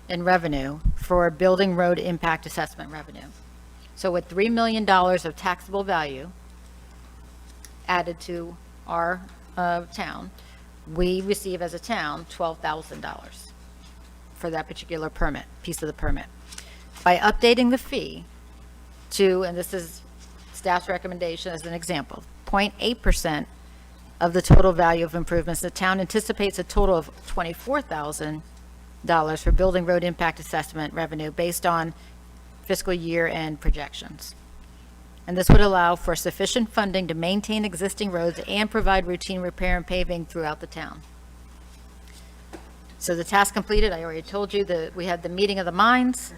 Speaker 4: in revenue for building road impact assessment revenue. So with $3 million of taxable value added to our town, we receive as a town $12,000 for that particular permit, piece of the permit. By updating the fee to, and this is staff's recommendation as an example, 0.8% of the total value of improvements, the town anticipates a total of $24,000 for building road impact assessment revenue based on fiscal year end projections. And this would allow for sufficient funding to maintain existing roads and provide routine repair and paving throughout the town. So the task completed, I already told you that we had the meeting of the minds.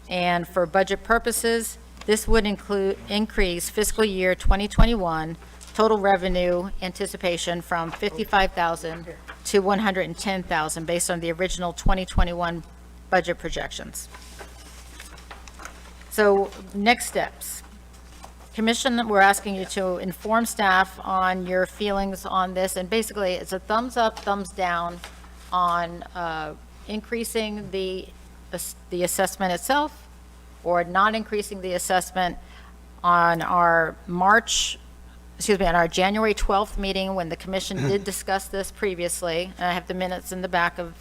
Speaker 4: And for budget purposes, this would increase fiscal year 2021 total revenue anticipation from $55,000 to $110,000 based on the original 2021 budget projections. So next steps. Commission, we're asking you to inform staff on your feelings on this, and basically it's a thumbs up, thumbs down on increasing the assessment itself or not increasing the assessment on our on our January 12th meeting when the commission did discuss this previously, and I have the minutes in the back of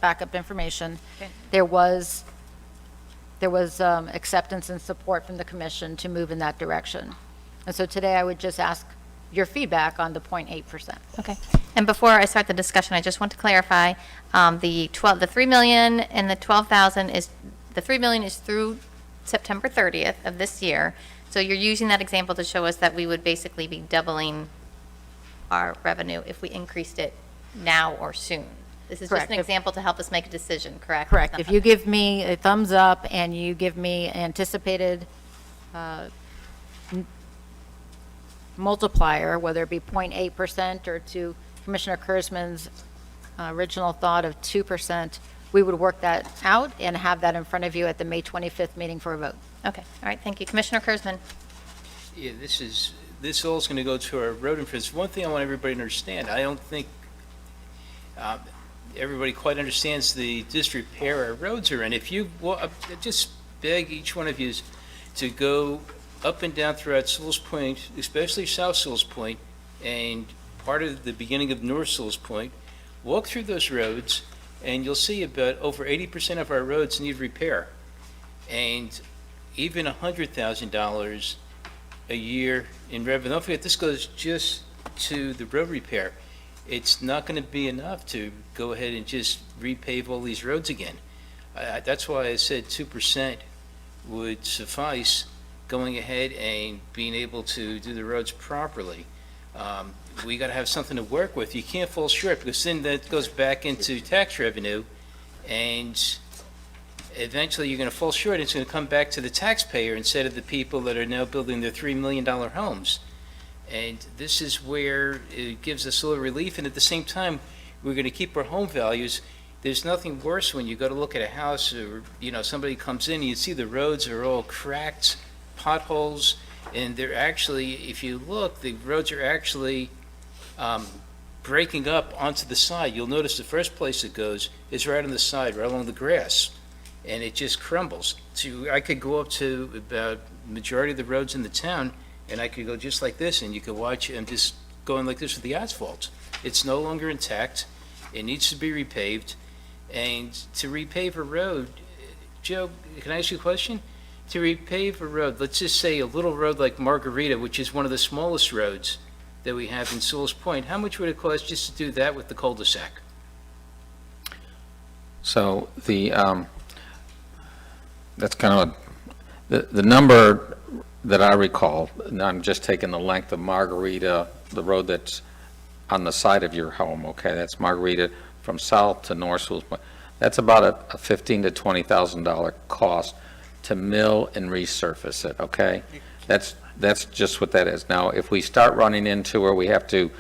Speaker 4: backup information.
Speaker 1: Okay.
Speaker 4: There was acceptance and support from the commission to move in that direction. And so today I would just ask your feedback on the 0.8%.
Speaker 1: Okay. And before I start the discussion, I just want to clarify, the $3 million and the $12,000 is, the $3 million is through September 30th of this year. So you're using that example to show us that we would basically be doubling our revenue if we increased it now or soon. This is just
Speaker 4: Correct.
Speaker 1: an example to help us make a decision, correct?
Speaker 4: Correct. If you give me a thumbs up and you give me anticipated multiplier, whether it be 0.8% or to Commissioner Kurzman's original thought of 2%, we would work that out and have that in front of you at the May 25th meeting for a vote.
Speaker 1: Okay, all right, thank you. Commissioner Kurzman?
Speaker 7: Yeah, this all is going to go to our road improvements. One thing I want everybody to understand, I don't think everybody quite understands the disrepair our roads are in. If you, I just beg each one of you to go up and down throughout Sewalls Point, especially South Sewalls Point, and part of the beginning of North Sewalls Point, walk through those roads, and you'll see about over 80% of our roads need repair. And even $100,000 a year in revenue. Don't forget, this goes just to the road repair. It's not going to be enough to go ahead and just repave all these roads again. That's why I said 2% would suffice, going ahead and being able to do the roads properly. We got to have something to work with. You can't fall short, because then that goes back into tax revenue, and eventually you're going to fall short. It's going to come back to the taxpayer instead of the people that are now building their $3 million homes. And this is where it gives us a little relief, and at the same time, we're going to keep our home values. There's nothing worse when you go to look at a house, or, somebody comes in and you see the roads are all cracked, potholes, and they're actually, if you look, the roads are actually breaking up onto the side. You'll notice the first place it goes is right on the side, right along the grass, and it just crumbles. So I could go up to about majority of the roads in the town, and I could go just like this, and you could watch them just going like this with the asphalt. It's no longer intact. It needs to be repaved. And to repave a road, Joe, can I ask you a question? To repave a road, let's just say a little road like Margarita, which is one of the smallest roads that we have in Sewalls Point, how much would it cost just to do that with the cul-de-sac?
Speaker 3: So that's kind of, the number that I recall, and I'm just taking the length of Margarita, the road that's on the side of your home, okay? That's Margarita from south to north. That's about a $15,000 to $20,000 cost to mill and resurface it, okay? That's just what that is. Now, if we start running into where we have to,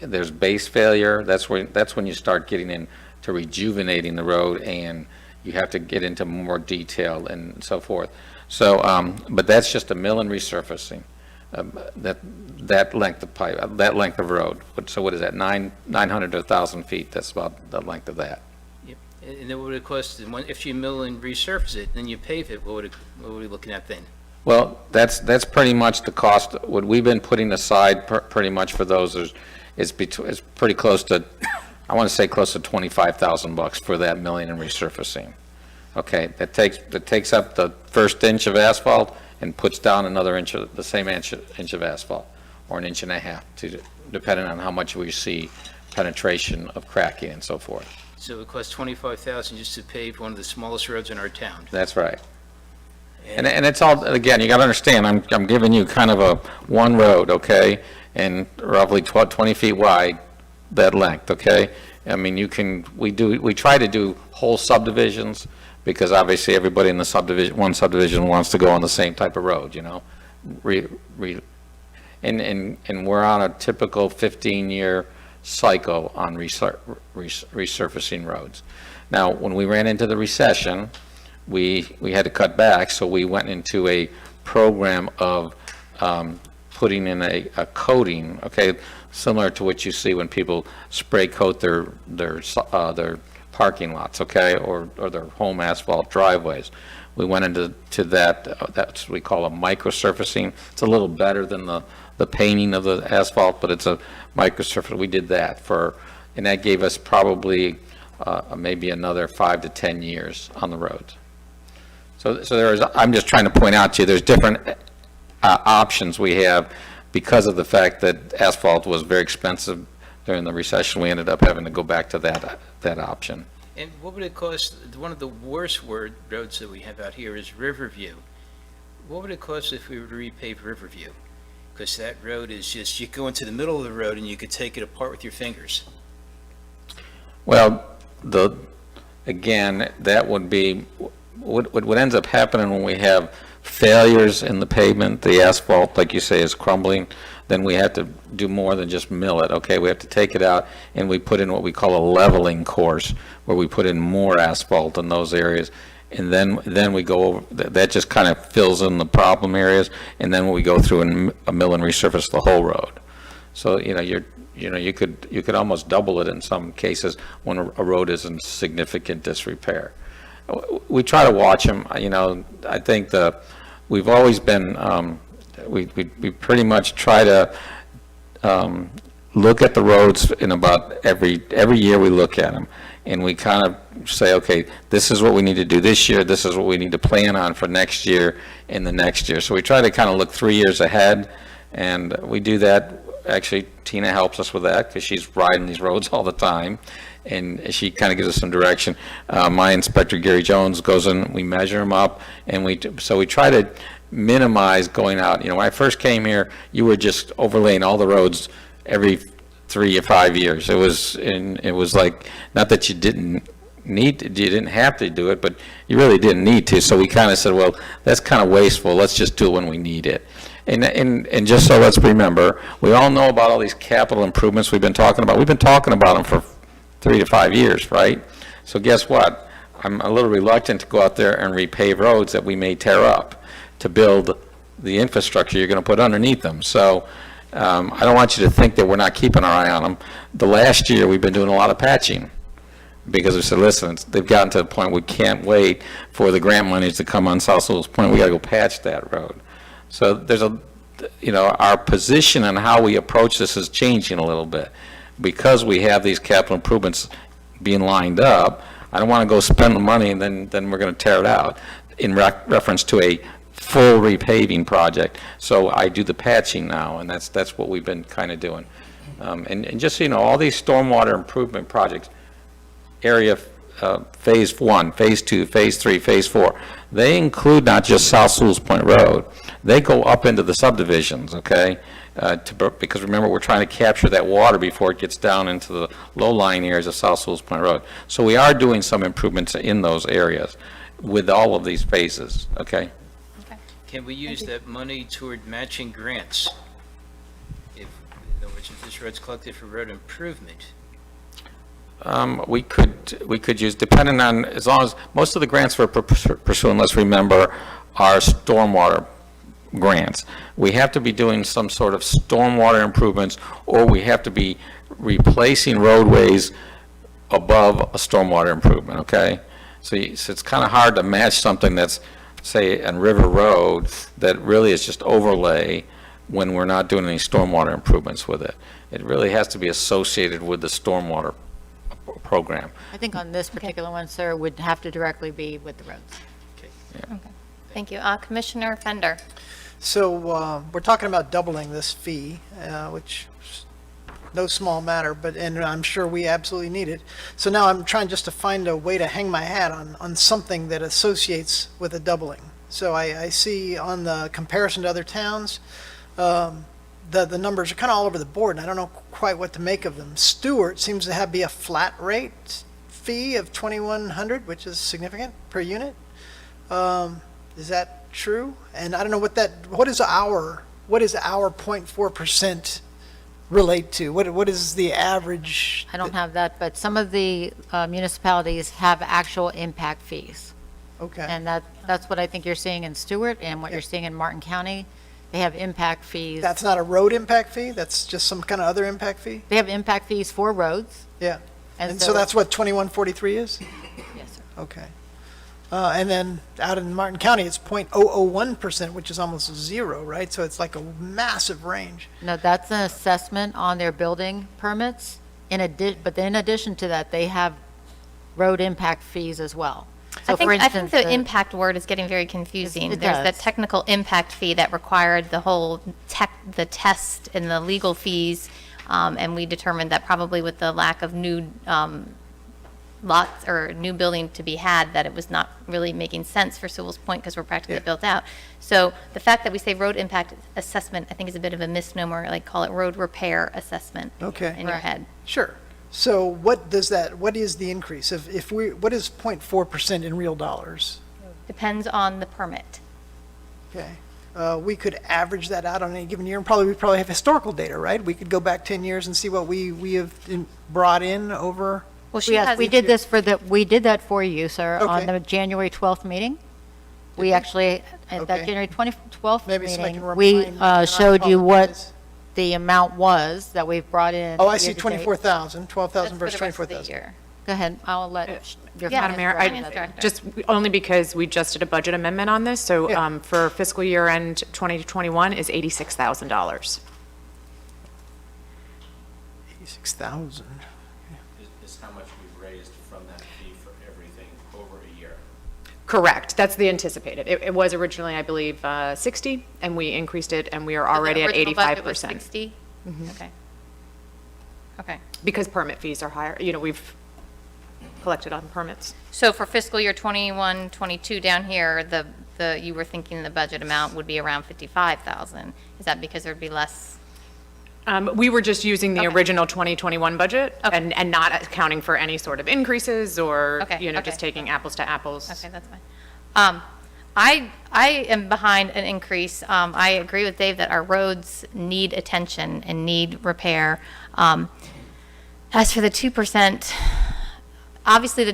Speaker 3: there's base failure, that's when you start getting into rejuvenating the road, and you have to get into more detail and so forth. So, but that's just a mill and resurfacing. That length of pipe, that length of road. So what is that, 900 to 1,000 feet? That's about the length of that.
Speaker 7: Yep. And then what would it cost, if you mill and resurface it, then you pave it, what are we looking at then?
Speaker 3: Well, that's pretty much the cost. What we've been putting aside pretty much for those is pretty close to, I want to say close to $25,000 for that milling and resurfacing. Okay, that takes up the first inch of asphalt and puts down another inch of the same inch of asphalt, or an inch and a half, depending on how much we see penetration of cracking and so forth.
Speaker 7: So it costs $25,000 just to pave one of the smallest roads in our town.
Speaker 3: That's right. And it's all, again, you got to understand, I'm giving you kind of a one road, okay, and roughly 20 feet wide, that length, okay? I mean, we try to do whole subdivisions, because obviously everybody in the one subdivision wants to go on the same type of road, and we're on a typical 15-year cycle on resurfacing roads. Now, when we ran into the recession, we had to cut back, so we went into a program of putting in a coating, okay, similar to what you see when people spray coat their parking lots, okay, or their home asphalt driveways. We went into that, that's what we call a microsurfacing. It's a little better than the painting of the asphalt, but it's a microsurface. We did that and that gave us probably maybe another 5 to 10 years on the roads. So I'm just trying to point out to you, there's different options we have because of the fact that asphalt was very expensive during the recession. We ended up having to go back to that option.
Speaker 7: And what would it cost? One of the worst roads that we have out here is Riverview. what would it cost if we were to repave Riverview? Because that road is just, you go into the middle of the road and you could take it apart with your fingers.
Speaker 3: Well, again, that would be, what ends up happening when we have failures in the pavement, the asphalt, like you say, is crumbling, then we have to do more than just mill it, okay? We have to take it out, and we put in what we call a leveling course, where we put in more asphalt in those areas, and then we go over, that just kind of fills in the problem areas, and then we go through and mill and resurface the whole road. So, you could almost double it in some cases when a road is in significant disrepair. We try to watch them, I think we've always been, we pretty much try to look at the roads in about every year we look at them, and we kind of say, okay, this is what we need to do this year, this is what we need to plan on for next year and the next year. So we try to kind of look 3 years ahead, and we do that. Actually, Tina helps us with that because she's riding these roads all the time, and she kind of gives us some direction. My inspector, Gary Jones, goes in, we measure them up, and so we try to minimize going out. When I first came here, you were just overlaying all the roads every 3 or 5 years. It was like, not that you didn't have to do it, but you really didn't need to. So we kind of said, well, that's kind of wasteful. Let's just do it when we need it. And just so let's remember, we all know about all these capital improvements we've been talking about. We've been talking about them for 3 to 5 years, right? So guess what? I'm a little reluctant to go out there and repave roads that we may tear up to build the infrastructure you're going to put underneath them. So I don't want you to think that we're not keeping our eye on them. The last year, we've been doing a lot of patching because we said, listen, they've gotten to the point we can't wait for the grant monies to come on South Sewalls Point. We got to go patch that road. So there's our position on how we approach this is changing a little bit because we have these capital improvements being lined up. I don't want to go spend the money and then we're going to tear it out in reference to a full repaving project. So I do the patching now, and that's what we've been kind of doing. And just so you know, all these stormwater improvement projects, area phase 1, phase 2, phase 3, phase 4, they include not just South Sewalls Point Road. They go up into the subdivisions, okay? Because remember, we're trying to capture that water before it gets down into the low-lying areas of South Sewalls Point Road. So we are doing some improvements in those areas with all of these phases, okay?
Speaker 7: Can we use that money toward matching grants? In other words, if this road's collected for road improvement,
Speaker 3: We could use, depending on, as long as, most of the grants we're pursuing, let's remember, are stormwater grants. We have to be doing some sort of stormwater improvements, or we have to be replacing roadways above a stormwater improvement, okay? So it's kind of hard to match something that's, say, on River Road, that really is just overlay when we're not doing any stormwater improvements with it. It really has to be associated with the stormwater program.
Speaker 4: I think on this particular one, sir, would have to directly be with the roads.
Speaker 1: Thank you. Commissioner Fender.
Speaker 10: So we're talking about doubling this fee, which is no small matter, and I'm sure we absolutely need it. So now I'm trying just to find a way to hang my hat on something that associates with a doubling. So I see on the comparison to other towns, the numbers are kind of all over the board, and I don't know quite what to make of them. Stewart seems to be a flat rate fee of $2,100, which is significant per unit. Is that true? And I don't know what is our 0.4% relate to? What is the average?
Speaker 4: I don't have that, but some of the municipalities have actual impact fees.
Speaker 10: Okay.
Speaker 4: And that's what I think you're seeing in Stewart and what you're seeing in Martin County. They have impact fees.
Speaker 10: That's not a road impact fee? That's just some kind of other impact fee?
Speaker 4: They have impact fees for roads.
Speaker 10: Yeah.
Speaker 4: And
Speaker 10: And so that's what 2143 is?
Speaker 4: Yes, sir.
Speaker 10: Okay. And then out in Martin County, it's 0.001%, which is almost zero, right? So it's like a massive range.
Speaker 4: No, that's an assessment on their building permits. But in addition to that, they have road impact fees as well. So
Speaker 1: I
Speaker 4: for
Speaker 1: think
Speaker 4: instance,
Speaker 1: the impact word is getting very confusing.
Speaker 4: It
Speaker 1: There's that
Speaker 4: does.
Speaker 1: technical impact fee that required the whole the test and the legal fees, and we determined that probably with the lack of new lots or new building to be had, that it was not really making sense for Sewalls Point because we're practically built out. So the fact that we say road impact assessment, I think is a bit of a misnomer, like call it road repair assessment
Speaker 10: Okay.
Speaker 1: in your head.
Speaker 10: Sure. So what is the increase? What is 0.4% in real dollars?
Speaker 1: Depends on the permit.
Speaker 10: Okay. We could average that out on any given year, and we probably have historical data, right? We could go back 10 years and see what we have brought in over.
Speaker 1: Well, she
Speaker 4: Yes,
Speaker 1: has.
Speaker 4: we did that for you, sir, on
Speaker 10: Okay.
Speaker 4: the January 12th meeting. We actually, at that
Speaker 10: Okay.
Speaker 4: January 12th
Speaker 10: Maybe somebody
Speaker 4: meeting,
Speaker 10: can
Speaker 4: we
Speaker 10: remind me, and I
Speaker 4: showed you what
Speaker 10: apologize.
Speaker 4: the amount was that we've brought in.
Speaker 10: Oh, I see,
Speaker 4: year-to-date.
Speaker 10: 24,000, 12,000
Speaker 1: That's for
Speaker 10: versus
Speaker 1: the rest of the
Speaker 10: 24,000.
Speaker 1: year.
Speaker 4: Go ahead, I'll let your
Speaker 1: Yeah,
Speaker 4: finance
Speaker 11: Mayor,
Speaker 4: director
Speaker 1: Finance
Speaker 4: know.
Speaker 1: director.
Speaker 11: Just only because we just did a budget amendment on this, so
Speaker 10: Yeah.
Speaker 11: for fiscal year end 2021 is $86,000.
Speaker 10: 86,000.
Speaker 9: Is how much we've raised from that fee for everything over a year.
Speaker 11: Correct, that's the anticipated. It was originally, I believe, 60, and we increased it, and we are already at
Speaker 1: The original budget was
Speaker 11: 85%.
Speaker 1: 60? Okay. Okay.
Speaker 11: Because permit fees are higher, we've collected on permits.
Speaker 1: So for fiscal year 21, 22 down here, you were thinking the budget amount would be around 55,000. Is that because there'd be less?
Speaker 11: We were just using the
Speaker 1: Okay.
Speaker 11: original 2021 budget
Speaker 1: Okay.
Speaker 11: and not accounting for any sort of increases or,
Speaker 1: Okay, okay.
Speaker 11: just taking apples to apples.
Speaker 1: Okay, that's fine. I am behind an increase. I agree with Dave that our roads need attention and need repair. As for the 2%, obviously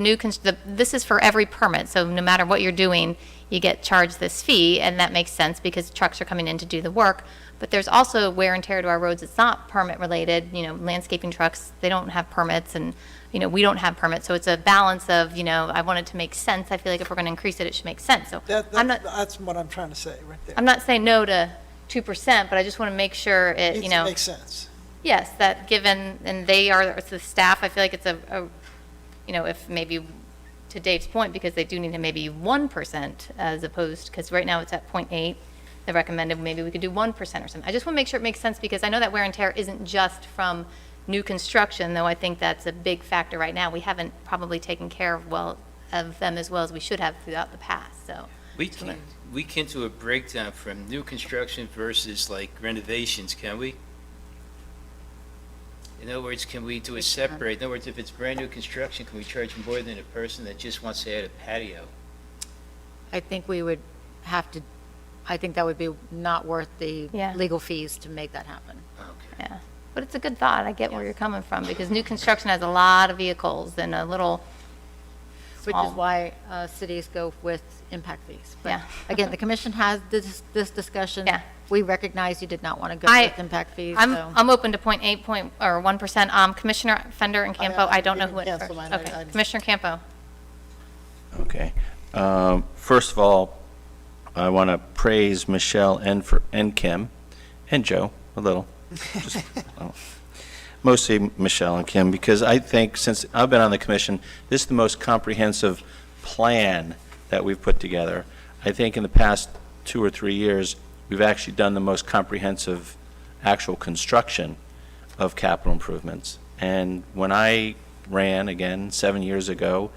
Speaker 1: this is for every permit, so no matter what you're doing, you get charged this fee, and that makes sense because trucks are coming in to do the work. But there's also wear and tear to our roads. It's not permit related. Landscaping trucks, they don't have permits, and we don't have permits. So it's a balance of, I want it to make sense. I feel like if we're going to increase it, it should make sense. So
Speaker 10: That's what I'm trying to say right there.
Speaker 1: I'm not saying no to 2%, but I just want to make sure it,
Speaker 10: Needs to make sense.
Speaker 1: yes, that given, and they are, it's the staff, I feel like it's if maybe, to Dave's point, because they do need to maybe 1% as opposed, because right now it's at 0.8, they recommended maybe we could do 1% or something. I just want to make sure it makes sense, because I know that wear and tear isn't just from new construction, though I think that's a big factor right now. We haven't probably taken care of them as well as we should have throughout the past, so.
Speaker 12: We can't do a breakdown from new construction versus like renovations, can we? In other words, can we do a separate? In other words, if it's brand new construction, can we charge more than a person that just wants to add a patio?
Speaker 4: I think we would have to, I think that would be not worth the
Speaker 1: Yeah.
Speaker 4: legal fees to make that happen.
Speaker 12: Okay.
Speaker 1: Yeah, but it's a good thought. I get where you're coming from, because new construction has a lot of vehicles and a little
Speaker 4: Which
Speaker 1: small.
Speaker 4: is why cities go with impact fees. But
Speaker 1: Yeah.
Speaker 4: again, the commission has this discussion.
Speaker 1: Yeah.
Speaker 4: We recognize you did not want to go
Speaker 1: I-
Speaker 4: with impact fees,
Speaker 1: I'm,
Speaker 4: so.
Speaker 1: I'm open to 0.8 or 1%. Commissioner Fender and Campo, I don't know who went
Speaker 10: cancel
Speaker 1: first.
Speaker 10: mine.
Speaker 1: Okay, Commissioner Campo.
Speaker 9: Okay. First of all, I want to praise Michelle and Kim, and Joe, a little. Just, well, mostly Michelle and Kim, because I think since I've been on the commission, this is the most comprehensive plan that we've put together. I think in the past 2 or 3 years, we've actually done the most comprehensive actual construction of capital improvements. And when I ran, again, 7 years ago,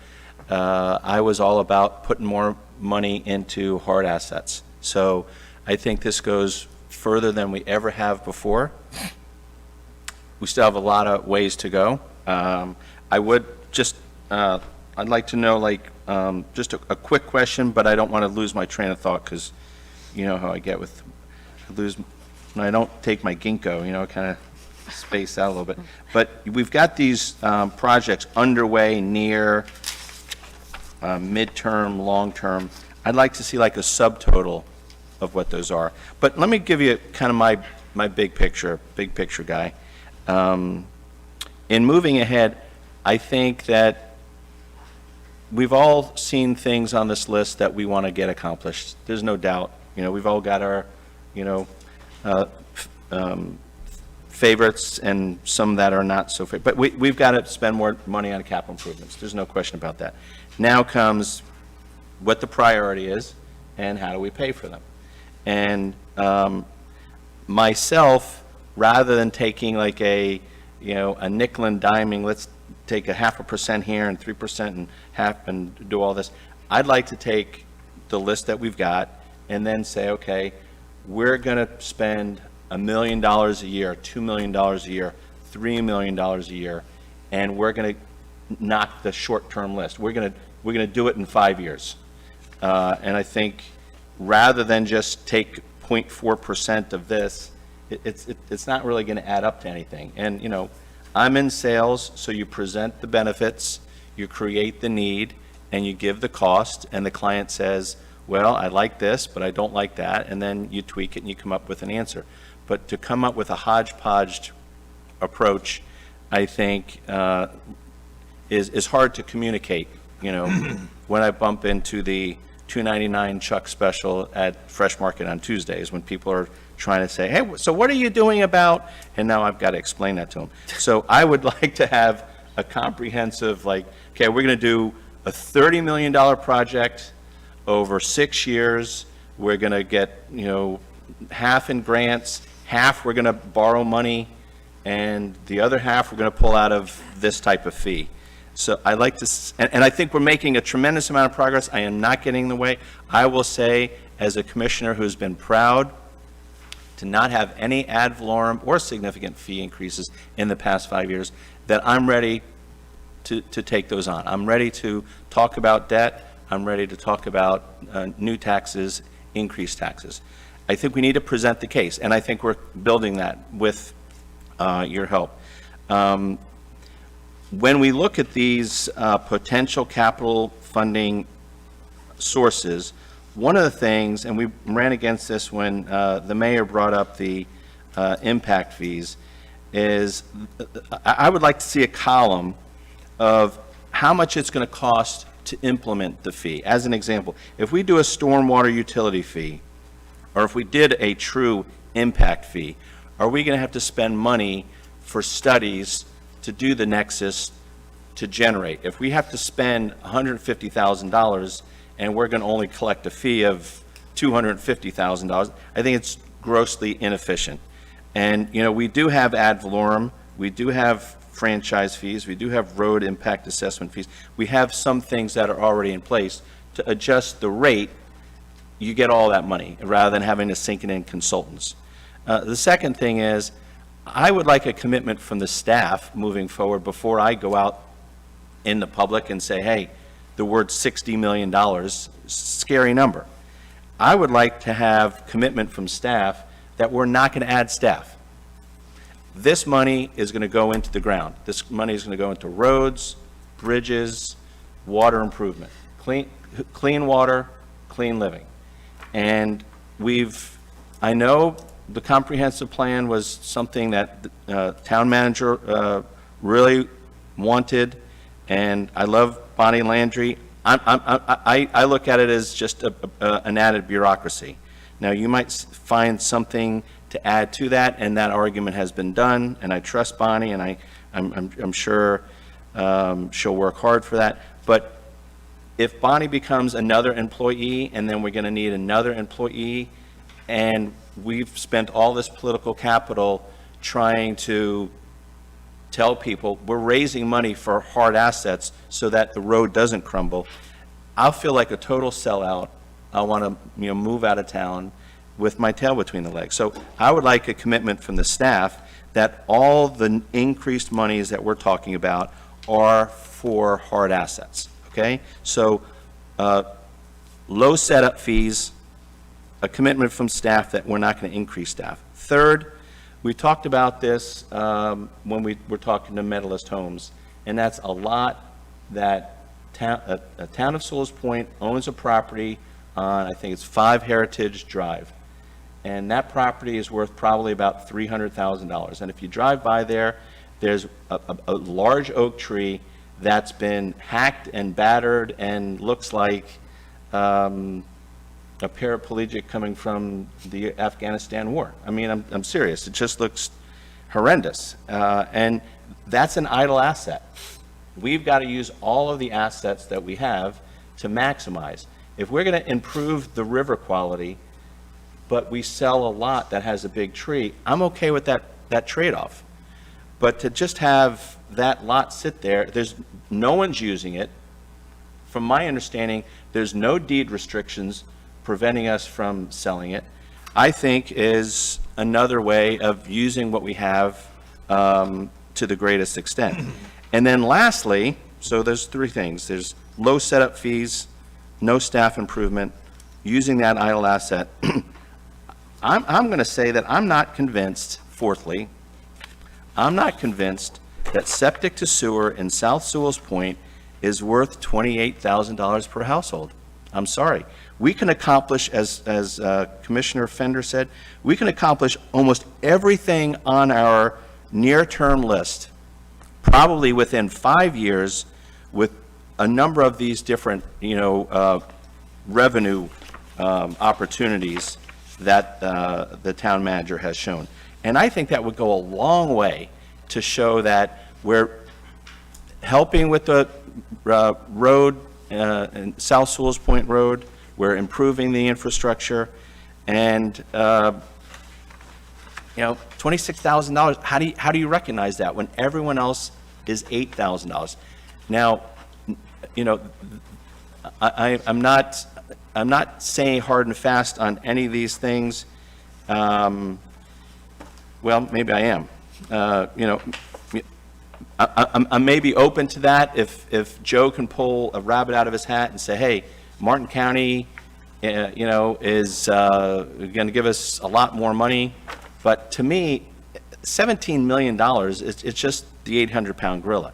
Speaker 9: I was all about putting more money into hard assets. So I think this goes further than we ever have before. We still have a lot of ways to go. I would just, I'd like to know, just a quick question, but I don't want to lose my train of thought, because you know how I get with, when I don't take my ginkgo, kind of space out a little bit. But we've got these projects underway, near, midterm, long-term. I'd like to see like a subtotal of what those are. But let me give you kind of my big picture guy. In moving ahead, I think that we've all seen things on this list that we want to get accomplished. There's no doubt. We've all got our, favorites and some that are not so favorite. But we've got to spend more money on capital improvements. There's no question about that. Now comes what the priority is and how do we pay for them. And myself, rather than taking like a nickel and diming, let's take a 0.5% here and 3% and half and do all this. I'd like to take the list that we've got and then say, okay, we're going to spend $1 million a year, $2 million a year, $3 million a year, and we're going to knock the short-term list. We're going to do it in 5 years. And I think rather than just take 0.4% of this, it's not really going to add up to anything. And, you know, I'm in sales, so you present the benefits, you create the need, and you give the cost, and the client says, well, I like this, but I don't like that, and then you tweak it and you come up with an answer. But to come up with a hodgepodge approach, I think, is hard to communicate. You know, when I bump into the $2.99 Chuck special at Fresh Market on Tuesdays, when people are trying to say, hey, so what are you doing about, and now I've got to explain that to them. So I would like to have a comprehensive, like, okay, we're going to do a $30 million project over 6 years. We're going to get, you know, half in grants, half we're going to borrow money, and the other half we're going to pull out of this type of fee. So I like to, and I think we're making a tremendous amount of progress. I am not getting in the way. I will say, as a commissioner who's been proud to not have any ad valorem or significant fee increases in the past 5 years, that I'm ready to take those on. I'm ready to talk about debt. I'm ready to talk about new taxes, increased taxes. I think we need to present the case, and I think we're building that with your help. When we look at these potential capital funding sources, one of the things, and we ran against this when the mayor brought up the impact fees, is I would like to see a column of how much it's going to cost to implement the fee. As an example, if we do a stormwater utility fee, or if we did a true impact fee, are we going to have to spend money for studies to do the nexus to generate? If we have to spend $150,000 and we're going to only collect a fee of $250,000, I think it's grossly inefficient. And, you know, we do have ad valorem, we do have franchise fees, we do have road impact assessment fees. We have some things that are already in place to adjust the rate. You get all that money rather than having to sink it in consultants. The second thing is, I would like a commitment from the staff moving forward before I go out in the public and say, hey, the word $60 million, scary number. I would like to have commitment from staff that we're not going to add staff. This money is going to go into the ground. This money is going to go into roads, bridges, water improvement, clean water, clean living. And I know the comprehensive plan was something that the town manager really wanted, and I love Bonnie Landry. I look at it as just an added bureaucracy. Now, you might find something to add to that, and that argument has been done, and I trust Bonnie, and I'm sure she'll work hard for that. But if Bonnie becomes another employee, and then we're going to need another employee, and we've spent all this political capital trying to tell people we're raising money for hard assets so that the road doesn't crumble, I'll feel like a total sellout. I want to, move out of town with my tail between the legs. So I would like a commitment from the staff that all the increased monies that we're talking about are for hard assets, okay? So low setup fees, a commitment from staff that we're not going to increase staff. Third, we talked about this when we were talking to Medalist Homes, and that's a lot that a town of Sewalls Point owns a property on, I think it's 5 Heritage Drive. And that property is worth probably about $300,000. And if you drive by there, there's a large oak tree that's been hacked and battered and looks like a paraplegic coming from the Afghanistan war. I mean, I'm serious. It just looks horrendous. And that's an idle asset. We've got to use all of the assets that we have to maximize. If we're going to improve the river quality, but we sell a lot that has a big tree, I'm okay with that trade-off. But to just have that lot sit there. No one's using it. From my understanding, there's no deed restrictions preventing us from selling it. I think is another way of using what we have to the greatest extent. And then lastly, so there's three things. There's low setup fees, no staff improvement, using that idle asset. I'm going to say that I'm not convinced, fourthly, I'm not convinced that septic to sewer in South Sewalls Point is worth $28,000 per household. I'm sorry. We can accomplish, as Commissioner Fender said, we can accomplish almost everything on our near-term list, probably within 5 years, with a number of these different, revenue opportunities that the town manager has shown. And I think that would go a long way to show that we're helping with the road, South Sewalls Point Road, we're improving the infrastructure, and, $26,000, how do you recognize that when everyone else is $8,000? Now, I'm not saying hard and fast on any of these things. Well, maybe I am. I may be open to that if Joe can pull a rabbit out of his hat and say, hey, Martin County, is going to give us a lot more money. But to me, $17 million, it's just the 800-pound gorilla.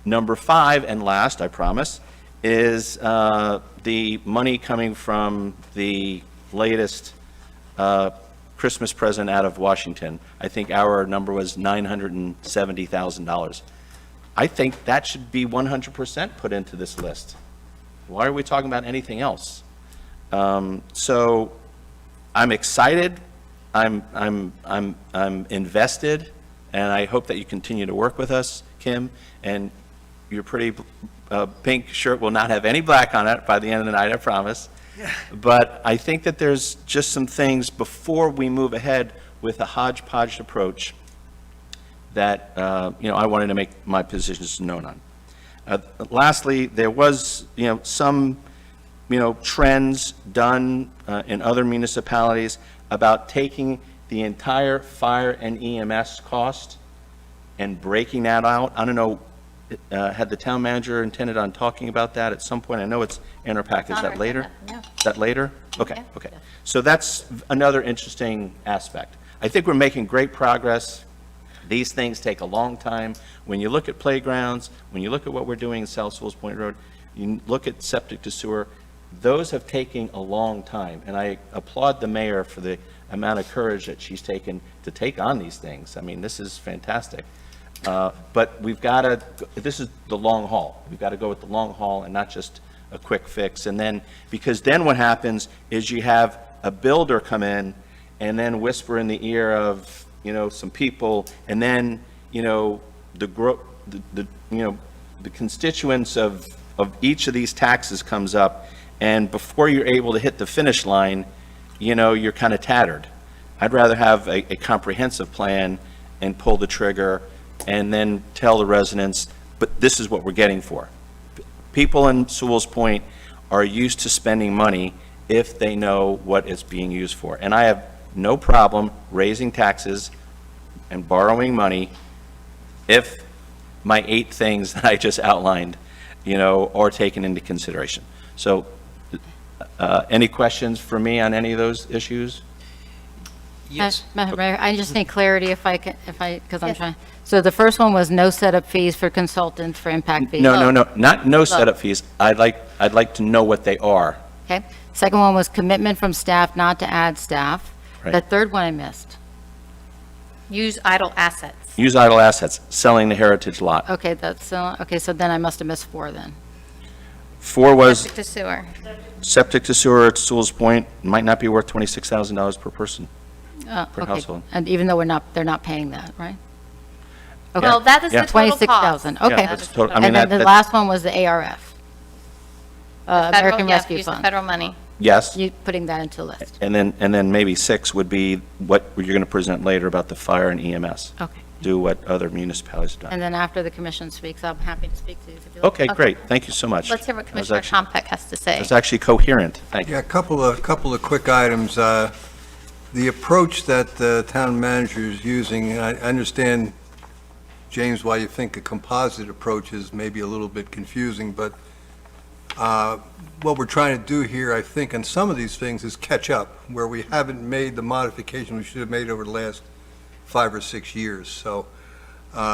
Speaker 9: Number 5, and last, I promise, is the money coming from the latest Christmas present out of Washington. I think our number was $970,000. I think that should be 100% put into this list. Why are we talking about anything else? So I'm excited. I'm invested, and I hope that you continue to work with us, Kim. And your pretty pink shirt will not have any black on it by the end of the night, I promise. But I think that there's just some things before we move ahead with a hodgepodge approach that I wanted to make my positions known on. Lastly, there was some trends done in other municipalities about taking the entire fire and EMS cost and breaking that out. I don't know, had the town manager intended on talking about that at some point? I know it's in our package. Is that later?
Speaker 1: Yeah.
Speaker 9: Is that later? Okay,
Speaker 1: Yeah.
Speaker 9: okay. So that's another interesting aspect. I think we're making great progress. These things take a long time. When you look at playgrounds, when you look at what we're doing in South Sewalls Point Road, you look at septic to sewer, those have taken a long time. And I applaud the mayor for the amount of courage that she's taken to take on these things. I mean, this is fantastic. But we've got to, this is the long haul. We've got to go with the long haul and not just a quick fix. And then, because then what happens is you have a builder come in and then whisper in the ear of, some people, and then, the constituents of each of these taxes comes up, and before you're able to hit the finish line, you're kind of tattered. I'd rather have a comprehensive plan and pull the trigger and then tell the residents, but this is what we're getting for. People in Sewalls Point are used to spending money if they know what it's being used for. And I have no problem raising taxes and borrowing money if my 8 things that I just outlined, are taken into consideration. So, any questions for me on any of those issues?
Speaker 12: Yes.
Speaker 4: Madam Mayor, I just need clarity because I'm trying. So the first one was no setup fees for consultants for impact fees.
Speaker 9: No, not no setup fees. I'd like to know what they are.
Speaker 4: Okay. Second one was commitment from staff not to add staff.
Speaker 9: Right.
Speaker 4: The third one I missed.
Speaker 1: Use idle assets.
Speaker 9: Use idle assets, selling the heritage lot.
Speaker 4: Okay, okay, so then I must have missed 4 then.
Speaker 9: 4 was
Speaker 1: Septic to sewer.
Speaker 9: septic to sewer at Sewalls Point, might not be worth $26,000 per person. Per
Speaker 4: Okay.
Speaker 9: household.
Speaker 4: And even though they're not paying that, right? Okay.
Speaker 1: Well, that is the
Speaker 9: Yeah.
Speaker 1: total cost.
Speaker 4: 26,000, okay.
Speaker 9: Yeah, that's total. I mean,
Speaker 4: And then the
Speaker 9: that-
Speaker 4: last one was the ARF. American
Speaker 1: Yeah,
Speaker 4: Rescue
Speaker 1: use the
Speaker 4: Fund.
Speaker 1: federal money.
Speaker 9: Yes,
Speaker 4: You putting that into a list.
Speaker 9: and then maybe 6 would be what you're going to present later about the fire and EMS.
Speaker 4: Okay.
Speaker 9: do what other municipalities have done.
Speaker 4: And then after the commission speaks, I'm happy to speak to you. if you'd like.
Speaker 9: Okay, great. Thank you so much.
Speaker 1: Let's hear what
Speaker 9: That was
Speaker 1: Commissioner
Speaker 9: actually-
Speaker 1: Tompeck has to say.
Speaker 9: That's actually coherent. Thank you.
Speaker 8: Yeah, a couple of quick items. The approach that the town manager is using, and I understand, James, why you think a composite approach is maybe a little bit confusing, but what we're trying to do here, I think, on some of these things is catch up, where we haven't made the modification we should have made over the last 5 or 6 years. So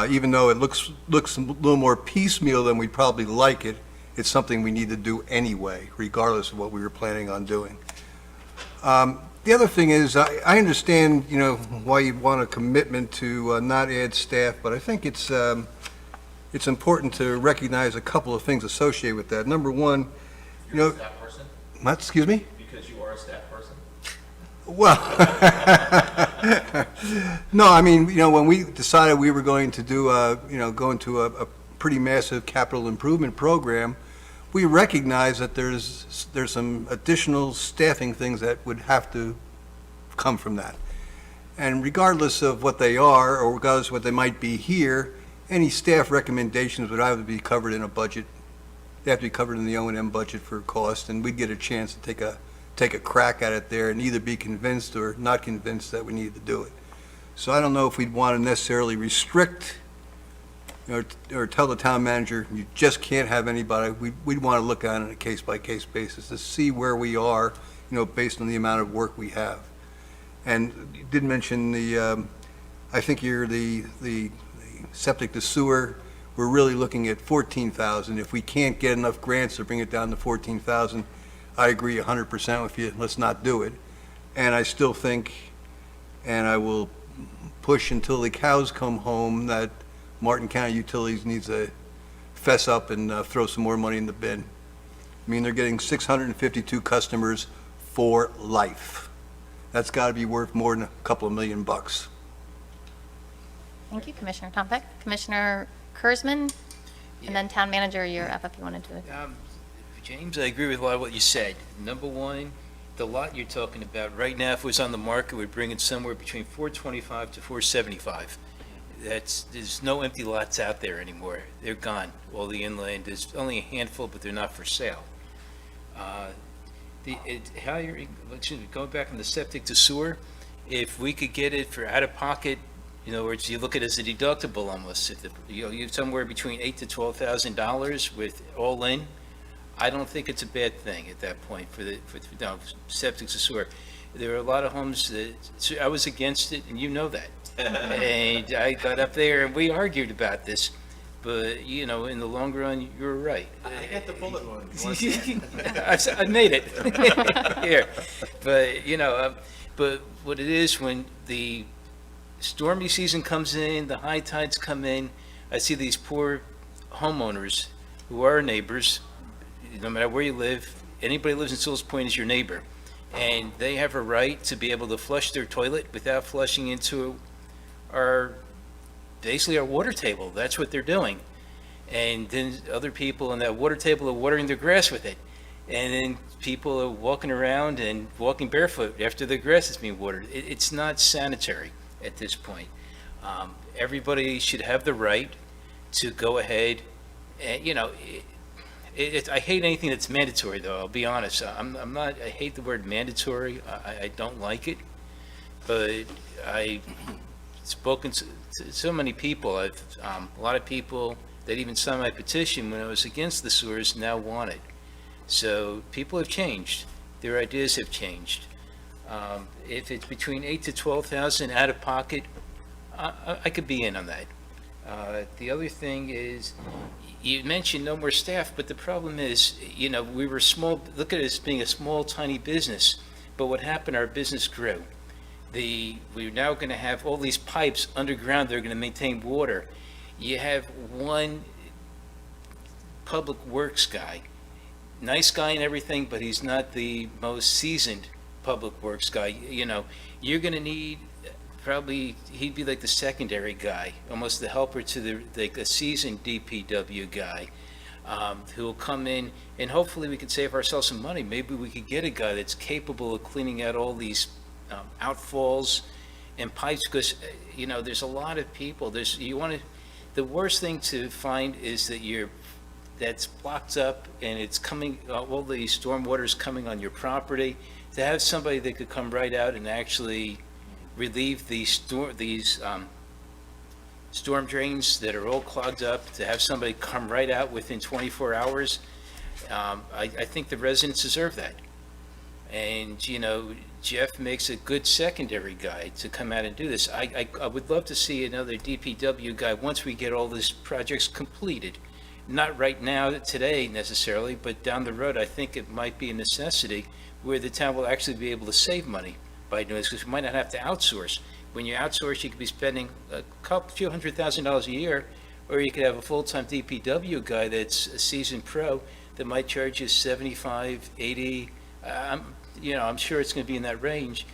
Speaker 8: even though it looks a little more piecemeal than we'd probably like it, it's something we need to do anyway, regardless of what we were planning on doing. The other thing is, I understand, why you want a commitment to not add staff, but I think it's important to recognize a couple of things associated with that. Number one,
Speaker 9: You're a staff person?
Speaker 8: what, excuse me?
Speaker 9: Because you are a staff person?
Speaker 8: Well, no, I mean, when we decided we were going to do, go into a pretty massive capital improvement program, we recognize that there's some additional staffing things that would have to come from that. And regardless of what they are, or regardless of what they might be here, any staff recommendations would either be covered in a budget, they have to be covered in the O&M budget for cost, and we'd get a chance to take a crack at it there and either be convinced or not convinced that we needed to do it. So I don't know if we'd want to necessarily restrict or tell the town manager, you just can't have anybody. We'd want to look at it on a case-by-case basis to see where we are, based on the amount of work we have. And you did mention I think the septic to sewer, we're really looking at 14,000. If we can't get enough grants to bring it down to 14,000, I agree 100% with you, let's not do it. And I still think, and I will push until the cows come home, that Martin County Utilities needs to fess up and throw some more money in the bin. I mean, they're getting 652 customers for life. That's got to be worth more than a couple of $1 million.
Speaker 1: Thank you, Commissioner Tompeck. Commissioner Kurzman, and then Town Manager, you're up if you wanted to.
Speaker 12: James, I agree with a lot of what you said. Number one, the lot you're talking about, right now, if it was on the market, we'd bring it somewhere between 425 to 475. There's no empty lots out there anymore. They're gone, all the inland. There's only a handful, but they're not for sale. Going back from the septic to sewer, if we could get it for out-of-pocket, or you look at it as a deductible almost, if you're somewhere between $8,000 to $12,000 with all in, I don't think it's a bad thing at that point for septic to sewer. There are a lot of homes that, I was against it, and you know that. And I got up there and we argued about this, but, in the long run, you're right.
Speaker 9: I got the bullet one.
Speaker 12: I made it. Here. But, but what it is, when the stormy season comes in, the high tides come in, I see these poor homeowners who are neighbors, no matter where you live, anybody who lives in Sewalls Point is your neighbor. And they have a right to be able to flush their toilet without flushing into basically our water table. That's what they're doing. And then other people on that water table are watering their grass with it. And then people are walking around and walking barefoot after the grass is being watered. It's not sanitary at this point. Everybody should have the right to go ahead and, I hate anything that's mandatory, though, I'll be honest. I hate the word mandatory. I don't like it. But I've spoken to so many people. A lot of people that even signed my petition when I was against the sewers now want it. So people have changed. Their ideas have changed. If it's between 8,000 to 12,000 out of pocket, I could be in on that. The other thing is, you mentioned no more staff, but the problem is, we were small. Look at it as being a small, tiny business. But what happened? Our business grew. We're now going to have all these pipes underground. They're going to maintain water. You have one public works guy, nice guy and everything, but he's not the most seasoned public works guy. You're going to need probably, he'd be like the secondary guy, almost the helper to a seasoned DPW guy, who will come in, and hopefully we could save ourselves some money. Maybe we could get a guy that's capable of cleaning out all these outfalls and pipes, because, you know, there's a lot of people, the worst thing to find is that that's blocked up and it's coming, all the stormwater is coming on your property. To have somebody that could come right out and actually relieve these storm drains that are all clogged up, to have somebody come right out within 24 hours, I think the residents deserve that. And, you know, Jeff makes a good secondary guy to come out and do this. I would love to see another DPW guy once we get all these projects completed. Not right now, today necessarily, but down the road, I think it might be a necessity where the town will actually be able to save money by doing this, because we might not have to outsource. When you outsource, you could be spending few $100,000 a year, or you could have a full-time DPW guy that's a seasoned pro that might charge you 75, 80, I'm sure it's going to be in that range.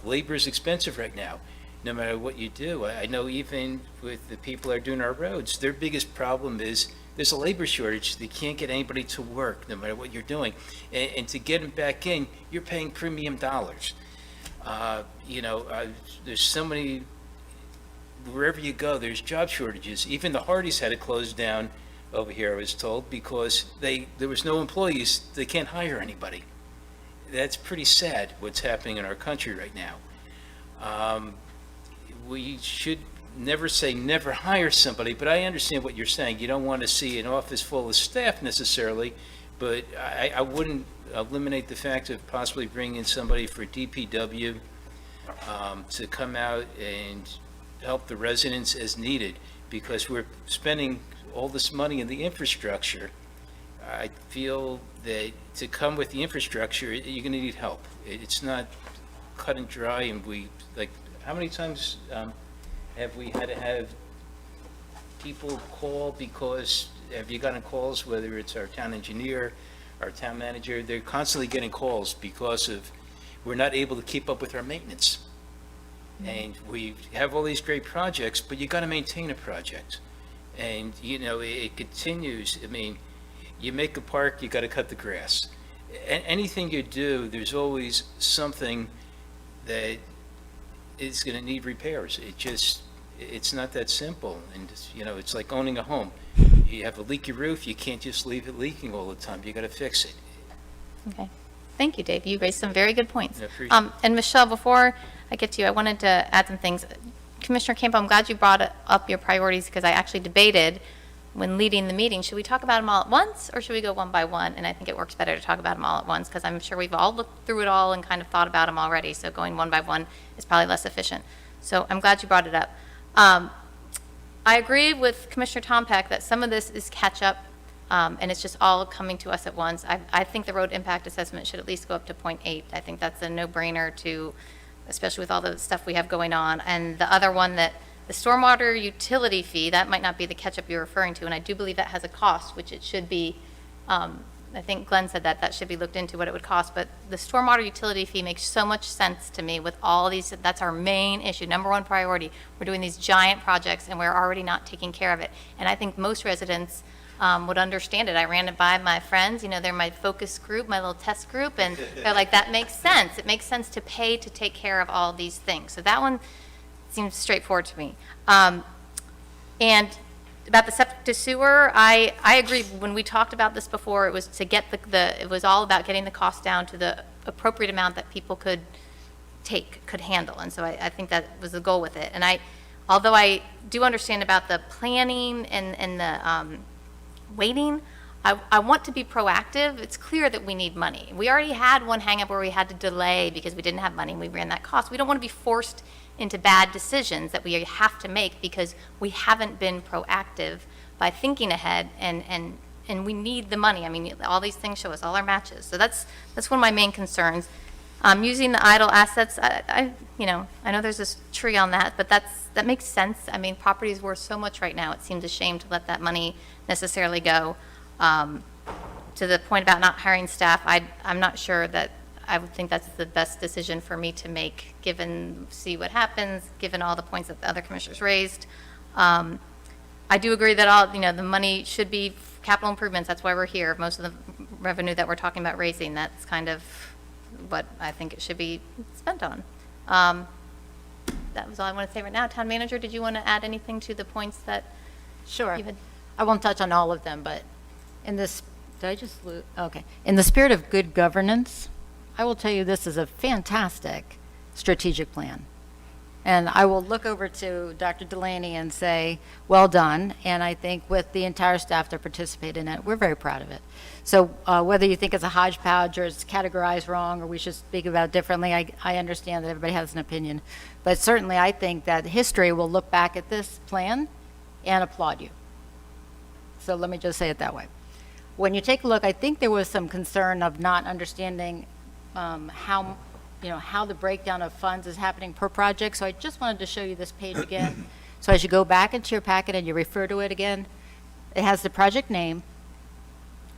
Speaker 12: Labor is expensive right now, no matter what you do. I know even with the people that are doing our roads, their biggest problem is there's a labor shortage. They can't get anybody to work, no matter what you're doing. And to get them back in, you're paying premium dollars. There's so many, wherever you go, there's job shortages. Even the Hardys had to close down over here, I was told, because there was no employees. They can't hire anybody. That's pretty sad what's happening in our country right now. We should never say never hire somebody, but I understand what you're saying. You don't want to see an office full of staff necessarily, but I wouldn't eliminate the fact of possibly bringing in somebody for DPW to come out and help the residents as needed, because we're spending all this money in the infrastructure. I feel that to come with the infrastructure, you're going to need help. It's not cut and dry, and how many times have we had to have people call because, have you gotten calls, whether it's our town engineer, our town manager, they're constantly getting calls because we're not able to keep up with our maintenance. And we have all these great projects, but you got to maintain a project. And, it continues. I mean, you make a park, you got to cut the grass. Anything you do, there's always something that is going to need repairs. It's not that simple. And, it's like owning a home. You have a leaky roof, you can't just leave it leaking all the time. You got to fix it.
Speaker 1: Okay. Thank you, Dave. You raised some very good points.
Speaker 12: I appreciate it.
Speaker 1: And Michelle, before I get to you, I wanted to add some things. Commissioner Campbell, I'm glad you brought up your priorities, because I actually debated when leading the meeting, should we talk about them all at once or should we go one by one? And I think it works better to talk about them all at once, because I'm sure we've all looked through it all and kind of thought about them already. So going one by one is probably less efficient. So I'm glad you brought it up. I agree with Commissioner Tompeck that some of this is catch up, and it's just all coming to us at once. I think the road impact assessment should at least go up to 0.8. I think that's a no-brainer especially with all the stuff we have going on. And the other one, that the stormwater utility fee, that might not be the catch-up you're referring to, and I do believe that has a cost, which it should be. I think Glenn said that should be looked into what it would cost, but the stormwater utility fee makes so much sense to me with all these. That's our main issue, number one priority. We're doing these giant projects and we're already not taking care of it. And I think most residents would understand it. I ran it by my friends, they're my focus group, my little test group, and they're like, that makes sense. It makes sense to pay to take care of all these things. So that one seems straightforward to me. And about the septic to sewer, I agree. When we talked about this before, it was to get it was all about getting the cost down to the appropriate amount that people could handle. And so I think that was the goal with it. And although I do understand about the planning and the waiting, I want to be proactive. It's clear that we need money. We already had one hang up where we had to delay because we didn't have money and we ran that cost. We don't want to be forced into bad decisions that we have to make because we haven't been proactive by thinking ahead, and we need the money. I mean, all these things show us all our matches. So that's one of my main concerns. Using the idle assets, I know there's this tree on that, but that makes sense. I mean, property is worth so much right now. It seems a shame to let that money necessarily go. To the point about not hiring staff, I'm not sure that I would think that's the best decision for me to make, see what happens, given all the points that the other commissioners raised. I do agree that the money should be capital improvements. That's why we're here. Most of the revenue that we're talking about raising, that's kind of what I think it should be spent on. that was all I want to say right now. Town Manager, did you want to add anything to the points that
Speaker 4: Sure.
Speaker 1: you had?
Speaker 4: I won't touch on all of them, but in this, did I just lose? Okay. In the spirit of good governance, I will tell you this is a fantastic strategic plan. And I will look over to Dr. Delaney and say, well done. And I think with the entire staff that participated in it, we're very proud of it. So whether you think it's a hodgepodge or it's categorized wrong or we should speak about it differently, I understand that everybody has an opinion. But certainly I think that history will look back at this plan and applaud you. So let me just say it that way. When you take a look, I think there was some concern of not understanding how the breakdown of funds is happening per project. So I just wanted to show you this page again. So as you go back into your packet and you refer to it again, it has the project name,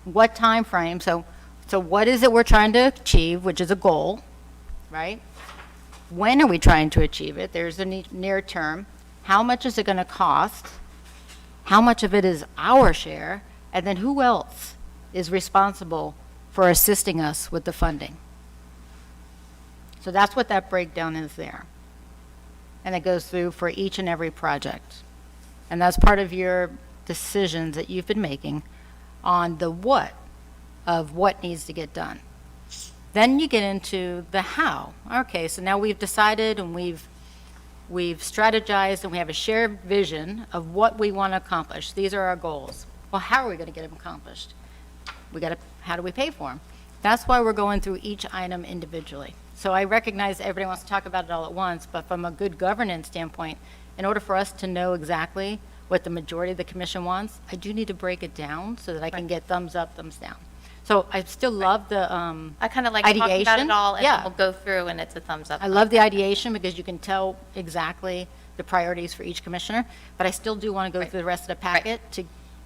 Speaker 4: what time frame. So what is it we're trying to achieve, which is a goal, right? When are we trying to achieve it? There's the near term. How much is it going to cost? How much of it is our share? And then who else is responsible for assisting us with the funding? So that's what that breakdown is there. And it goes through for each and every project. And that's part of your decisions that you've been making on the what of what needs to get done. Then you get into the how. Okay, so now we've decided and we've strategized and we have a shared vision of what we want to accomplish. These are our goals. Well, how are we going to get them accomplished? How do we pay for them? That's why we're going through each item individually. So I recognize everybody wants to talk about it all at once, but from a good governance standpoint, in order for us to know exactly what the majority of the commission wants, I do need to break it down so that I can get thumbs up, thumbs down. So I still love the
Speaker 1: I kind of like talking about
Speaker 4: ideation.
Speaker 1: it all, and
Speaker 4: Yeah.
Speaker 1: then we'll go through, and it's a thumbs up.
Speaker 4: I love the ideation because you can tell exactly the priorities for each commissioner, but I still do want to go
Speaker 1: Right.
Speaker 4: through the rest of the packet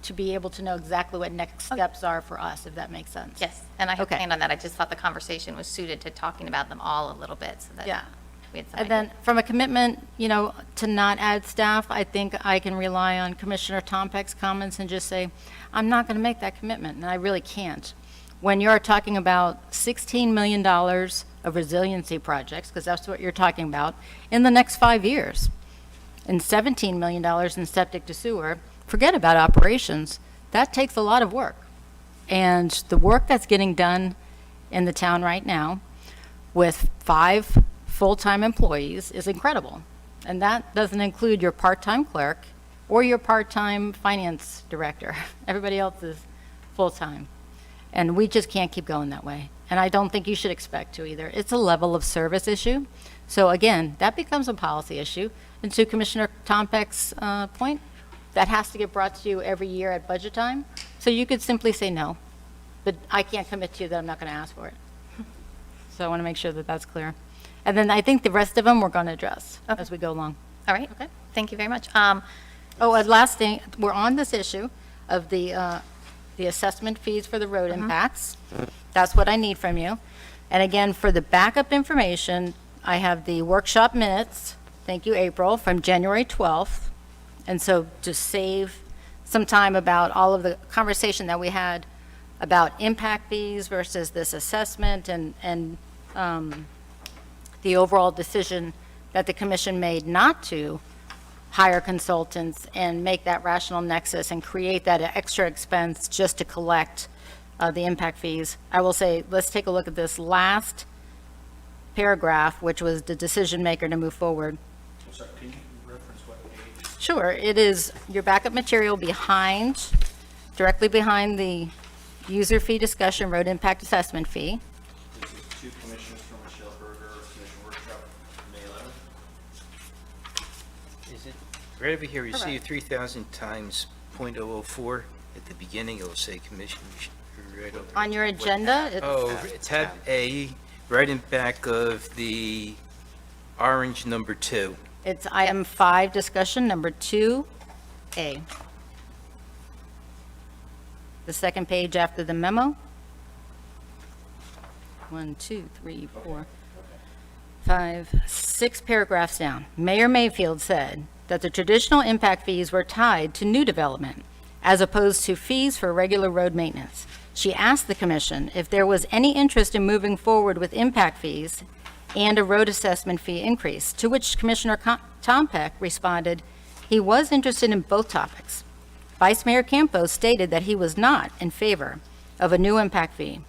Speaker 4: to be able to know exactly what next steps are for us, if that makes sense.
Speaker 1: Yes, and I have
Speaker 4: Okay.
Speaker 1: planned on that. I just thought the conversation was suited to talking about them all a little bit, so that
Speaker 4: Yeah.
Speaker 1: we had some
Speaker 4: And
Speaker 1: idea.
Speaker 4: then from a commitment, to not add staff, I think I can rely on Commissioner Tompeck's comments and just say, I'm not going to make that commitment, and I really can't. When you're talking about $16 million of resiliency projects, because that's what you're talking about, in the next 5 years, and $17 million in septic to sewer, forget about operations. That takes a lot of work. And the work that's getting done in the town right now with 5 full-time employees is incredible. And that doesn't include your part-time clerk or your part-time finance director. Everybody else is full-time. And we just can't keep going that way. And I don't think you should expect to either. It's a level of service issue. So again, that becomes a policy issue. And to Commissioner Tompeck's point, that has to get brought to you every year at budget time. So you could simply say no, but I can't commit to you that I'm not going to ask for it. So I want to make sure that that's clear. And then I think the rest of them we're going to address as we go along.
Speaker 1: All right, okay, thank you very much.
Speaker 4: Oh, and last thing, we're on this issue of the assessment fees for the road impacts. That's what I need from you. And again, for the backup information, I have the workshop minutes, thank you, April, from January 12th. And so to save some time about all of the conversation that we had about impact fees versus this assessment and the overall decision that the commission made not to hire consultants and make that rational nexus and create that extra expense just to collect the impact fees. I will say, let's take a look at this last paragraph, which was the decision maker to move forward.
Speaker 9: Sorry, can you reference what page?
Speaker 4: Sure, it is your backup material directly behind the user fee discussion, road impact assessment fee.
Speaker 9: This is 2 commissioners from Michelle Berger, commission workshop, May 11th.
Speaker 12: Is it, right over here, you see 3,000 times .004 at the beginning, it'll say commission, right over.
Speaker 4: On your agenda,
Speaker 12: Oh, tab A, right in back of the orange number 2.
Speaker 4: it's item 5, discussion number 2A. The second page after the memo. 1, 2, 3, 4, 5, 6 paragraphs down. Mayor Mayfield said that the traditional impact fees were tied to new development as opposed to fees for regular road maintenance. She asked the commission if there was any interest in moving forward with impact fees and a road assessment fee increase, to which Commissioner Tompeck responded he was interested in both topics. Vice Mayor Campos stated that he was not in favor of a new impact fee,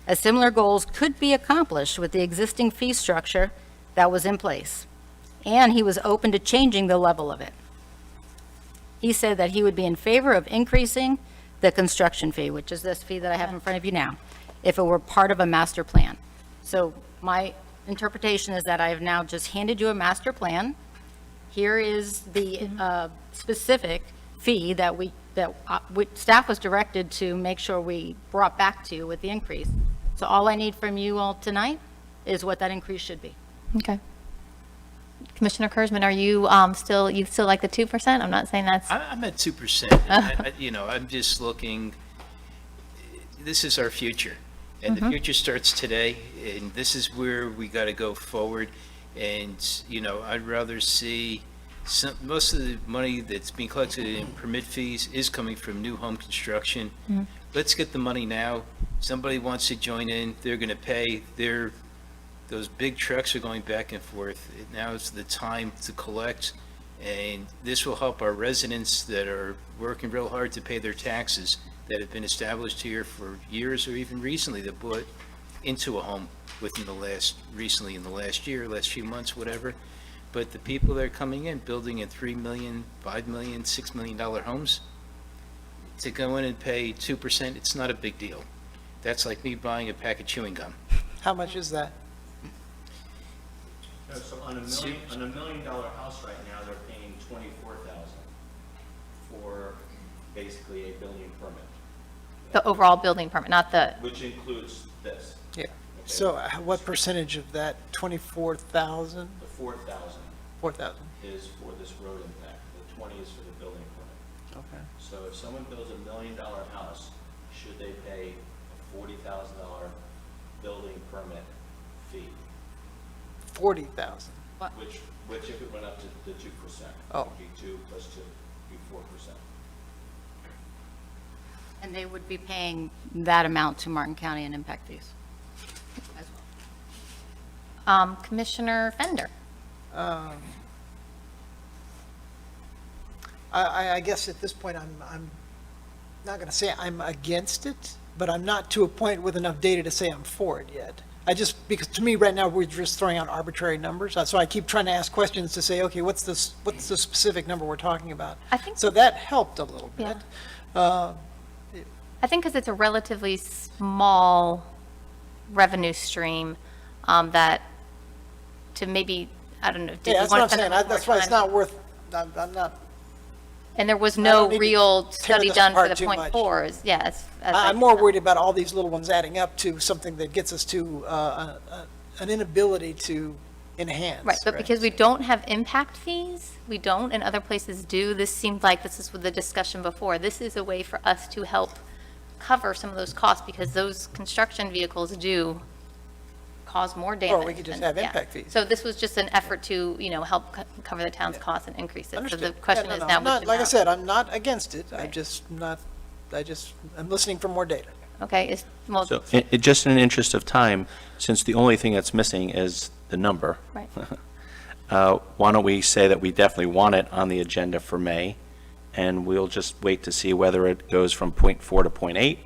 Speaker 4: as similar goals could be accomplished with the existing fee structure that was in place, and he was open to changing the level of it. He said that he would be in favor of increasing the construction fee, which is this fee that I have in front of you now, if it were part of a master plan. So my interpretation is that I have now just handed you a master plan. Here is the specific fee that staff was directed to make sure we brought back to you with the increase. So all I need from you all tonight is what that increase should be.
Speaker 1: Okay. Commissioner Kurzman, are you you still like the 2%? I'm not saying that's,
Speaker 12: I'm at 2%. You know, I'm just looking, this is our future. And the future starts today, and this is where we got to go forward. And, you know, I'd rather see most of the money that's being collected in permit fees is coming from new home construction. Let's get the money now. Somebody wants to join in, they're going to pay. Those big trucks are going back and forth. Now is the time to collect, and this will help our residents that are working real hard to pay their taxes that have been established here for years or even recently that bought into a home within recently in the last year, last few months, whatever. But the people that are coming in, building in $3 million, $5 million, $6 million homes, to go in and pay 2%, it's not a big deal. That's like me buying a pack of chewing gum.
Speaker 10: How much is that?
Speaker 9: So on a $1 million house right now, they're paying $24,000 for basically a building permit,
Speaker 1: the overall building permit, not the,
Speaker 9: which includes this.
Speaker 10: Yeah. So what percentage of that 24,000?
Speaker 9: The 4,000
Speaker 10: 4,000.
Speaker 9: is for this road impact. The 20 is for the building permit.
Speaker 10: Okay.
Speaker 9: So if someone builds $1 million house, should they pay a $40,000 building permit fee?
Speaker 10: 40,000.
Speaker 9: Which if it went up to the 2%,
Speaker 10: Oh.
Speaker 9: would be 2 plus 2, be 4%.
Speaker 4: And they would be paying that amount to Martin County in impact fees as well.
Speaker 1: Commissioner Fender.
Speaker 10: I guess at this point, I'm not going to say I'm against it, but I'm not to a point with enough data to say I'm for it yet. Because to me, right now, we're just throwing out arbitrary numbers. So I keep trying to ask questions to say, okay, what's the specific number we're talking about?
Speaker 1: I think-
Speaker 10: So that helped a little bit.
Speaker 1: Yeah. I think because it's a relatively small revenue stream, that to maybe, I don't know. did
Speaker 10: Yeah,
Speaker 1: you
Speaker 10: that's what
Speaker 1: want
Speaker 10: I'm
Speaker 1: to spend
Speaker 10: saying.
Speaker 1: a little
Speaker 10: That's
Speaker 1: more
Speaker 10: why it's
Speaker 1: time?
Speaker 10: not worth, I'm not,
Speaker 1: And there was
Speaker 10: I
Speaker 1: no
Speaker 10: don't need to
Speaker 1: real
Speaker 10: tear
Speaker 1: study
Speaker 10: this
Speaker 1: done for
Speaker 10: apart
Speaker 1: the
Speaker 10: too
Speaker 1: point
Speaker 10: much.
Speaker 1: fours, yes.
Speaker 10: I'm more worried about all these little ones adding up to something that gets us to an inability to enhance.
Speaker 1: Right, but because we don't have impact fees, we don't, and other places do, this seemed like, this is with the discussion before, this is a way for us to help cover some of those costs, because those construction vehicles do cause more damage.
Speaker 10: Or we could just
Speaker 1: than-
Speaker 10: have
Speaker 1: yeah.
Speaker 10: impact fees.
Speaker 1: So this was just an effort to, cover the town's costs and increase it. So
Speaker 10: Understood.
Speaker 1: the question
Speaker 10: Yeah, no,
Speaker 1: is
Speaker 10: no,
Speaker 1: now.
Speaker 10: I'm not-
Speaker 1: which
Speaker 10: Like I
Speaker 1: amount?
Speaker 10: said, I'm not against it.
Speaker 1: Right.
Speaker 10: I'm listening for more data.
Speaker 1: Okay,
Speaker 9: So, just in the interest of time, since the only thing that's missing is the number,
Speaker 1: right.
Speaker 9: why don't we say that we definitely want it on the agenda for May, and we'll just wait to see whether it goes from 0.4 to 0.8,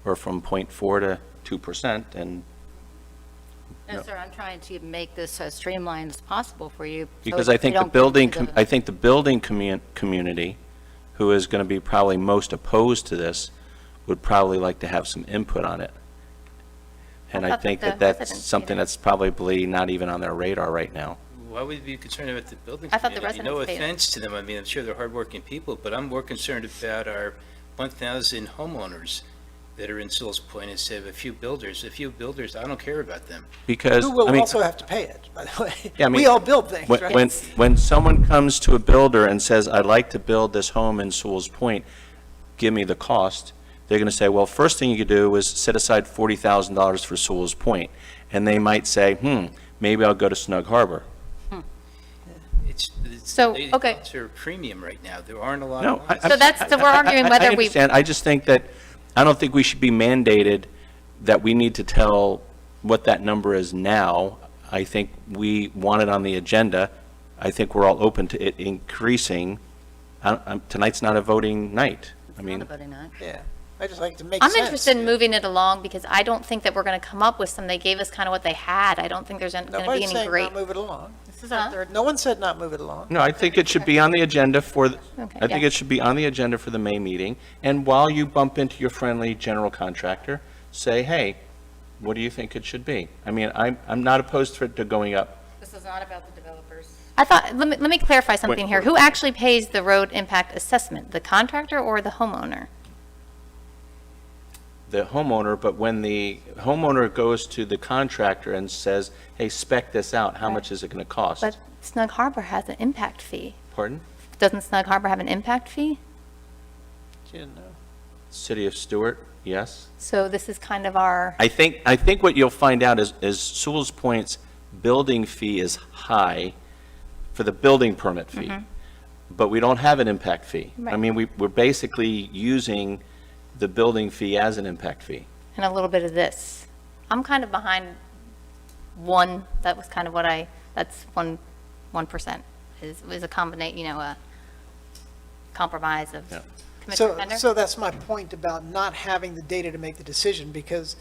Speaker 9: or from 0.4 to 2%, and
Speaker 4: No, sir, I'm trying to make this as streamlined as possible for you. so
Speaker 9: because I
Speaker 4: we
Speaker 9: think the
Speaker 4: don't get
Speaker 9: building,
Speaker 4: into
Speaker 9: I think the building community, who is going to be probably most opposed to this, would probably like to have some input on it. And I
Speaker 1: thought that
Speaker 9: think
Speaker 1: the
Speaker 9: that that's
Speaker 1: residents
Speaker 9: something
Speaker 1: paid it.
Speaker 9: that's probably not even on their radar right now.
Speaker 12: Why would we be concerned about the building
Speaker 1: I thought the
Speaker 12: community? No
Speaker 1: residents paid it.
Speaker 12: offense to them, I mean, I'm sure they're hardworking people, but I'm more concerned about our 1,000 homeowners that are in Sewalls Point instead of a few builders. A few builders, I don't care about them.
Speaker 9: Because,
Speaker 10: Who will
Speaker 9: I mean,
Speaker 10: also have to pay it, by the way.
Speaker 9: Yeah, I mean,
Speaker 10: We all build things,
Speaker 9: when,
Speaker 10: right?
Speaker 9: when someone comes to a builder and says, I'd like to build this home in Sewalls Point, give me the cost, they're going to say, well, first thing you could do is set aside $40,000 for Sewalls Point. And they might say, maybe I'll go to Snug Harbor.
Speaker 12: It's
Speaker 1: So,
Speaker 12: they
Speaker 1: okay.
Speaker 12: costs are premium right now. There aren't a lot
Speaker 9: No,
Speaker 12: of lots.
Speaker 1: So we're arguing whether
Speaker 9: I
Speaker 1: we.
Speaker 9: understand. I just think that, I don't think we should be mandated that we need to tell what that number is now. I think we want it on the agenda. I think we're all open to it increasing. Tonight's not a voting night. I mean,
Speaker 10: Yeah, I just like to make
Speaker 1: I'm
Speaker 10: sense.
Speaker 1: interested in moving it along because I don't think that we're going to come up with some, they gave us kind of what they had. I don't think there's going to be
Speaker 10: Nobody's
Speaker 1: any
Speaker 10: saying
Speaker 1: great.
Speaker 10: not move it along.
Speaker 6: This is our third.
Speaker 10: No one said not move it along.
Speaker 9: no, I think it should be on the agenda for,
Speaker 1: Okay,
Speaker 9: I think
Speaker 1: yeah.
Speaker 9: it should be on the agenda for the May meeting. And while you bump into your friendly general contractor, say, hey, what do you think it should be? I mean, I'm not opposed to going up.
Speaker 4: This is not about the developers.
Speaker 1: I thought, let me clarify something
Speaker 9: Wait,
Speaker 1: here. Who actually pays the road impact assessment? The contractor or the homeowner?
Speaker 9: The homeowner, but when the homeowner goes to the contractor and says, hey, spec this out, how much is it going to cost?
Speaker 1: But Snug Harbor has an impact fee.
Speaker 9: Pardon?
Speaker 1: Doesn't Snug Harbor have an impact fee?
Speaker 10: You didn't know.
Speaker 9: City of Stewart, yes.
Speaker 1: So this is kind of our,
Speaker 9: I think what you'll find out is Sewalls Point's building fee is high for the building permit fee, but we don't have an impact fee. I
Speaker 1: Right.
Speaker 9: mean, we're basically using the building fee as an impact fee.
Speaker 1: and a little bit of this. I'm kind of behind one, that was kind of what that's 1% is a combination, a compromise of
Speaker 9: Yeah.
Speaker 1: Commissioner Pender?
Speaker 10: So that's my point about not having the data to make the decision, because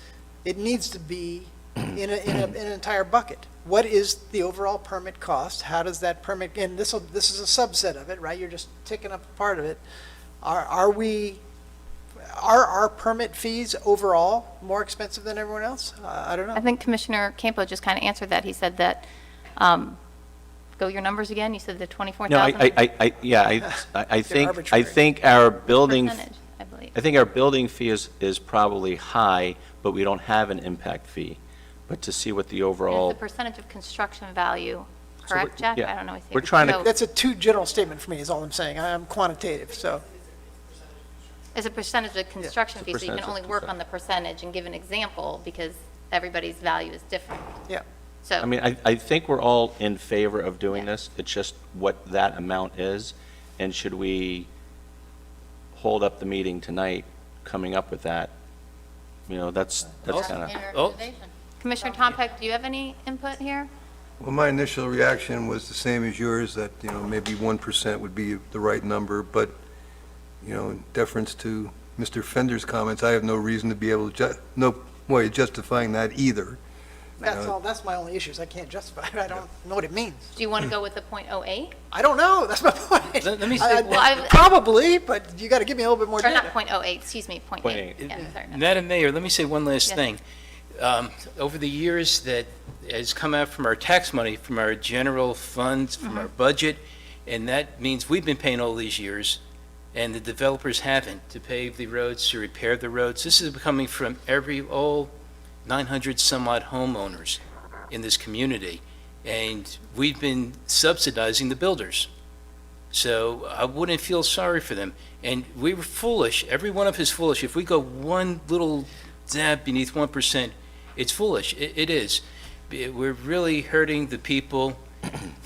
Speaker 10: it needs to be in an entire bucket. What is the overall permit cost? How does that permit, and this is a subset of it, right? You're just ticking up a part of it. Are our permit fees overall more expensive than everyone else? I don't
Speaker 1: I
Speaker 10: know.
Speaker 1: think Commissioner Campo just kind of answered that. He said that, go your numbers again, you said the 24,000?
Speaker 9: No, I think
Speaker 10: arbitrary.
Speaker 9: our building,
Speaker 1: Percentage, I believe.
Speaker 9: I think our building fee is probably high, but we don't have an impact fee. But to see what the
Speaker 1: It's
Speaker 9: overall.
Speaker 1: the percentage of construction value,
Speaker 9: So we're-
Speaker 1: correct, Jack?
Speaker 9: yeah.
Speaker 1: I don't know. what you
Speaker 9: We're
Speaker 1: think.
Speaker 9: trying to-
Speaker 1: So
Speaker 10: That's a too general statement for me, is all I'm saying. I'm quantitative, so.
Speaker 1: it's a percentage of construction fee, so you can
Speaker 9: percentage of
Speaker 1: only work on the percentage and give an example because everybody's value is different.
Speaker 10: Yeah.
Speaker 1: So.
Speaker 9: I mean, I think we're all in favor of doing this. It's just what that amount is. And should we hold up the meeting tonight, coming up with that? That's kind of.
Speaker 12: Oh,
Speaker 1: Commissioner Tompeck, do you have any input here?
Speaker 8: Well, my initial reaction was the same as yours, that, maybe 1% would be the right number, but, in deference to Mr. Fender's comments, I have no reason to be able to, no way of justifying that either.
Speaker 10: That's my only issue, is I can't justify it. I don't know what it means.
Speaker 1: Do you want to go with the .08?
Speaker 10: I don't know, that's my point.
Speaker 12: Let me say,
Speaker 10: Probably, but you got to give me a little bit more
Speaker 1: Or not
Speaker 10: data.
Speaker 1: .08, excuse me, .8.
Speaker 9: 0.8.
Speaker 1: Yeah, sorry. no.
Speaker 12: Madam Mayor, let me say one last
Speaker 1: Yes.
Speaker 12: thing. Over the years that has come out from our tax money, from our general funds, from our budget, and that means we've been paying all these years, and the developers haven't, to pave the roads, to repair the roads. This is coming from all 900 some odd homeowners in this community, and we've been subsidizing the builders. So I wouldn't feel sorry for them. And we were foolish, every one of us is foolish. If we go one little dab beneath 1%, it's foolish, it is. We're really hurting the people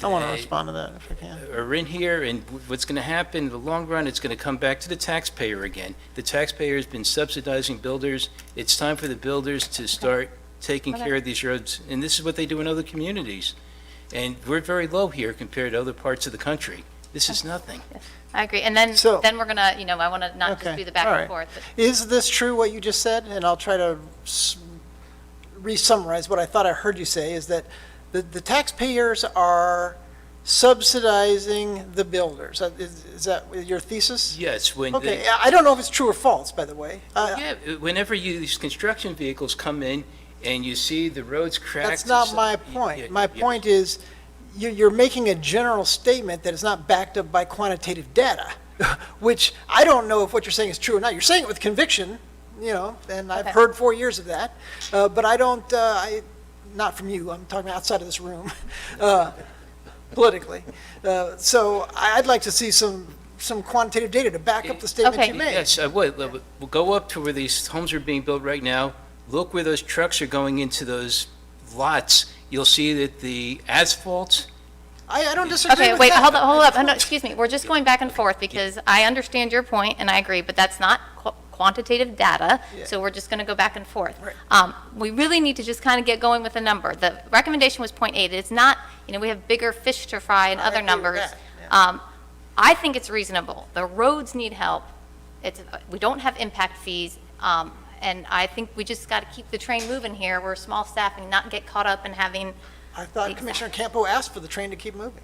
Speaker 10: I want to respond to that if I can.
Speaker 12: are in here, and what's going to happen in the long run, it's going to come back to the taxpayer again. The taxpayer has been subsidizing builders. It's time for the builders to start taking care of these roads, and this is what they do in other communities. And we're very low here compared to other parts of the country. This is nothing.
Speaker 1: I agree. And then
Speaker 10: So-
Speaker 1: we're going to, I want to not just
Speaker 10: Okay,
Speaker 1: do the back
Speaker 10: all
Speaker 1: and
Speaker 10: right.
Speaker 1: forth. but-
Speaker 10: Is this true, what you just said? And I'll try to re-summarize what I thought I heard you say, is that the taxpayers are subsidizing the builders. Is that your thesis?
Speaker 12: Yes, when
Speaker 10: Okay, I don't know if it's true or false, by the way.
Speaker 12: yeah, whenever these construction vehicles come in and you see the roads cracked.
Speaker 10: That's not my point. My point is, you're making a general statement that is not backed up by quantitative data, which I don't know if what you're saying is true or not. You're saying it with conviction, and I've
Speaker 1: Okay.
Speaker 10: heard 4 years of that, but I don't, not from you, I'm talking outside of this room, politically. So I'd like to see some quantitative data to back up the statement
Speaker 1: Okay.
Speaker 10: you made.
Speaker 12: Yes, I would. We'll go up to where these homes are being built right now. Look where those trucks are going into those lots. You'll see that the asphalt,
Speaker 10: I don't disagree
Speaker 1: Okay,
Speaker 10: with
Speaker 1: wait,
Speaker 10: that.
Speaker 1: hold up. No, excuse me. We're just going back and forth because I understand your point and I agree, but that's not quantitative data, so we're just going to go back and forth. We really need to just kind of get going with the number. The recommendation was 0.8. It's not, we have bigger fish to fry and other numbers. I think it's reasonable. The roads need help. We don't have impact fees, and I think we just got to keep the train moving here. We're small staff and not get caught up in having.
Speaker 10: I thought Commissioner Campo asked for the train to keep moving.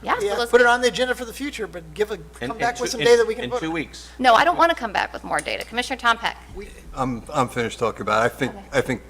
Speaker 1: Yeah, so
Speaker 10: Yeah,
Speaker 1: let's
Speaker 10: put it on the agenda for the future, but come back with some data that we can vote
Speaker 9: In
Speaker 10: on.
Speaker 9: 2 weeks.
Speaker 1: No, I don't want to come back with more data. Commissioner Tom Peck.
Speaker 8: I'm finished talking about it. I think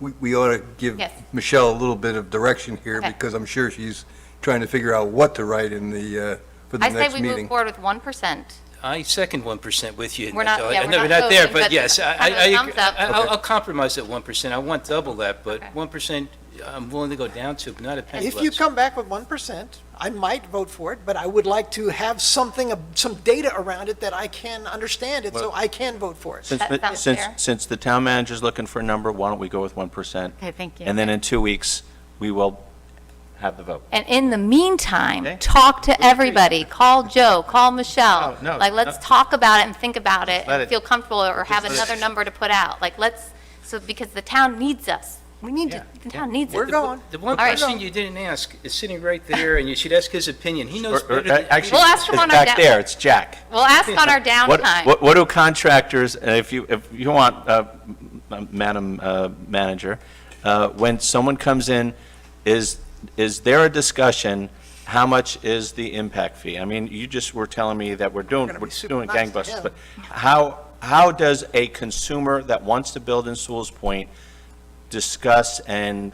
Speaker 8: we ought to give
Speaker 1: Yes.
Speaker 8: Michelle a little bit of direction here,
Speaker 1: Okay.
Speaker 8: because I'm sure she's trying to figure out what to write in the, for the
Speaker 1: I say
Speaker 8: next
Speaker 1: we move
Speaker 8: meeting.
Speaker 1: forward with 1%
Speaker 12: I second 1% with you.
Speaker 1: We're not- yeah,
Speaker 12: I
Speaker 1: we're
Speaker 12: know
Speaker 1: not
Speaker 12: we're not there,
Speaker 1: voting,
Speaker 12: but
Speaker 1: but
Speaker 12: yes,
Speaker 1: kind of a thumbs up.
Speaker 12: I'll compromise at 1%. I want double that, but
Speaker 1: Okay.
Speaker 12: 1%, I'm willing to go down to, but not a penny
Speaker 10: If you
Speaker 12: less.
Speaker 10: come back with 1%, I might vote for it, but I would like to have something, some data around it that I can understand it, so I can vote for it.
Speaker 1: That sounds fair.
Speaker 9: Since the town manager's looking for a number, why don't we go with 1%?
Speaker 4: Okay, thank you.
Speaker 9: And then in 2 weeks, we will have the vote.
Speaker 1: And in the meantime,
Speaker 9: Okay.
Speaker 1: talk to everybody. Call Joe, call Michelle.
Speaker 9: No,
Speaker 1: Like, let's talk about it and think about it
Speaker 9: Let
Speaker 1: and
Speaker 9: it-
Speaker 1: feel comfortable, or have
Speaker 9: let it-
Speaker 1: another number to put out. Like, because the town needs us. We need to, the town needs
Speaker 10: We're
Speaker 1: us.
Speaker 10: going.
Speaker 12: The one
Speaker 1: All right.
Speaker 12: question you didn't ask is sitting right there, and you should ask his opinion. He knows better than...
Speaker 9: Actually,
Speaker 1: We'll ask him
Speaker 9: it's
Speaker 1: on our
Speaker 9: back
Speaker 1: down-
Speaker 9: there, it's Jack.
Speaker 1: We'll ask on our downtime.
Speaker 9: What do contractors, and if you want, Madam Manager, when someone comes in, is there a discussion, how much is the impact fee? I mean, you just were telling me that we're doing
Speaker 10: super nice to
Speaker 9: gangbusters,
Speaker 10: him.
Speaker 9: but how does a consumer that wants to build in Sewalls Point discuss and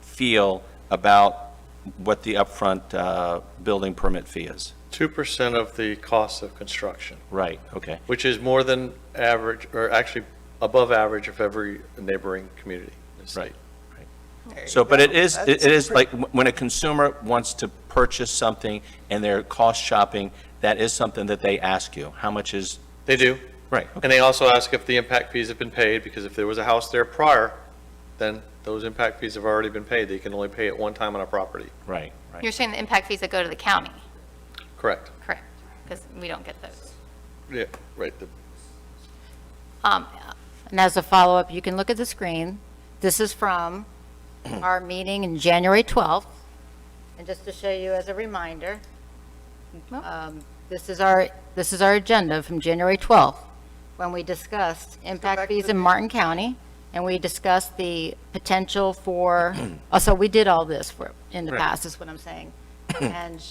Speaker 9: feel about what the upfront building permit fee is?
Speaker 13: 2% of the cost of construction,
Speaker 9: Right, okay.
Speaker 13: which is more than average, or actually above average of every neighboring community in the state.
Speaker 9: Right. So, but it is
Speaker 10: That's
Speaker 9: like, when a consumer wants to purchase something and they're cost shopping, that is something that they ask you. How much is,
Speaker 13: They do.
Speaker 9: right,
Speaker 13: And they also ask if the impact fees have been paid, because if there was a house there prior, then those impact fees have already been paid. They can only pay it one time on a property.
Speaker 9: right.
Speaker 1: You're saying the impact fees that go to the county,
Speaker 13: Correct.
Speaker 1: correct? Because we don't get those.
Speaker 13: Yeah, right.
Speaker 4: And as a follow-up, you can look at the screen. This is from our meeting in January 12th. And just to show you as a reminder, this is our agenda from January 12th, when we discussed impact fees in Martin County, and we discussed the potential for, so we did all this in the
Speaker 9: Right.
Speaker 4: past, is what I'm saying. And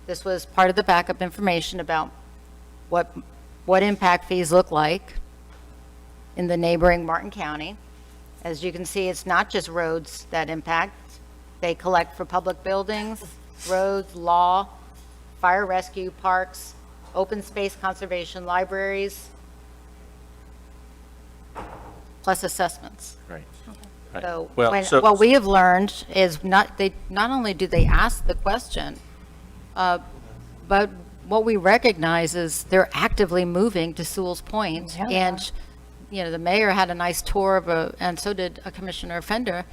Speaker 4: this was part of the backup information about what impact fees look like in the neighboring Martin County. As you can see, it's not just roads that impact. They collect for public buildings, roads, law, fire rescue, parks, open space conservation, libraries, plus assessments.
Speaker 9: Right.
Speaker 4: So,
Speaker 9: Well,
Speaker 4: what we have learned is not only do they ask the question, but what we recognize is they're actively moving to Sewalls Point. And, the mayor had a nice tour and so did Commissioner Fender,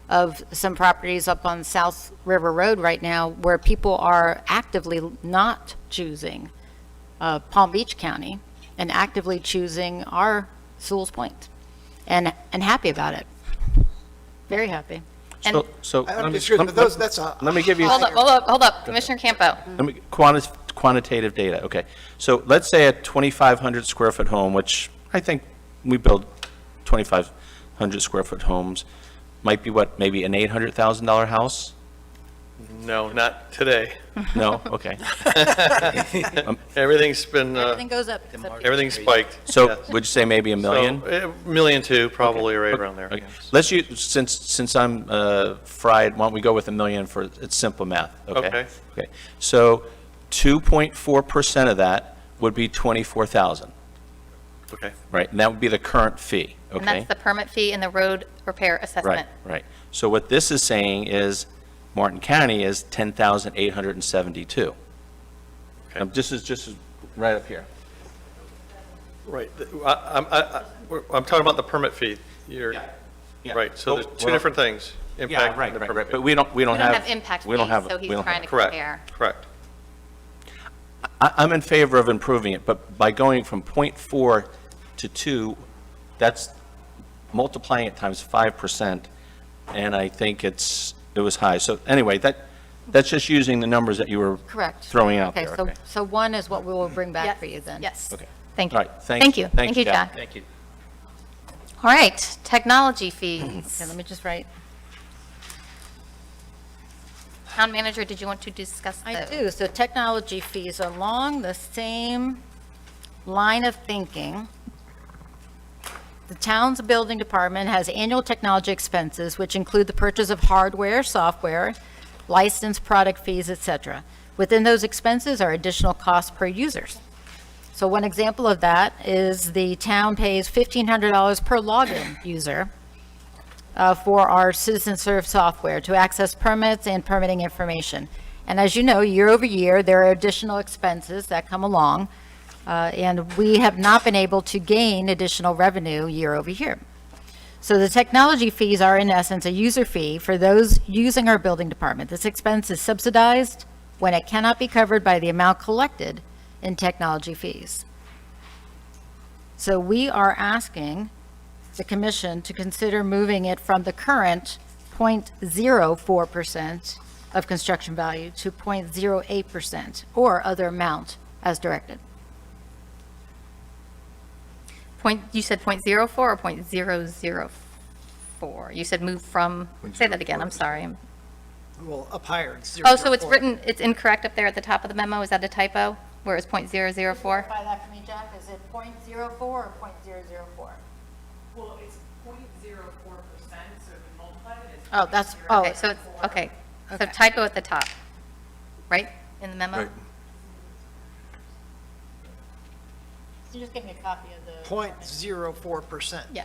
Speaker 4: of some properties up on South River Road right now where people are actively not choosing Palm Beach County and actively choosing our Sewalls Point, and happy about it. Very happy.
Speaker 1: And
Speaker 9: So
Speaker 10: I
Speaker 9: let
Speaker 10: don't
Speaker 9: me-
Speaker 10: disagree, but
Speaker 9: let-
Speaker 10: that's a.
Speaker 9: let me give you-
Speaker 1: hold up, Commissioner Campo.
Speaker 9: Let me, quantitative data, okay. So let's say a 2,500 square foot home, which I think we build 2,500 square foot homes, might be what, maybe an $800,000 house?
Speaker 13: No, not today.
Speaker 9: No? Okay.
Speaker 13: Everyth's been,
Speaker 4: Everything goes up. except-
Speaker 13: everything's spiked.
Speaker 9: So
Speaker 13: Yes.
Speaker 9: would you say maybe $1 million?
Speaker 13: So, $1 million too, probably right around there.
Speaker 9: Okay.
Speaker 13: yes.
Speaker 9: Let's use, since I'm fried, why don't we go with $1 million for, it's simple math, okay?
Speaker 13: Okay.
Speaker 9: Okay, so 2.4% of that would be 24,000,
Speaker 13: Okay.
Speaker 9: right? And that would be the current fee, okay?
Speaker 1: And that's the permit fee and the road repair
Speaker 9: Right,
Speaker 1: assessment.
Speaker 9: right. So what this is saying is Martin County is 10,872.
Speaker 13: Okay.
Speaker 9: This is just right up here.
Speaker 13: Right. I'm talking about the permit fee.
Speaker 9: Yeah.
Speaker 13: Right, so there's two
Speaker 9: Well,
Speaker 13: different things.
Speaker 9: Yeah,
Speaker 13: Impact
Speaker 9: right,
Speaker 13: and the
Speaker 9: right,
Speaker 13: permit
Speaker 9: right.
Speaker 13: fee.
Speaker 9: But we don't
Speaker 1: We don't
Speaker 9: have.
Speaker 1: have impact
Speaker 9: we don't
Speaker 1: fees,
Speaker 9: have-
Speaker 1: so
Speaker 9: we
Speaker 1: he's
Speaker 9: don't
Speaker 1: trying
Speaker 9: have-
Speaker 1: to
Speaker 13: Correct,
Speaker 1: compare.
Speaker 13: correct.
Speaker 9: I'm in favor of improving it, but by going from 0.4 to 2, that's multiplying it times 5%, and I think it was high. So anyway, that's just using the numbers that you were
Speaker 4: Correct.
Speaker 9: throwing out
Speaker 4: Okay,
Speaker 9: there.
Speaker 4: so 1 is what we will bring back
Speaker 1: Yes,
Speaker 4: for you then.
Speaker 1: Yes.
Speaker 9: Okay.
Speaker 1: Thank you.
Speaker 9: All right,
Speaker 1: Thank you.
Speaker 9: thanks,
Speaker 1: Thank you,
Speaker 9: Jack.
Speaker 1: Jack.
Speaker 12: Thank you.
Speaker 1: All right, technology fees.
Speaker 4: Okay, let me just write.
Speaker 1: Town manager, did you want to discuss
Speaker 4: I
Speaker 1: those?
Speaker 4: do. So technology fees, along the same line of thinking, the town's building department has annual technology expenses, which include the purchase of hardware, software, licensed product fees, et cetera. Within those expenses are additional costs per users. So one example of that is the town pays $1,500 per login user for our Citizen Serve software to access permits and permitting information. And as you know, year over year, there are additional expenses that come along, and we have not been able to gain additional revenue year over year. So the technology fees are in essence a user fee for those using our building department. This expense is subsidized when it cannot be covered by the amount collected in technology fees. So we are asking the commission to consider moving it from the current 0.04% of construction value to 0.08% or other amount as directed.
Speaker 1: You said .04 or .004? You said move from, say that again, I'm sorry.
Speaker 10: Well, up higher, it's
Speaker 1: Oh, so it's written, it's incorrect up there at the top of the memo, is that a typo? Where it's .004?
Speaker 4: Clarify that for me, Jack. Is it 0.04 or 0.004?
Speaker 11: Well, it's 0.04%, so if you multiply it, it's.
Speaker 4: Oh, that's,
Speaker 1: Okay, so it's, okay, so
Speaker 4: Okay.
Speaker 1: typo at the top, right, in the memo?
Speaker 8: Right.
Speaker 4: You just give me a copy of the.
Speaker 10: 0.04%.
Speaker 1: Yeah,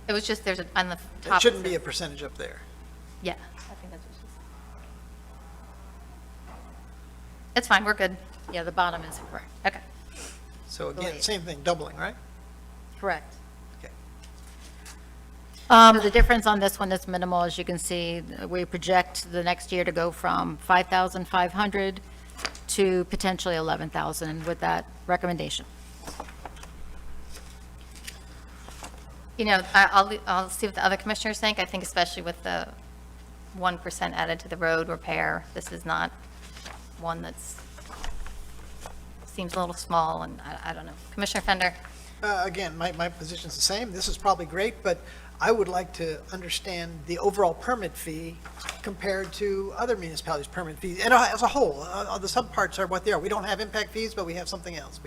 Speaker 1: it was just, there's a, on the top.
Speaker 10: It shouldn't be
Speaker 1: says-
Speaker 10: a percentage up there.
Speaker 1: Yeah, I think that's what she said. It's fine, we're good.
Speaker 4: Yeah, the bottom is correct.
Speaker 1: Okay.
Speaker 10: So again,
Speaker 4: Wait.
Speaker 10: same thing, doubling, right?
Speaker 4: Correct.
Speaker 10: Okay.
Speaker 4: So the difference on this one is minimal, as you can see. We project the next year to go from 5,500 to potentially 11,000 with that recommendation.
Speaker 1: You know, I'll see what the other commissioners think. I think especially with the 1% added to the road repair, this is not one that's, seems a little small, and I don't know. Commissioner Fender?
Speaker 10: Again, my position's the same. This is probably great, but I would like to understand the overall permit fee compared to other municipalities' permit fees, and as a whole. The subparts are what they are. We don't have impact fees, but we have something else.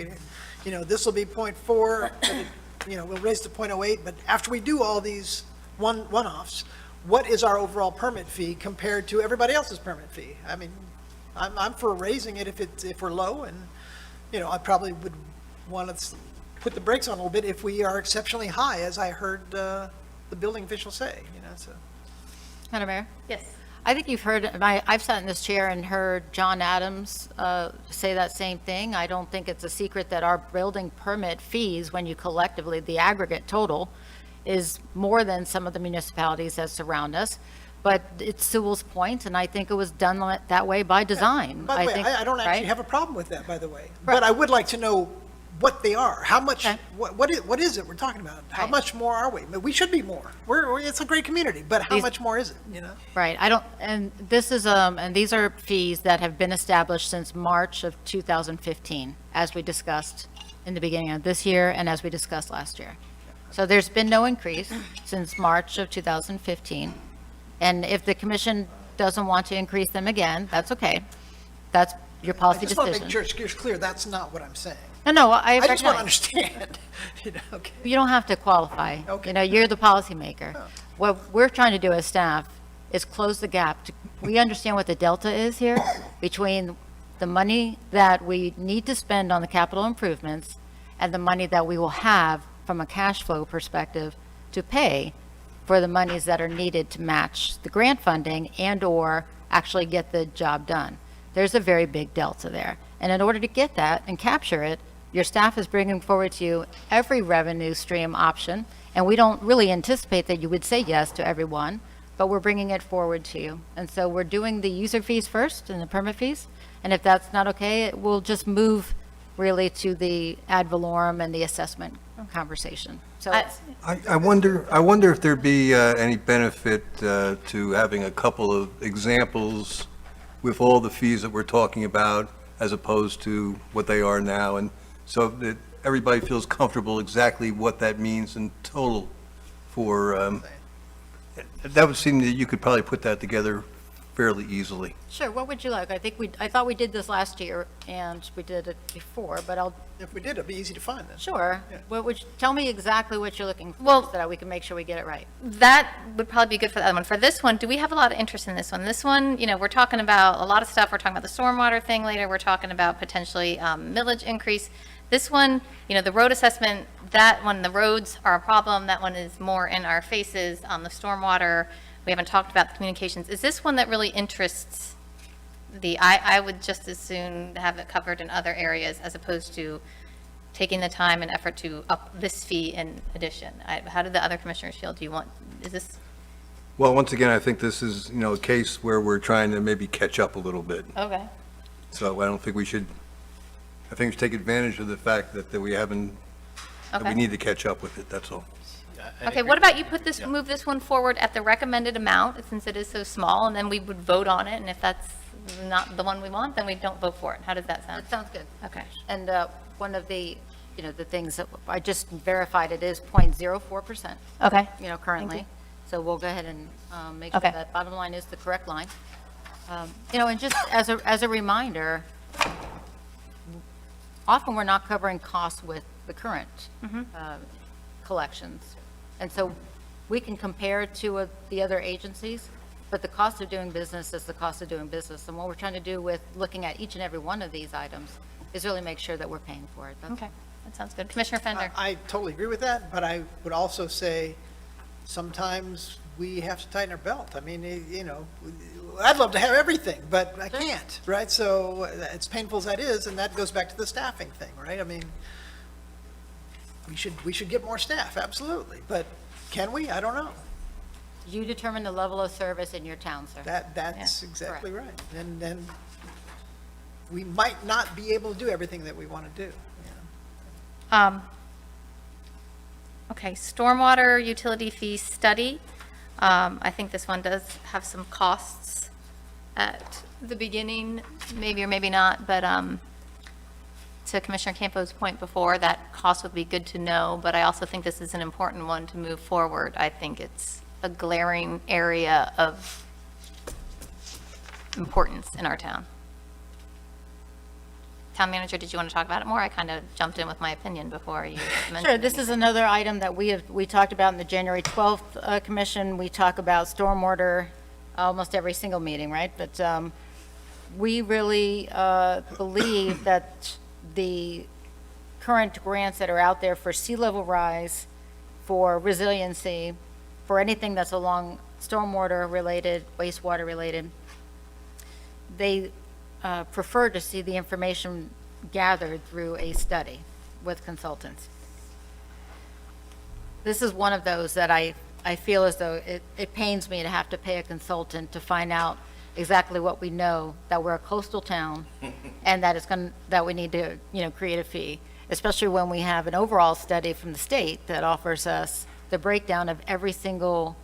Speaker 10: This will be 0.4, but we'll raise to 0.08, but after we do all these one-offs, what is our overall permit fee compared to everybody else's permit fee? I mean, I'm for raising it if we're low, and, I probably would want to put the brakes on a little bit if we are exceptionally high, as I heard the building officials say, so.
Speaker 4: Madam Mayor?
Speaker 1: Yes.
Speaker 4: I think you've heard, I've sat in this chair and heard John Adams say that same thing. I don't think it's a secret that our building permit fees, when you collectively, the aggregate total, is more than some of the municipalities that surround us. But it's Sewell's point, and I think it was done that way by design.
Speaker 10: By the way,
Speaker 4: think,
Speaker 10: I don't actually
Speaker 4: right?
Speaker 10: have a problem with that, by the way. But I would like to know what they are. How much,
Speaker 4: Okay.
Speaker 10: what is it we're talking about? How
Speaker 4: Right.
Speaker 10: much more are we? We should be more. It's a great community, but how
Speaker 4: These-
Speaker 10: much more is it,
Speaker 4: Right, and this is, and these are fees that have been established since March of 2015, as we discussed in the beginning of this year and as we discussed last year. So there's been no increase since March of 2015. And if the commission doesn't want to increase them again, that's okay. That's your
Speaker 10: I
Speaker 4: policy
Speaker 10: just want to
Speaker 4: decision.
Speaker 10: make sure it's clear, that's not what I'm saying.
Speaker 4: No, I
Speaker 10: I just want to
Speaker 4: recognize.
Speaker 10: understand, okay.
Speaker 4: You don't have to qualify.
Speaker 10: Okay.
Speaker 4: You're the policymaker. What we're trying to do as staff is close the gap. We understand what the delta is here between the money that we need to spend on the capital improvements and the money that we will have from a cash flow perspective to pay for the monies that are needed to match the grant funding and/or actually get the job done. There's a very big delta there. And in order to get that and capture it, your staff is bringing forward to you every revenue stream option, and we don't really anticipate that you would say yes to every one, but we're bringing it forward to you. And so we're doing the user fees first and the permit fees, and if that's not okay, we'll just move really to the ad valorem and the assessment conversation. So
Speaker 1: I-
Speaker 4: it's,
Speaker 8: I wonder if there'd be any benefit to having a couple of examples with all the fees that we're talking about as opposed to what they are now, and so that everybody feels comfortable exactly what that means in total for, that would seem that you could probably put that together fairly easily.
Speaker 4: sure, what would you like? I thought we did this last year, and we did it before, but
Speaker 10: If we did, it'd be easy to find then.
Speaker 4: sure. Tell me exactly what you're looking for,
Speaker 1: Well-
Speaker 4: so that we can make sure we get it right.
Speaker 1: That would probably be good for the other one. For this one, do we have a lot of interest in this one? This one, we're talking about a lot of stuff. We're talking about the stormwater thing later. We're talking about potentially millage increase. This one, the road assessment, that one, the roads are a problem. That one is more in our faces. On the stormwater, we haven't talked about the communications. Is this one that really interests I would just as soon have it covered in other areas as opposed to taking the time and effort to up this fee in addition. How do the other commissioners feel? Is this,
Speaker 8: Well, once again, I think this is, a case where we're trying to maybe catch up a little bit.
Speaker 1: okay.
Speaker 8: So I don't think we should, I think we should take advantage of the fact that we haven't, that we
Speaker 1: Okay.
Speaker 8: need to catch up with it, that's all.
Speaker 1: Okay, what about you move this one forward at the recommended amount, since it is so small, and then we would vote on it, and if that's not the one we want, then we don't vote for it. How does that sound?
Speaker 4: That sounds good.
Speaker 1: Okay.
Speaker 4: And one of the, the things that I just verified, it is 0.04%,
Speaker 1: Okay.
Speaker 4: currently.
Speaker 1: you.
Speaker 4: So we'll go ahead and make sure
Speaker 1: Okay.
Speaker 4: that bottom line is the correct line. And just as a reminder, often we're not covering costs with the current collections. And so we can compare it to the other agencies, but the cost of doing business is the cost of doing business. And what we're trying to do with looking at each and every one of these items is really make sure that we're paying for it. That's
Speaker 1: Okay, that sounds good. Commissioner Fender?
Speaker 10: I totally agree with that, but I would also say sometimes we have to tighten our belt. I mean, I'd love to have everything, but I can't, right? So as painful as that is, and that goes back to the staffing thing, right? I mean, we should get more staff, absolutely, but can we? I don't know.
Speaker 4: You determine the level of service in your town, sir.
Speaker 10: That's exactly right. And then we might not be able to do everything that we want to do.
Speaker 1: Okay, stormwater utility fee study. I think this one does have some costs at the beginning, maybe or maybe not, but to Commissioner Campo's point before, that cost would be good to know, but I also think this is an important one to move forward. I think it's a glaring area of importance in our town. Town manager, did you want to talk about it more? I kind of jumped in with my opinion before you mentioned
Speaker 4: Sure, this is
Speaker 1: anything.
Speaker 4: another item that we talked about in the January 12th commission. We talk about stormwater almost every single meeting, right? But we really believe that the current grants that are out there for sea level rise, for resiliency, for anything that's along stormwater related, wastewater related, they prefer to see the information gathered through a study with consultants. This is one of those that I feel as though it pains me to have to pay a consultant to find out exactly what we know, that we're a coastal town, and that we need to, create a fee, especially when we have an overall study from the state that offers us the breakdown of every single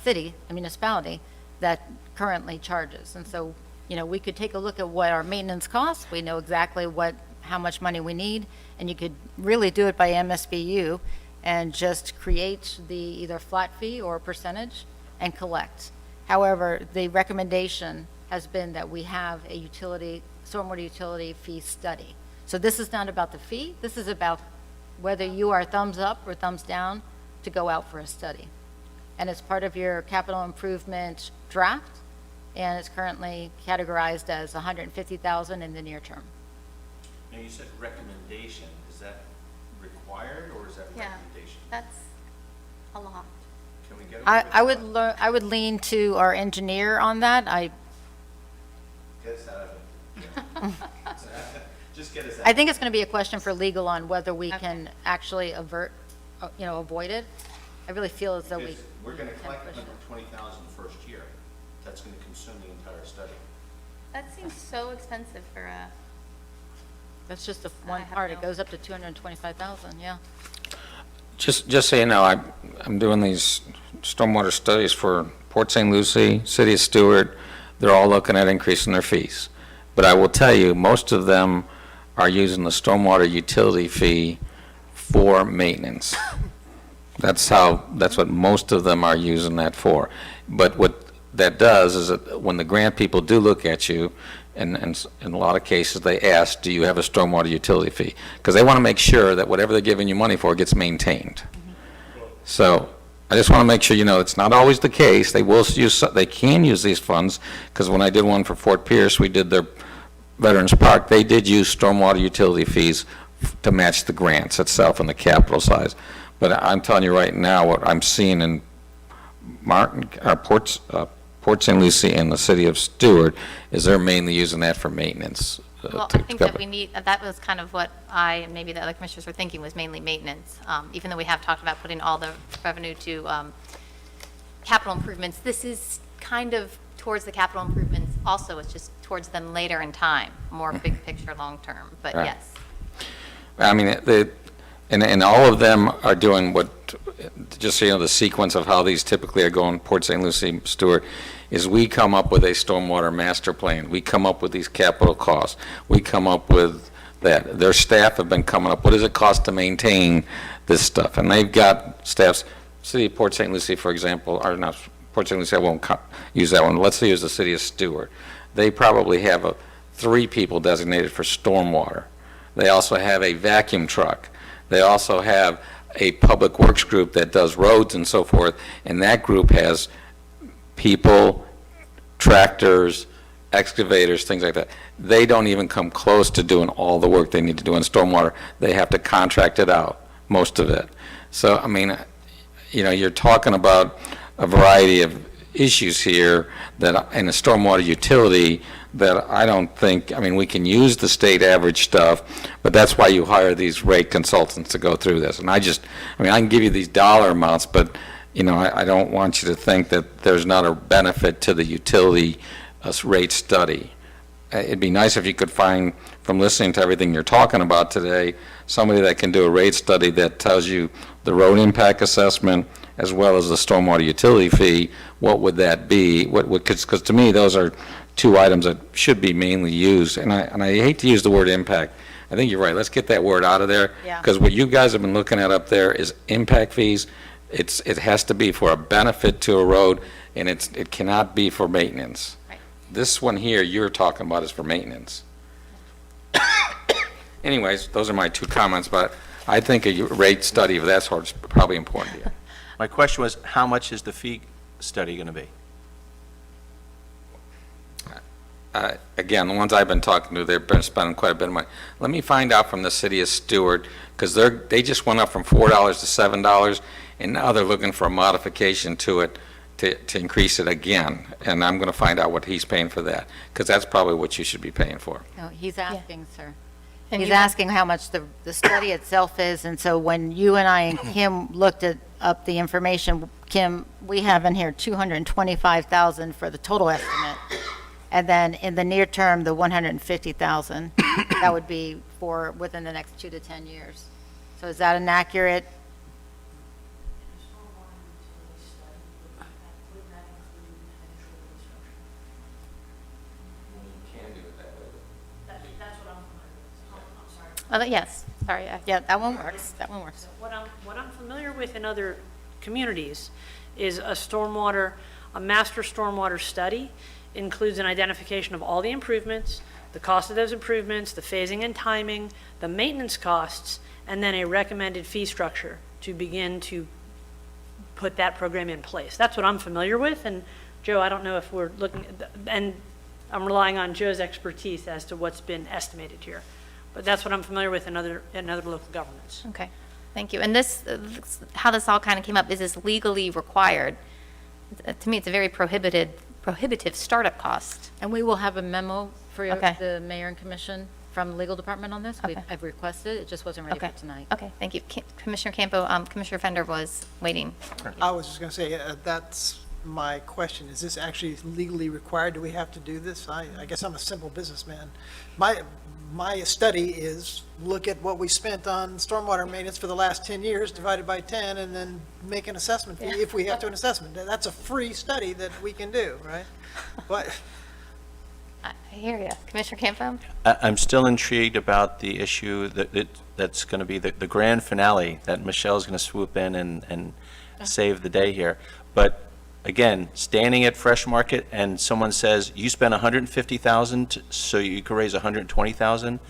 Speaker 4: city and municipality that currently charges. And so, we could take a look at what our maintenance costs. We know exactly how much money we need, and you could really do it by MSBU and just create the either flat fee or percentage and collect. However, the recommendation has been that we have a stormwater utility fee study. So this is not about the fee. This is about whether you are thumbs up or thumbs down to go out for a study. And it's part of your capital improvement draft, and it's currently categorized as $150,000 in the near term.
Speaker 9: Now, you said recommendation, is that required, or is that
Speaker 1: Yeah.
Speaker 9: recommendation?
Speaker 1: That's a lot.
Speaker 9: Can we get?
Speaker 4: I would lean to our engineer on that.
Speaker 9: Get us out of it. Just get us out.
Speaker 4: I think it's going to be a question for legal on whether we can actually avoid it. I really feel as though we.
Speaker 9: Because we're going to
Speaker 4: can
Speaker 9: collect
Speaker 4: push it.
Speaker 9: $120,000 the first year. That's going to consume the entire study.
Speaker 1: That seems so expensive for a,
Speaker 4: That's just the one
Speaker 1: have
Speaker 4: part.
Speaker 1: no-
Speaker 4: It goes up to 225,000, yeah.
Speaker 3: Just so you know, I'm doing these stormwater studies for Port St. Lucie, City of Stewart. They're all looking at increasing their fees. But I will tell you, most of them are using the stormwater utility fee for maintenance. That's what most of them are using that for. But what that does is that when the grant people do look at you, and in a lot of cases, they ask, do you have a stormwater utility fee? Because they want to make sure that whatever they're giving you money for gets maintained. So I just want to make sure you know it's not always the case. They can use these funds, because when I did one for Fort Pierce, we did their Veterans Park, they did use stormwater utility fees to match the grants itself and the capital size. But I'm telling you right now, what I'm seeing in Port St. Lucie and the City of Stewart is they're mainly using that for maintenance.
Speaker 1: Well, I think that we need, that was kind of what I and maybe the other commissioners were thinking, was mainly maintenance. Even though we have talked about putting all the revenue to capital improvements, this is kind of towards the capital improvements also. It's just towards them later in time, more big picture, long term. But
Speaker 3: Right.
Speaker 1: yes.
Speaker 3: I mean, and all of them are doing what, just so you know, the sequence of how these typically are going, Port St. Lucie, Stewart, is we come up with a stormwater master plan. We come up with these capital costs. We come up with that. Their staff have been coming up, what does it cost to maintain this stuff? And they've got staffs, City of Port St. Lucie, for example, or not Port St. Lucie, I won't use that one. Let's use the City of Stewart. They probably have 3 people designated for stormwater. They also have a vacuum truck. They also have a public works group that does roads and so forth, and that group has people, tractors, excavators, things like that. They don't even come close to doing all the work they need to do in stormwater. They have to contract it out, most of it. So, I mean, you know, you're talking about a variety of issues here that, in a stormwater utility, that I don't think, I mean, we can use the state average stuff, but that's why you hire these rate consultants to go through this. And I mean, I can give you these dollar amounts, but, you know, I don't want you to think that there's not a benefit to the utility rate study. It'd be nice if you could find, from listening to everything you're talking about today, somebody that can do a rate study that tells you the road impact assessment as well as the stormwater utility fee. What would that be? Because to me, those are 2 items that should be mainly used. And I hate to use the word impact. I think you're right. Let's get that word out of there.
Speaker 1: Yeah.
Speaker 3: Because what you guys have been looking at up there is impact fees. It has to be for a benefit to a road, and it cannot be for maintenance.
Speaker 1: Right.
Speaker 3: This one here you're talking about is for maintenance. Anyways, those are my 2 comments, but I think a rate study of that sort is probably important to you.
Speaker 9: My question was, how much is the fee study going to be?
Speaker 3: Again, the ones I've been talking to, they've been spending quite a bit of money. Let me find out from the City of Stewart, because they just went up from $4 to $7, and now they're looking for a modification to it to increase it again. And I'm going to find out what he's paying for that, because that's probably what you should be paying for.
Speaker 4: No, he's asking, sir.
Speaker 1: And
Speaker 4: He's
Speaker 1: you-
Speaker 4: asking how much the study itself is, and so when you and I and Kim looked up the information, Kim, we have in here 225,000 for the total estimate, and then in the near term, the 150,000, that would be for within the next 2 to 10 years. So is that an accurate?
Speaker 1: Yes, sorry.
Speaker 4: Yeah, that one works, that one works.
Speaker 6: What I'm familiar with in other communities is a master stormwater study includes an identification of all the improvements, the cost of those improvements, the phasing and timing, the maintenance costs, and then a recommended fee structure to begin to put that program in place. That's what I'm familiar with, and Joe, I don't know if we're looking, and I'm relying on Joe's expertise as to what's been estimated here. But that's what I'm familiar with in other local governments.
Speaker 1: Okay, thank you. And this, how this all kind of came up, is this legally required? To me, it's a very prohibitive startup cost.
Speaker 4: And we will have a memo for
Speaker 1: Okay.
Speaker 4: the mayor and commission from the legal department on this.
Speaker 1: Okay.
Speaker 4: I've requested, it just wasn't ready
Speaker 1: Okay.
Speaker 4: for tonight.
Speaker 1: Okay, thank you. Commissioner Campo, Commissioner Fender was waiting.
Speaker 10: I was just going to say, that's my question. Is this actually legally required? Do we have to do this? I guess I'm a simple businessman. my study is look at what we spent on stormwater maintenance for the last 10 years, divided by 10, and then make an assessment fee if we have to an assessment. That's a free study that we can do, right? But
Speaker 1: I hear you. Commissioner Campo?
Speaker 9: I'm still intrigued about the issue that's going to be the grand finale, that Michelle's going to swoop in and save the day here. But again, standing at Fresh Market and someone says, you spent $150,000 so you could raise $120,000,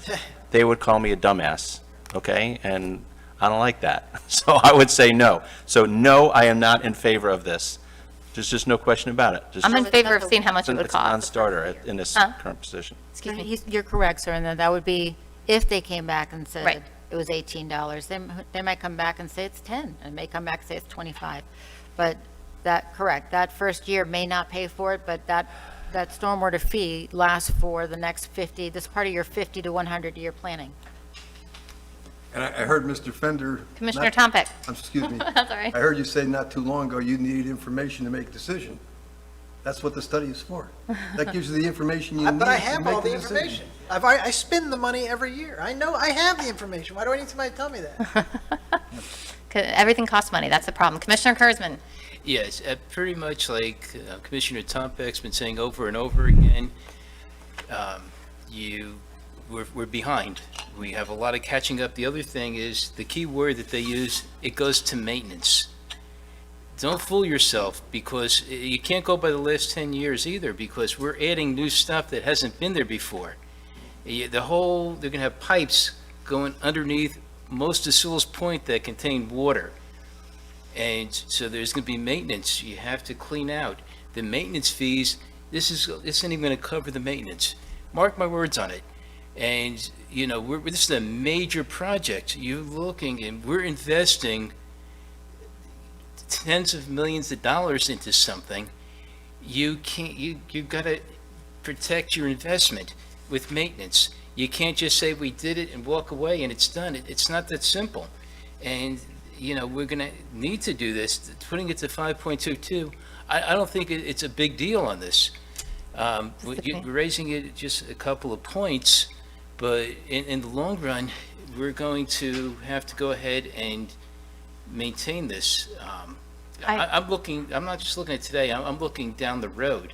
Speaker 9: they would call me a dumbass, okay? And I don't like that. So I would say no. So no, I am not in favor of this. There's just no question about it. Just-
Speaker 1: I'm in favor of seeing how much it would
Speaker 9: It's a
Speaker 1: cost.
Speaker 9: non-starter in this
Speaker 1: Huh?
Speaker 9: current position.
Speaker 1: Excuse me.
Speaker 4: You're correct, sir, and then that would be if they came back and
Speaker 1: Right.
Speaker 4: said it was $18. They might come back and say it's 10, and may come back and say it's 25. But correct, that first year may not pay for it, but that stormwater fee lasts for the next 50, this part of your 50 to 100-year planning.
Speaker 8: And I heard Mr. Fender.
Speaker 1: Commissioner Tompick.
Speaker 8: Excuse me.
Speaker 1: That's all right.
Speaker 8: I heard you say not too long ago you needed information to make a decision. That's what the study is for. That gives you the information you need
Speaker 10: But I
Speaker 8: to
Speaker 10: have
Speaker 8: make
Speaker 10: all
Speaker 8: the
Speaker 10: the
Speaker 8: decision.
Speaker 10: information. I spend the money every year. I know, I have the information. Why do I need somebody to tell me that?
Speaker 1: 'Cause everything costs money. That's the problem. Commissioner Kurzman?
Speaker 12: Yes, pretty much like Commissioner Tompeck's been saying over and over again, we're behind. We have a lot of catching up. The other thing is, the key word that they use, it goes to maintenance. Don't fool yourself, because you can't go by the last 10 years either, because we're adding new stuff that hasn't been there before. They're going to have pipes going underneath most of Sewalls Point that contain water. And so there's going to be maintenance you have to clean out. The maintenance fees, this isn't even going to cover the maintenance. Mark my words on it. And, this is a major project. You're looking, and we're investing tens of millions of dollars into something. You've got to protect your investment with maintenance. You can't just say we did it and walk away and it's done. It's not that simple. And, we're going to need to do this. Putting it to 5.22, I don't think it's a big deal on this. You're raising it just a couple of points, but in the long run, we're going to have to go ahead and maintain this. I'm not just looking at today, I'm looking down the road.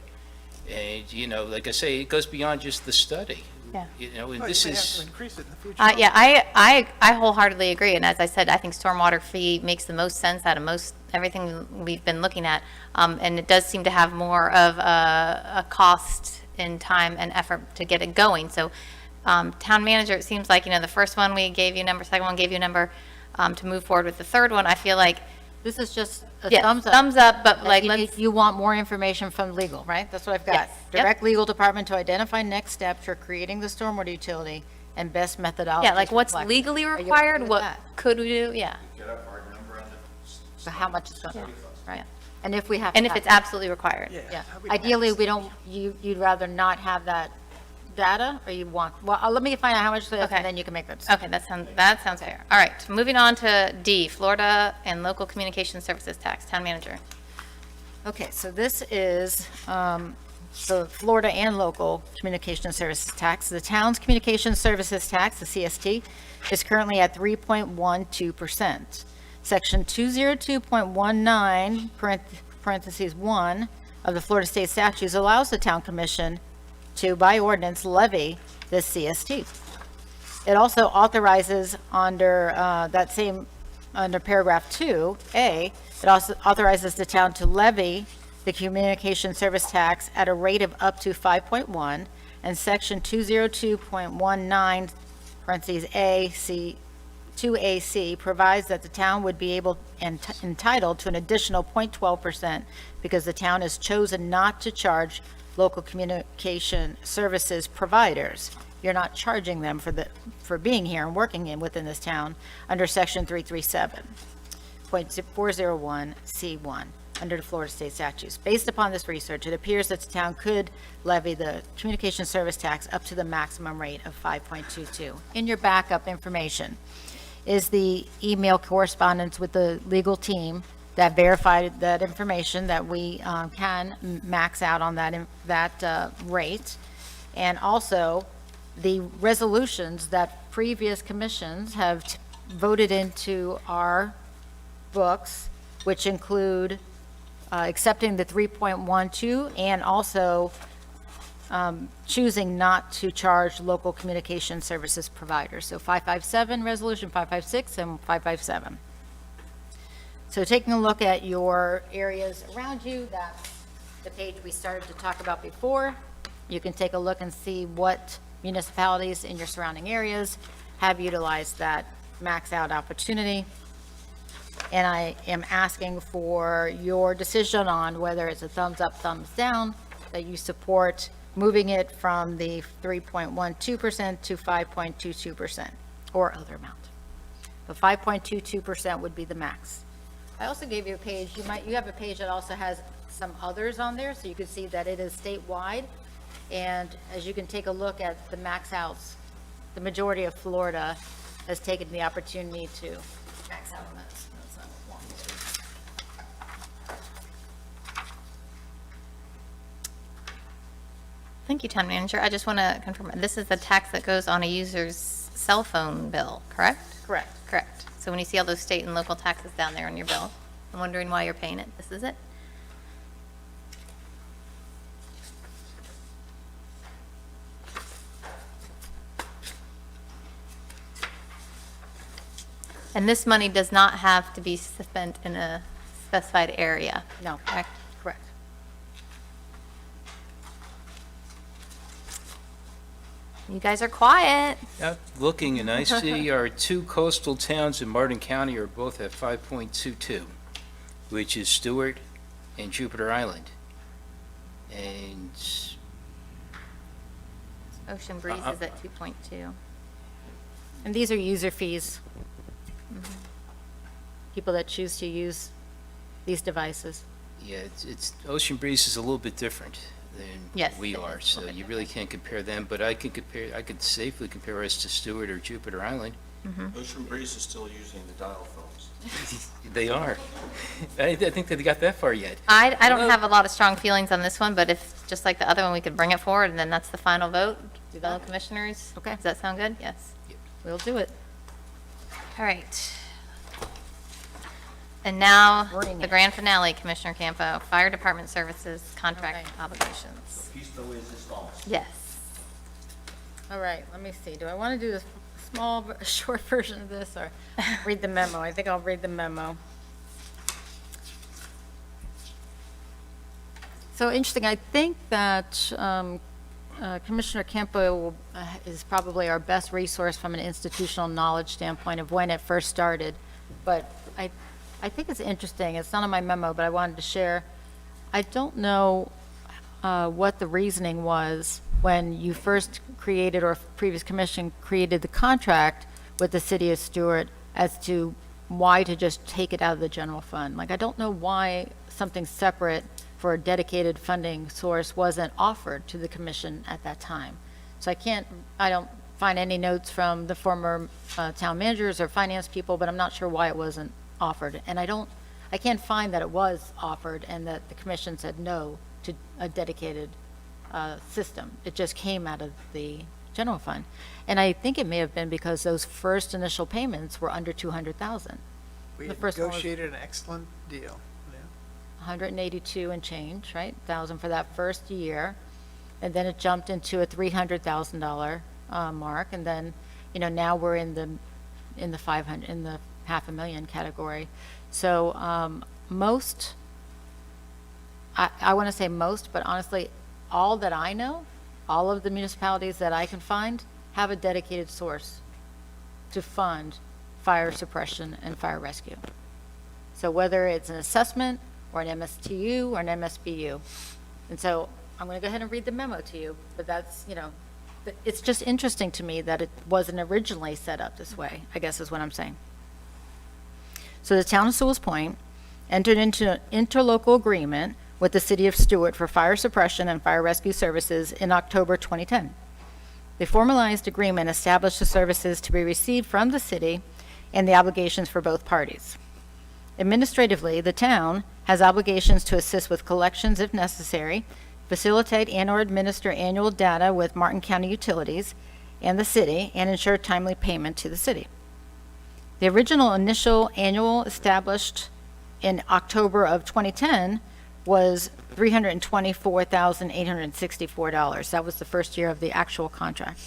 Speaker 12: And, like I say, it goes beyond just the study.
Speaker 1: Yeah.
Speaker 12: And
Speaker 10: Oh,
Speaker 12: this
Speaker 10: you may have
Speaker 12: is.
Speaker 10: to increase it in the future.
Speaker 1: Yeah, I wholeheartedly agree, and as I said, I think stormwater fee makes the most sense out of everything we've been looking at, and it does seem to have more of a cost in time and effort to get it going. So, town manager, it seems like, the first one we gave you a number, second one gave you a number, to move forward with the third one, I feel like,
Speaker 4: This is just a
Speaker 1: yeah,
Speaker 4: thumbs up.
Speaker 1: but
Speaker 4: That
Speaker 1: like,
Speaker 4: you- You want more information from legal, right? That's what I've got.
Speaker 1: Yes. Yep.
Speaker 4: Direct legal department to identify next steps for creating the stormwater utility and best methodology.
Speaker 1: yeah, like what's legally
Speaker 4: Are you okay
Speaker 1: required,
Speaker 4: with
Speaker 1: what
Speaker 4: that?
Speaker 1: could we do, yeah.
Speaker 4: So how much it's going to, right? And if we have.
Speaker 1: And
Speaker 4: to
Speaker 1: if
Speaker 4: have
Speaker 1: it's absolutely required.
Speaker 4: Yeah,
Speaker 10: we don't
Speaker 4: ideally,
Speaker 10: have
Speaker 4: we don't, you'd rather not have that data, or you want, well, let me find out how much,
Speaker 1: Okay.
Speaker 4: and then you can make that decision.
Speaker 1: Okay, that sounds fair. All right, moving on to D, Florida and Local Communication Services Tax, Town Manager.
Speaker 4: Okay, so this is the Florida and local communication services tax. The town's communication services tax, the CST, is currently at 3.12%. Section 202.19, parentheses 1, of the Florida State Statutes allows the town commission to, by ordinance, levy this CST. It also authorizes under under paragraph 2A, it also authorizes the town to levy the communication service tax at a rate of up to 5.1, and section 202.19, parentheses A, C, 2AC, provides that the town would be entitled to an additional 0.12% because the town has chosen not to charge local communication services providers. You're not charging them for being here and working within this town under section 337.401C1 under the Florida State Statutes. Based upon this research, it appears that the town could levy the communication service tax up to the maximum rate of 5.22. In your backup information is the email correspondence with the legal team that verified that information, that we can max out on that rate. And also, the resolutions that previous commissions have voted into our books, which include accepting the 3.12 and also choosing not to charge local communication services providers. So 557, Resolution 556, and 557. So taking a look at your areas around you, that's the page we started to talk about before. You can take a look and see what municipalities in your surrounding areas have utilized that max out opportunity. And I am asking for your decision on whether it's a thumbs up, thumbs down, that you support moving it from the 3.12% to 5.22% or other amount. But 5.22% would be the max. I also gave you a page, you have a page that also has some others on there, so you can see that it is statewide. And as you can take a look at the max outs, the majority of Florida has taken the opportunity to max out on those. That's not one.
Speaker 1: Thank you, Town Manager. I just want to confirm, this is the tax that goes on a user's cell phone bill, correct?
Speaker 4: Correct.
Speaker 1: Correct. So when you see all those state and local taxes down there on your bill, I'm wondering why you're paying it. This is it. And this money does not have to be spent in a specified area.
Speaker 4: No,
Speaker 1: Correct?
Speaker 4: correct.
Speaker 1: You guys are quiet.
Speaker 12: Out looking, and I see our two coastal towns in Martin County are both at 5.22, which is Stewart and Jupiter Island. And
Speaker 1: Ocean Breeze is at 2.2.
Speaker 4: And these are user fees. People that choose to use these devices.
Speaker 12: yeah, it's Ocean Breeze is a little bit different than
Speaker 1: Yes,
Speaker 12: we
Speaker 1: it
Speaker 12: are,
Speaker 1: is a
Speaker 12: so
Speaker 1: little bit
Speaker 12: you really can't compare them, but I could safely compare us to Stewart or Jupiter Island.
Speaker 9: Ocean Breeze is still using the dial phones.
Speaker 12: They are. I think they got that far yet.
Speaker 1: I don't have a lot of strong feelings on this one, but if, just like the other one, we could bring it forward, and then that's the final vote. Do fellow commissioners?
Speaker 4: Okay.
Speaker 1: Does that sound good? Yes.
Speaker 12: Yep.
Speaker 1: We'll do it. All right. And now,
Speaker 4: Bring
Speaker 1: the
Speaker 4: it.
Speaker 1: grand finale, Commissioner Campo, Fire Department Services Contract
Speaker 4: Okay.
Speaker 1: Obligations.
Speaker 9: Peacefully installed.
Speaker 1: Yes.
Speaker 4: All right, let me see. Do I want to do this small, short version of this or read the memo? I think I'll read the memo. So interesting, I think that Commissioner Campo is probably our best resource from an institutional knowledge standpoint of when it first started. But I think it's interesting, it's not on my memo, but I wanted to share. I don't know what the reasoning was when you first created, or previous commission created the contract with the city of Stewart as to why to just take it out of the general fund. Like, I don't know why something separate for a dedicated funding source wasn't offered to the commission at that time. So I don't find any notes from the former town managers or finance people, but I'm not sure why it wasn't offered. And I can't find that it was offered and that the commission said no to a dedicated system. It just came out of the general fund. And I think it may have been because those first initial payments were under 200,000.
Speaker 10: We
Speaker 4: The first one was-
Speaker 10: negotiated an excellent deal. Yeah.
Speaker 4: 182 and change, right? 1,000 for that first year. And then it jumped into a $300,000 mark. And then, now we're in the 500, in the $500,000 category. So I want to say most, but honestly, all that I know, all of the municipalities that I can find have a dedicated source to fund fire suppression and fire rescue. So whether it's an assessment or an MSTU or an MSBU. And so I'm going to go ahead and read the memo to you, but that's, it's just interesting to me that it wasn't originally set up this way, I guess is what I'm saying. So the town of Sewalls Point entered into an interlocal agreement with the city of Stewart for fire suppression and fire rescue services in October 2010. The formalized agreement established the services to be received from the city and the obligations for both parties. Administratively, the town has obligations to assist with collections if necessary, facilitate and/or administer annual data with Martin County Utilities, and the city and ensure timely payment to the city. The original initial annual established in October of 2010 was $324,864. That was the first year of the actual contract,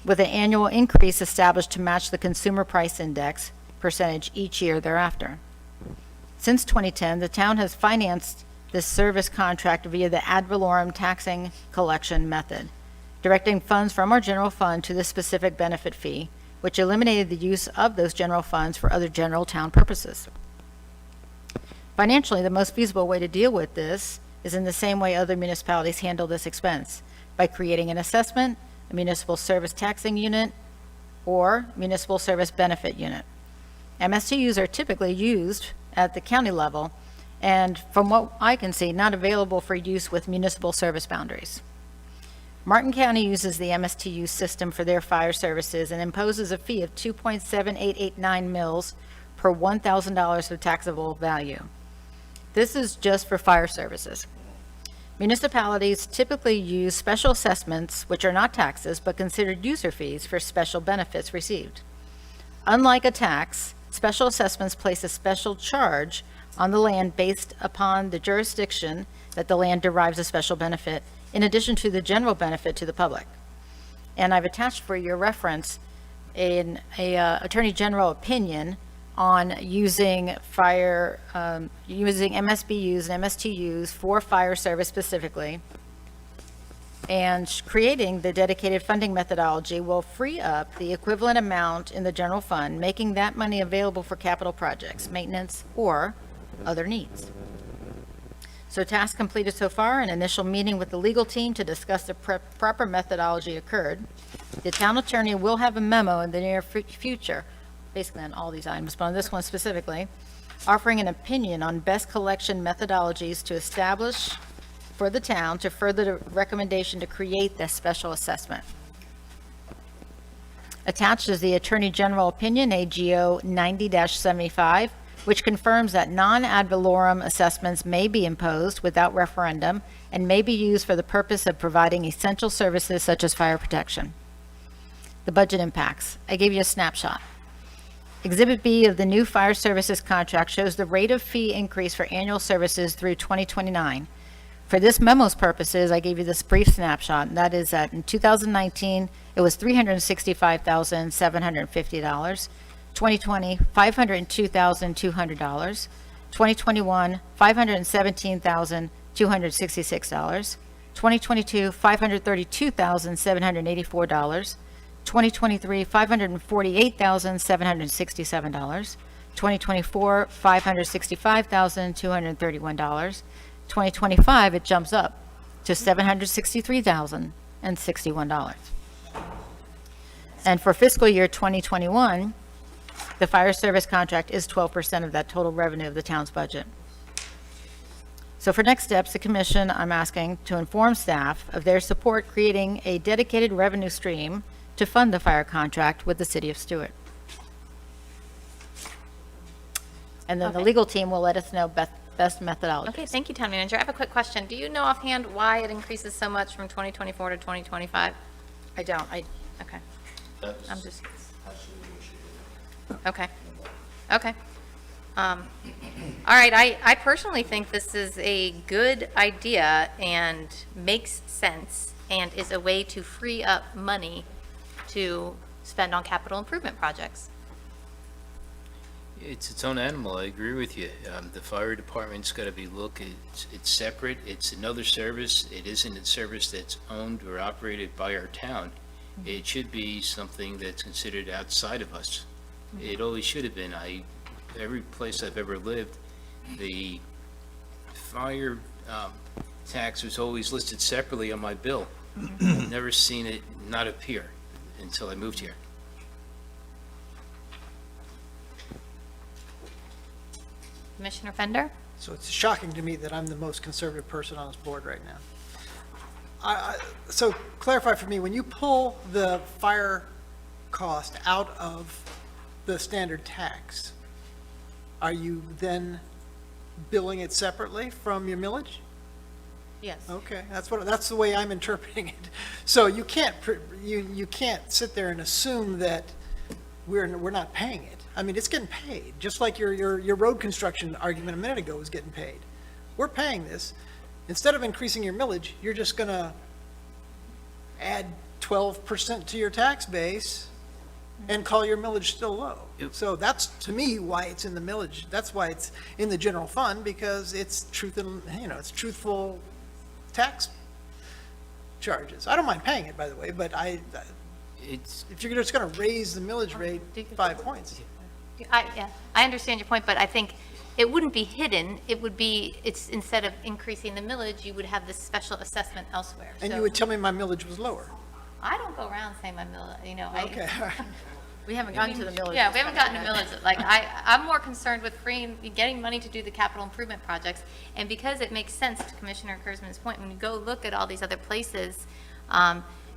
Speaker 4: with an annual increase established to match the consumer price index percentage each year thereafter. Since 2010, the town has financed this service contract via the ad valorem taxing collection method, directing funds from our general fund to this specific benefit fee, which eliminated the use of those general funds for other general town purposes. Financially, the most feasible way to deal with this is in the same way other municipalities handle this expense, by creating an assessment, a municipal service taxing unit, or municipal service benefit unit. MSTUs are typically used at the county level, and from what I can see, not available for use with municipal service boundaries. Martin County uses the MSTU system for their fire services and imposes a fee of 2.7889 mils per $1,000 of taxable value. This is just for fire services. Municipalities typically use special assessments, which are not taxes, but considered user fees for special benefits received. Unlike a tax, special assessments place a special charge on the land based upon the jurisdiction that the land derives a special benefit, in addition to the general benefit to the public. And I've attached for your reference an Attorney General opinion on using using MSBUs and MSTUs for fire service specifically, and creating the dedicated funding methodology will free up the equivalent amount in the general fund, making that money available for capital projects, maintenance, or other needs. So task completed so far, an initial meeting with the legal team to discuss the proper methodology occurred. The town attorney will have a memo in the near future, basically on all these items, but on this one specifically, offering an opinion on best collection methodologies to establish for the town to further the recommendation to create this special assessment. Attached is the Attorney General opinion, AGO 90-75, which confirms that non-ad valorem assessments may be imposed without referendum and may be used for the purpose of providing essential services such as fire protection. The budget impacts. I gave you a snapshot. Exhibit B of the new fire services contract shows the rate of fee increase for annual services through 2029. For this memo's purposes, I gave you this brief snapshot, and that is that in 2019, it was $365,750. 2020, $502,200. 2021, $517,266. 2022, $532,784. 2023, $548,767. 2024, $565,231. 2025, it jumps up to $763,061. And for fiscal year 2021, the fire service contract is 12% of that total revenue of the town's budget. So for next steps, the commission, I'm asking to inform staff of their support creating a dedicated revenue stream to fund the fire contract with the city of Stewart. And then the
Speaker 1: Okay.
Speaker 4: legal team will let us know best methodology.
Speaker 1: Okay, thank you, Town Manager. I have a quick question. Do you know offhand why it increases so much from 2024 to 2025?
Speaker 4: I don't,
Speaker 1: Okay. I'm just. Okay. Okay. All right, I personally think this is a good idea and makes sense and is a way to free up money to spend on capital improvement projects.
Speaker 12: It's its own animal, I agree with you. The fire department's got to be it's separate, it's another service, it isn't a service that's owned or operated by our town. It should be something that's considered outside of us. It always should have been. Every place I've ever lived, the fire tax was always listed separately on my bill. I've never seen it not appear until I moved here.
Speaker 1: Commissioner Fender?
Speaker 10: So it's shocking to me that I'm the most conservative person on this board right now. So clarify for me, when you pull the fire cost out of the standard tax, are you then billing it separately from your millage?
Speaker 4: Yes.
Speaker 10: Okay, that's the way I'm interpreting it. So you can't, you can't sit there and assume that we're not paying it. I mean, it's getting paid, just like your road construction argument a minute ago was getting paid. We're paying this. Instead of increasing your millage, you're just gonna add 12% to your tax base and call your millage still low. So that's, to me, why it's in the millage. That's why it's in the general fund, because it's it's truthful tax charges. I don't mind paying it, by the way, but if you're just going to raise the millage rate 5 points.
Speaker 1: Yeah, I understand your point, but I think it wouldn't be hidden. It would be, it's instead of increasing the millage, you would have this special assessment elsewhere.
Speaker 10: And
Speaker 1: So
Speaker 10: you would tell me my millage was lower.
Speaker 1: I don't go around saying my millage,
Speaker 10: Okay, all right.
Speaker 4: We haven't gotten to the millage.
Speaker 1: Yeah, we haven't gotten to millage. Like, I'm more concerned with getting money to do the capital improvement projects. And because it makes sense to Commissioner Kurzman's point, when you go look at all these other places,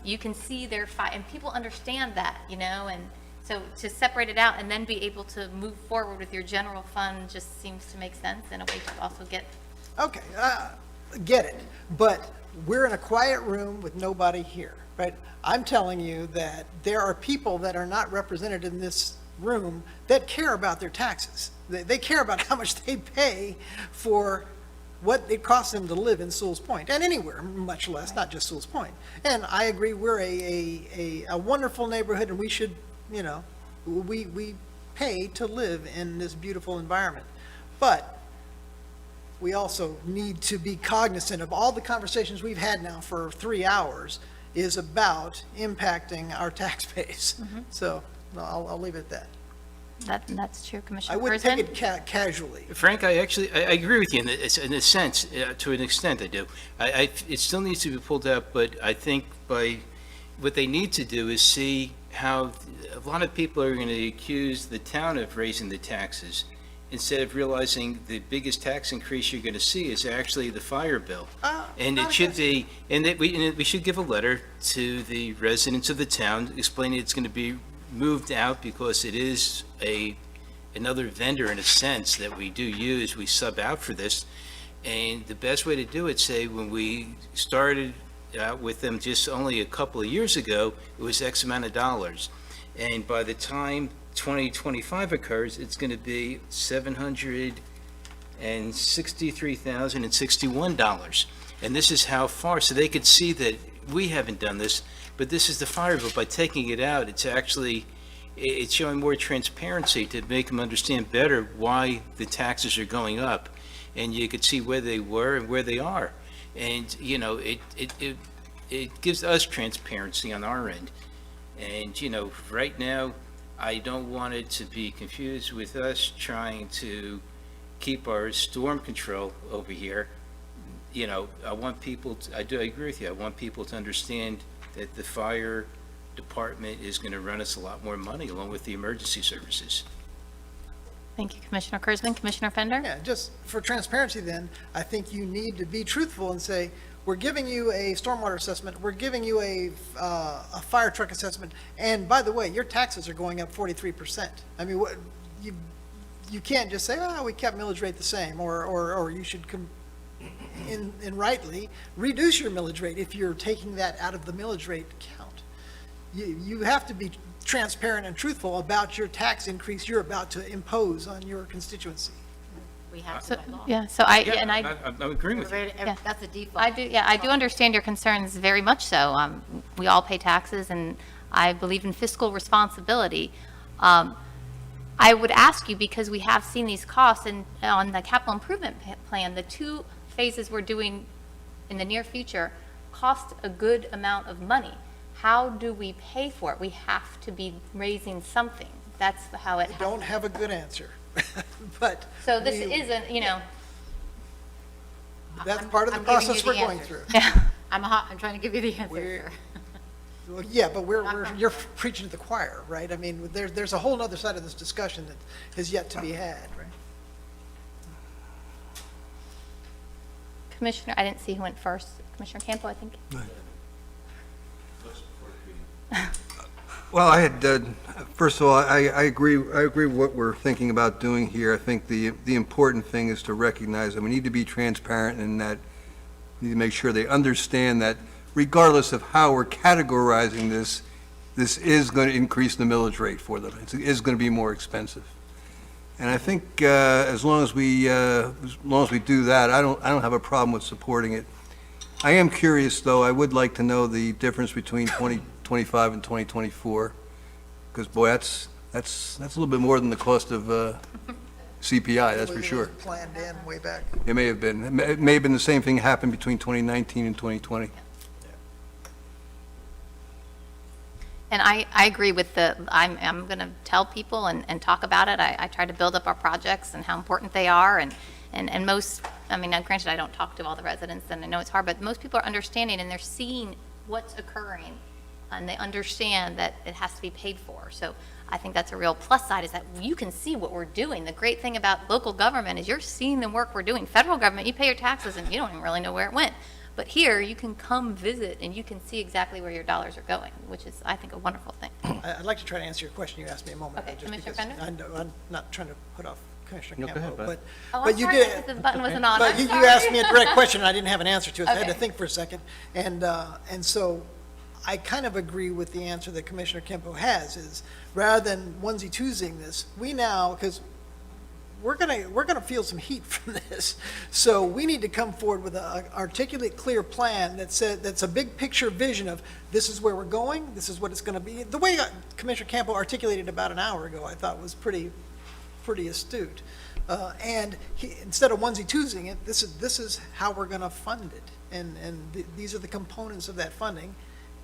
Speaker 1: you can see and people understand that, and so to separate it out and then be able to move forward with your general fund just seems to make sense in a way to also get.
Speaker 10: Okay, get it, but we're in a quiet room with nobody here, right? I'm telling you that there are people that are not represented in this room that care about their taxes. They care about how much they pay for what it costs them to live in Sewalls Point, and anywhere, much less, not just Sewalls Point. And I agree, we're a wonderful neighborhood, and we should, we pay to live in this beautiful environment. But we also need to be cognizant of all the conversations we've had now for 3 hours is about impacting our tax base. So I'll leave it at that.
Speaker 1: That's true, Commissioner
Speaker 10: I
Speaker 1: Kurzman.
Speaker 10: wouldn't take it casually.
Speaker 12: Frank, I agree with you in a sense, to an extent I do. It still needs to be pulled out, but I think what they need to do is see how a lot of people are going to accuse the town of raising the taxes instead of realizing the biggest tax increase you're going to see is actually the fire bill. And it should be, and we should give a letter to the residents of the town explaining it's going to be moved out because it is another vendor in a sense that we do use, we sub out for this. And the best way to do it, say, when we started out with them just only a couple of years ago, it was X amount of dollars. And by the time 2025 occurs, it's going to be $763,061. And this is how far, so they could see that we haven't done this, but this is the fire bill. By taking it out, it's showing more transparency to make them understand better why the taxes are going up. And you could see where they were and where they are. And, it gives us transparency on our end. And, right now, I don't want it to be confused with us trying to keep our storm control over here. I want people, I agree with you, I want people to understand that the fire department is going to run us a lot more money along with the emergency services.
Speaker 1: Thank you, Commissioner Kurzman. Commissioner Fender?
Speaker 10: Yeah, just for transparency then, I think you need to be truthful and say, we're giving you a stormwater assessment, we're giving you a fire truck assessment, and by the way, your taxes are going up 43%. I mean, you can't just say, we kept millage rate the same, or you should, and rightly, reduce your millage rate if you're taking that out of the millage rate count. You have to be transparent and truthful about your tax increase you're about to impose on your constituency.
Speaker 4: We have
Speaker 1: So,
Speaker 4: to by law.
Speaker 1: yeah,
Speaker 12: I'm agreeing with you.
Speaker 4: That's the default.
Speaker 1: I do understand your concerns very much so. We all pay taxes, and I believe in fiscal responsibility. I would ask you, because we have seen these costs, and on the capital improvement plan, the 2 phases we're doing in the near future cost a good amount of money. How do we pay for it? We have to be raising something. That's how it
Speaker 10: I don't have a good answer, but.
Speaker 1: So this
Speaker 10: we-
Speaker 1: isn't,
Speaker 10: That's part of the
Speaker 4: I'm giving you
Speaker 10: process
Speaker 4: the
Speaker 10: we're going
Speaker 4: answers.
Speaker 10: through.
Speaker 4: I'm trying to give you the answer here.
Speaker 10: Well, yeah, but you're preaching to the choir, right? I mean, there's a whole other side of this discussion that is yet to be had, right?
Speaker 1: Commissioner, I didn't see who went first. Commissioner Campbell, I think.
Speaker 8: Well, I had, first of all, I agree with what we're thinking about doing here. I think the important thing is to recognize that we need to be transparent in that need to make sure they understand that regardless of how we're categorizing this, this is going to increase the millage rate for them. It is going to be more expensive. And I think as long as we do that, I don't have a problem with supporting it. I am curious, though, I would like to know the difference between 2025 and 2024, because boy, that's a little bit more than the cost of CPI, that's for sure.
Speaker 10: Planned in way back.
Speaker 8: It may have been. It may have been the same thing happened between 2019 and 2020.
Speaker 1: And I agree with I'm going to tell people and talk about it. I try to build up our projects and how important they are. And most, I mean, now granted, I don't talk to all the residents and I know it's hard, but most people are understanding and they're seeing what's occurring and they understand that it has to be paid for. So I think that's a real plus side, is that you can see what we're doing. The great thing about local government is you're seeing the work we're doing. Federal government, you pay your taxes and you don't even really know where it went. But here, you can come visit and you can see exactly where your dollars are going, which is, I think, a wonderful thing.
Speaker 10: I'd like to try to answer your question you asked me a moment
Speaker 1: Okay,
Speaker 10: ago.
Speaker 1: Commissioner
Speaker 10: Because
Speaker 1: Fender?
Speaker 10: I'm not trying to put off Commissioner
Speaker 9: No, go
Speaker 10: Campbell,
Speaker 9: ahead, bud.
Speaker 1: Oh,
Speaker 10: but
Speaker 1: I'm
Speaker 10: you
Speaker 1: sorry,
Speaker 10: did.
Speaker 1: the button wasn't on.
Speaker 10: But
Speaker 1: I'm
Speaker 10: you
Speaker 1: sorry.
Speaker 10: asked me a direct question, and I didn't have an answer to it, so I had to
Speaker 1: Okay.
Speaker 10: think for a second. And so I kind of agree with the answer that Commissioner Kempo has, is rather than onesie-twosying this, we now, because we're gonna feel some heat from this, so we need to come forward with an articulate, clear plan that's a big picture vision of this is where we're going, this is what it's gonna be. The way Commissioner Campo articulated about an hour ago, I thought was pretty astute. And instead of onesie-twosying it, this is how we're gonna fund it. And these are the components of that funding.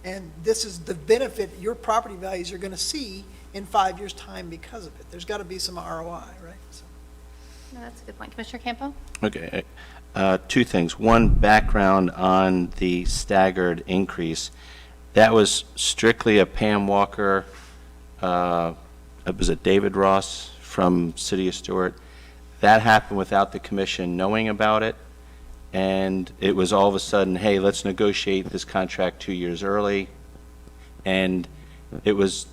Speaker 10: And this is the benefit your property values are gonna see in 5 years' time because of it. There's gotta be some ROI, right? So.
Speaker 1: No, that's a good point. Commissioner Campo?
Speaker 9: Okay, two things. One, background on the staggered increase. That was strictly a Pam Walker, was it David Ross from City of Stewart? That happened without the commission knowing about it, and it was all of a sudden, hey, let's negotiate this contract 2 years early, and it was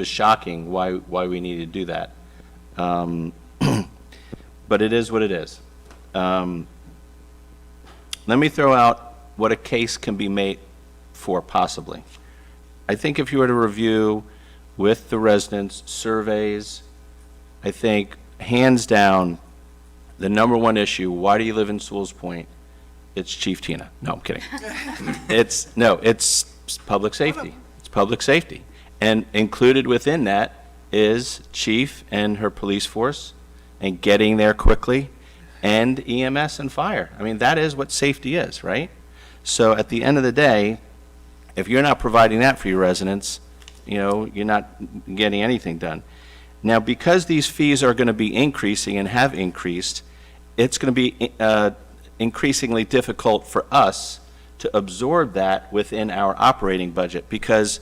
Speaker 9: shocking why we needed to do that. But it is what it is. Let me throw out what a case can be made for, possibly. I think if you were to review with the residents, surveys, I think hands down, the number one issue, why do you live in Sewalls Point? It's Chief Tina. No, I'm kidding. It's public safety. It's public safety. And included within that is Chief and her police force, and getting there quickly, and EMS and fire. I mean, that is what safety is, right? So at the end of the day, if you're not providing that for your residents, you're not getting anything done. Now, because these fees are going to be increasing and have increased, it's going to be increasingly difficult for us to absorb that within our operating budget, because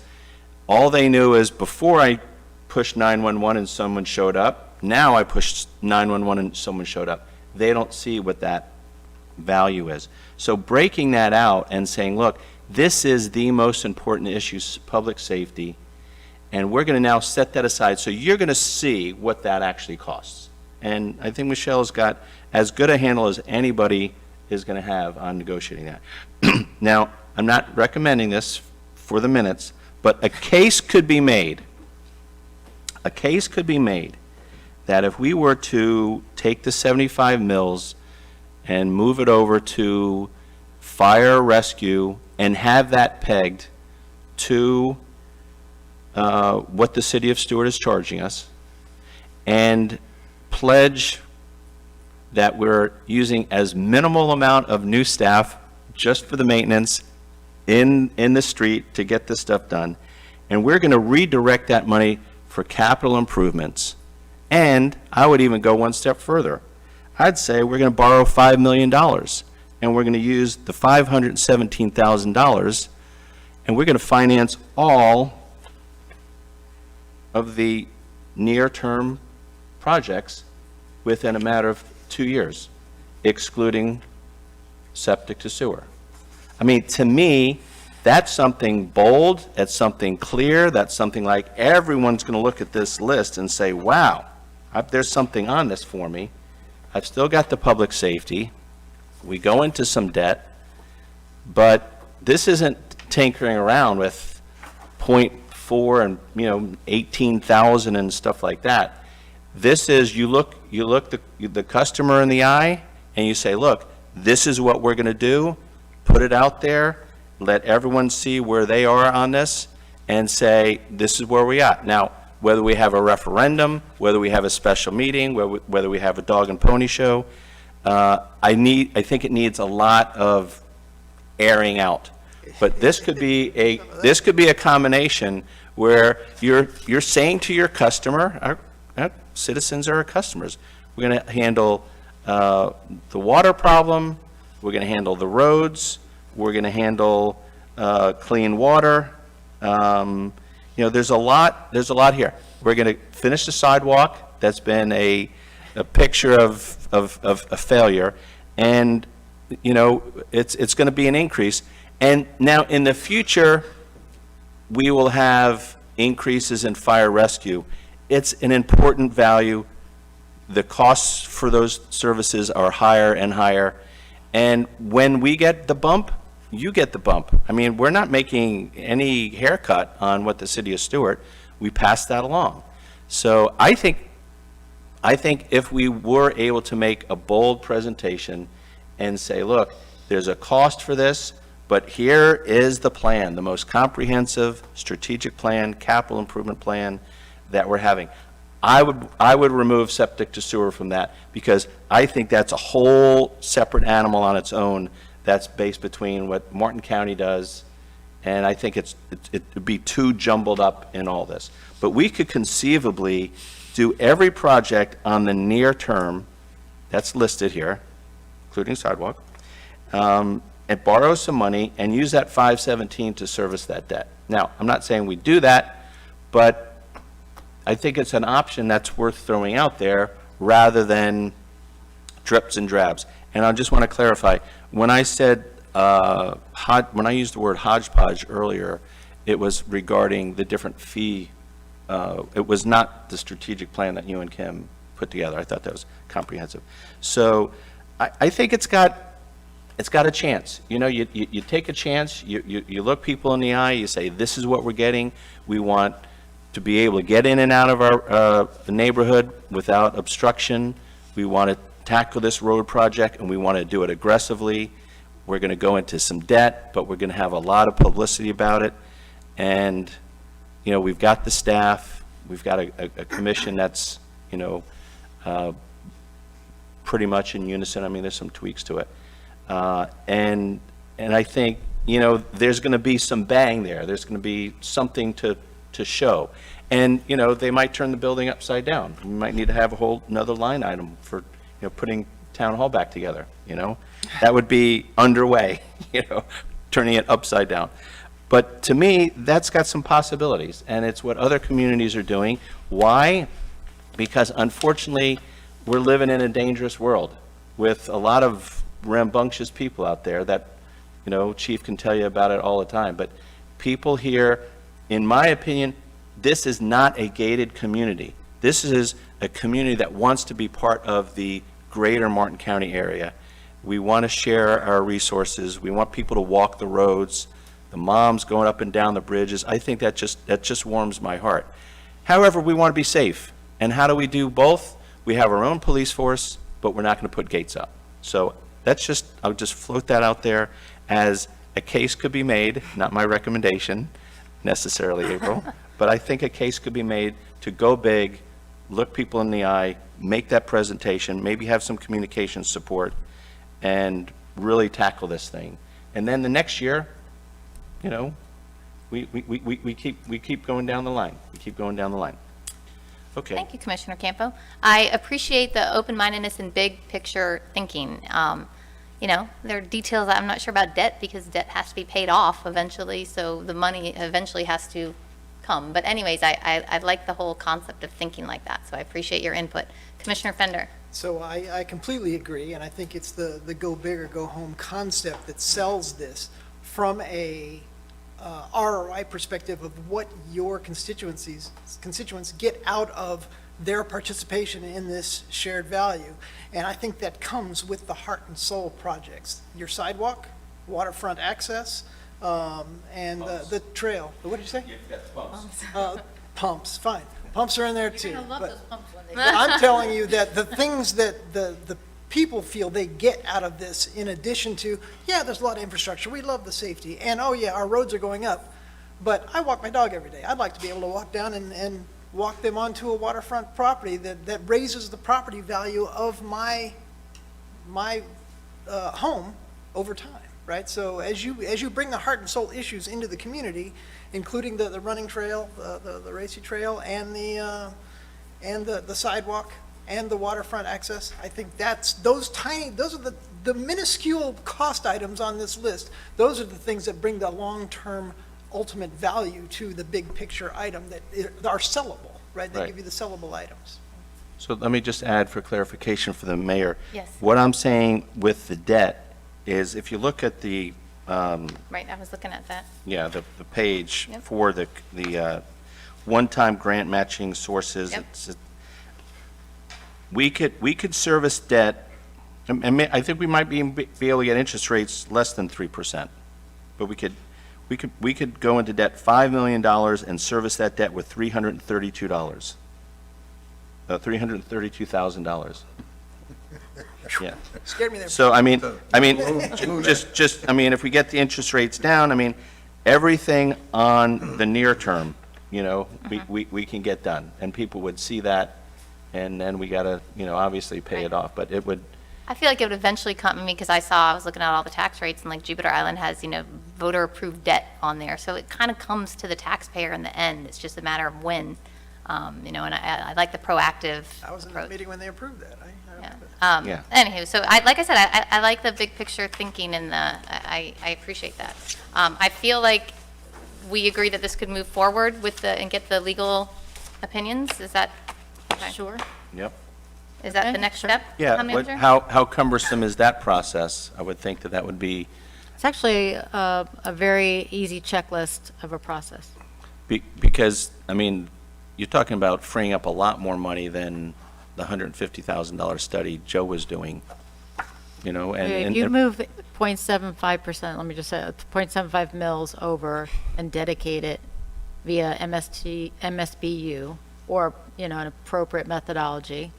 Speaker 9: all they knew is before I pushed 911 and someone showed up, now I pushed 911 and someone showed up. They don't see what that value is. So breaking that out and saying, look, this is the most important issue, public safety, and we're going to now set that aside so you're going to see what that actually costs. And I think Michelle's got as good a handle as anybody is going to have on negotiating that. Now, I'm not recommending this for the minutes, but a case could be made. A case could be made that if we were to take the 75 mills and move it over to fire rescue and have that pegged to what the city of Stewart is charging us, and pledge that we're using as minimal amount of new staff just for the maintenance in the street to get this stuff done, and we're going to redirect that money for capital improvements. And I would even go one step further. I'd say we're going to borrow $5 million, and we're going to use the $517,000, and we're going to finance all of the near-term projects within a matter of 2 years, excluding septic to sewer. I mean, to me, that's something bold, that's something clear, that's something like everyone's going to look at this list and say, wow, there's something on this for me. I've still got the public safety. We go into some debt. but this isn't tinkering around with .4 and, 18,000 and stuff like that. This is, you look the customer in the eye and you say, look, this is what we're going to do, put it out there, let everyone see where they are on this, and say, this is where we are. Now, whether we have a referendum, whether we have a special meeting, whether we have a dog and pony show, I think it needs a lot of airing out. But this could be a combination where you're saying to your customer, our citizens are our customers, we're going to handle the water problem, we're going to handle the roads, we're going to handle clean water. There's a lot here. We're going to finish the sidewalk. That's been a picture of a failure, and it's going to be an increase. And now in the future, we will have increases in fire rescue. It's an important value. The costs for those services are higher and higher. And when we get the bump, you get the bump. I mean, we're not making any haircut on what the city of Stewart. We pass that along. So I think if we were able to make a bold presentation and say, look, there's a cost for this, but here is the plan, the most comprehensive strategic plan, capital improvement plan that we're having. I would remove septic to sewer from that, because I think that's a whole separate animal on its own that's based between what Martin County does, and I think it would be too jumbled up in all this. But we could conceivably do every project on the near term that's listed here, including sidewalk, and borrow some money and use that 517 to service that debt. Now, I'm not saying we do that, but I think it's an option that's worth throwing out there rather than drips and drabs. And I just want to clarify, when I said, when I used the word hodgepodge earlier, it was regarding the different fee. It was not the strategic plan that you and Kim put together. I thought that was comprehensive. So I think it's got a chance. You take a chance, you look people in the eye, you say, this is what we're getting. We want to be able to get in and out of our neighborhood without obstruction. We want to tackle this road project, and we want to do it aggressively. We're going to go into some debt, but we're going to have a lot of publicity about it. And, we've got the staff, we've got a commission that's, pretty much in unison. I mean, there's some tweaks to it. And I think, there's going to be some bang there. There's going to be something to show. And, they might turn the building upside down. We might need to have a whole another line item for, putting Townhall back together, That would be underway, turning it upside down. But to me, that's got some possibilities, and it's what other communities are doing. Why? Because unfortunately, we're living in a dangerous world with a lot of rambunctious people out there that, Chief can tell you about it all the time. But people here, in my opinion, this is not a gated community. This is a community that wants to be part of the greater Martin County area. We want to share our resources. We want people to walk the roads, the moms going up and down the bridges. I think that just warms my heart. However, we want to be safe. And how do we do both? We have our own police force, but we're not going to put gates up. So I'll just float that out there as a case could be made, not my recommendation necessarily, April, but I think a case could be made to go big, look people in the eye, make that presentation, maybe have some communication support, and really tackle this thing. And then the next year, we keep going down the line. We keep going down the line. Okay.
Speaker 1: Thank you, Commissioner Campo. I appreciate the open-mindedness and big picture thinking. There are details I'm not sure about debt, because debt has to be paid off eventually, so the money eventually has to come. But anyways, I like the whole concept of thinking like that, so I appreciate your input. Commissioner Fender.
Speaker 10: So I completely agree, and I think it's the go big or go home concept that sells this from a ROI perspective of what your constituents get out of their participation in this shared value. And I think that comes with the heart and soul projects. Your sidewalk, waterfront access, and the trail. What did you say? Pumps, fine. Pumps are in there too. But I'm telling you that the things that the people feel they get out of this, in addition to, yeah, there's a lot of infrastructure, we love the safety, and oh yeah, our roads are going up, but I walk my dog every day. I'd like to be able to walk down and walk them onto a waterfront property that raises the property value of my home over time, right? So as you bring the heart and soul issues into the community, including the running trail, the racy trail, and the sidewalk, and the waterfront access, I think those are the minuscule cost items on this list. Those are the things that bring the long-term ultimate value to the big picture item that are sellable, right? They
Speaker 9: Right.
Speaker 10: give you the sellable items.
Speaker 9: So let me just add for clarification for the mayor.
Speaker 1: Yes.
Speaker 9: What I'm saying with the debt is if you look at the,
Speaker 1: Right, I was looking at that.
Speaker 9: yeah, the page
Speaker 1: Yep.
Speaker 9: for the one-time grant matching sources,
Speaker 1: Yep.
Speaker 9: we could service debt, and I think we might be able to get interest rates less than 3%. But we could go into debt $5 million and service that debt with $332. $332,000. Yeah.
Speaker 10: Scared me there.
Speaker 9: So, I mean, if we get the interest rates down, everything on the near term, we can get done. And people would see that, and then we gotta, obviously pay it
Speaker 1: Right.
Speaker 9: off. But it would,
Speaker 1: I feel like it would eventually come to me because I was looking at all the tax rates and like Jupiter Island has, voter approved debt on there. So it kind of comes to the taxpayer in the end. It's just a matter of when, and I like the proactive
Speaker 10: I was in the
Speaker 1: approach.
Speaker 10: meeting when they approved that.
Speaker 1: Yeah.
Speaker 9: Yeah.
Speaker 1: Anywho, so like I said, I like the big picture thinking and I appreciate that. I feel like we agree that this could move forward and get the legal opinions. Is that? Okay.
Speaker 4: Sure.
Speaker 9: yep.
Speaker 1: Is that the
Speaker 4: Okay,
Speaker 1: next
Speaker 4: sure.
Speaker 1: step?
Speaker 9: Yeah,
Speaker 1: Town manager?
Speaker 9: how cumbersome is that process? I would think that would be,
Speaker 4: It's actually a very easy checklist of a process.
Speaker 9: because, you're talking about freeing up a lot more money than the $150,000 study Joe was doing, and.
Speaker 4: If you move 0.75%, let me just say, 0.75 mils over and dedicate it via MSBU or, an appropriate methodology,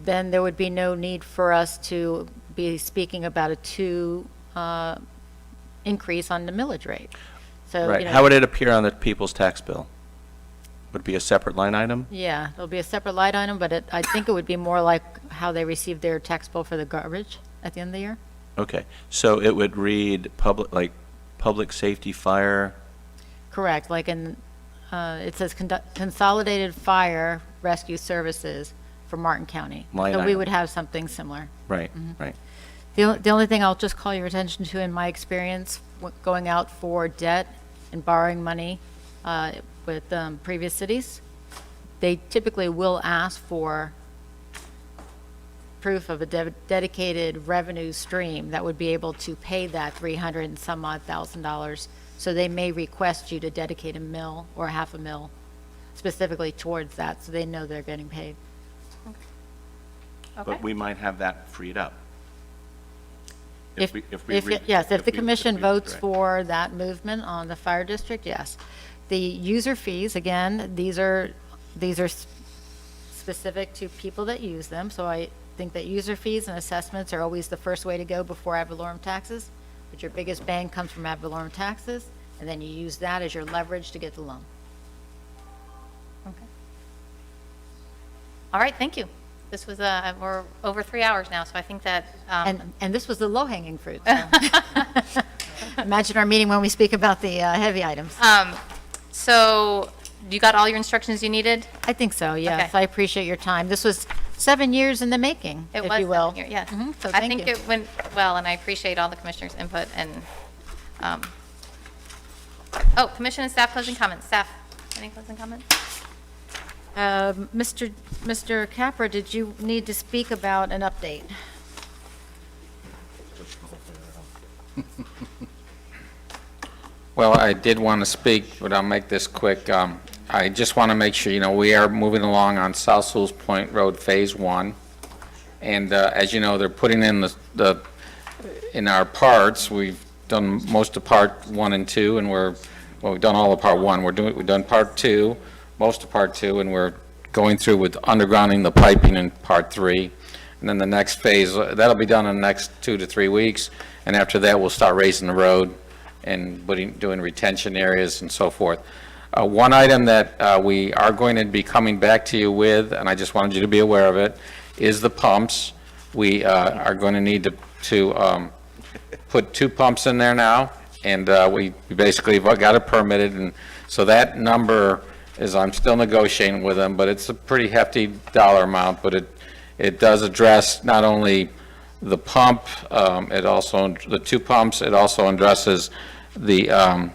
Speaker 4: then there would be no need for us to be speaking about a 2 increase on the millage rate. So,
Speaker 9: Right, how would it appear on the people's tax bill? Would it be a separate line item?
Speaker 4: Yeah, it'll be a separate line item, but I think it would be more like how they receive their tax bill for the garbage at the end of the year.
Speaker 9: Okay, so it would read public safety, fire,
Speaker 4: Correct, like it says Consolidated Fire Rescue Services for Martin County.
Speaker 9: Line
Speaker 4: So we
Speaker 9: item.
Speaker 4: would have something similar.
Speaker 9: right, right.
Speaker 4: The only thing I'll just call your attention to in my experience going out for debt and borrowing money with previous cities, they typically will ask for proof of a dedicated revenue stream that would be able to pay that 300 and some odd $1,000. So they may request you to dedicate a mil or half a mil specifically towards that, so they know they're getting paid.
Speaker 1: Okay.
Speaker 9: But we might have that freed up.
Speaker 4: If
Speaker 9: we
Speaker 4: Yes, if the commission
Speaker 9: we
Speaker 4: votes
Speaker 9: direct.
Speaker 4: for that movement on the fire district, yes. The user fees, again, these are specific to people that use them, so I think that user fees and assessments are always the first way to go before ad valorem taxes, but your biggest bang comes from ad valorem taxes, and then you use that as your leverage to get the loan.
Speaker 1: Okay. All right, thank you. This was, we're over 3 hours now, so I think that,
Speaker 4: And this was the low-hanging fruit. So. Imagine our meeting when we speak about the heavy items.
Speaker 1: so you got all your instructions you needed?
Speaker 4: I think so, yes.
Speaker 1: Okay.
Speaker 4: I appreciate your time. This was 7 years in the making,
Speaker 1: It
Speaker 4: if
Speaker 1: was
Speaker 4: you will.
Speaker 1: 7 years, yes.
Speaker 4: So
Speaker 1: I
Speaker 4: thank
Speaker 1: think
Speaker 4: you.
Speaker 1: it went well, and I appreciate all the commissioners' input and, commission and staff closing comments. Staff, any closing comments?
Speaker 4: Mr. Capra, did you need to speak about an update?
Speaker 3: Well, I did want to speak, but I'll make this quick. I just want to make sure, we are moving along on South Sewalls Point Road Phase 1. And as you know, they're putting in the in our parts, we've done most of part 1 and 2, and we've done all of part 1. We've done part 2, most of part 2, and we're going through with undergrounding the piping in part 3. And then the next phase, that'll be done in the next 2 to 3 weeks, and after that, we'll start raising the road and doing retention areas and so forth. One item that we are going to be coming back to you with, and I just wanted you to be aware of it, is the pumps. We are going to need to put 2 pumps in there now, and we basically got it permitted, and so that number is, I'm still negotiating with them, but it's a pretty hefty dollar amount, but it does address not only the pump, it also, the 2 pumps, it also addresses the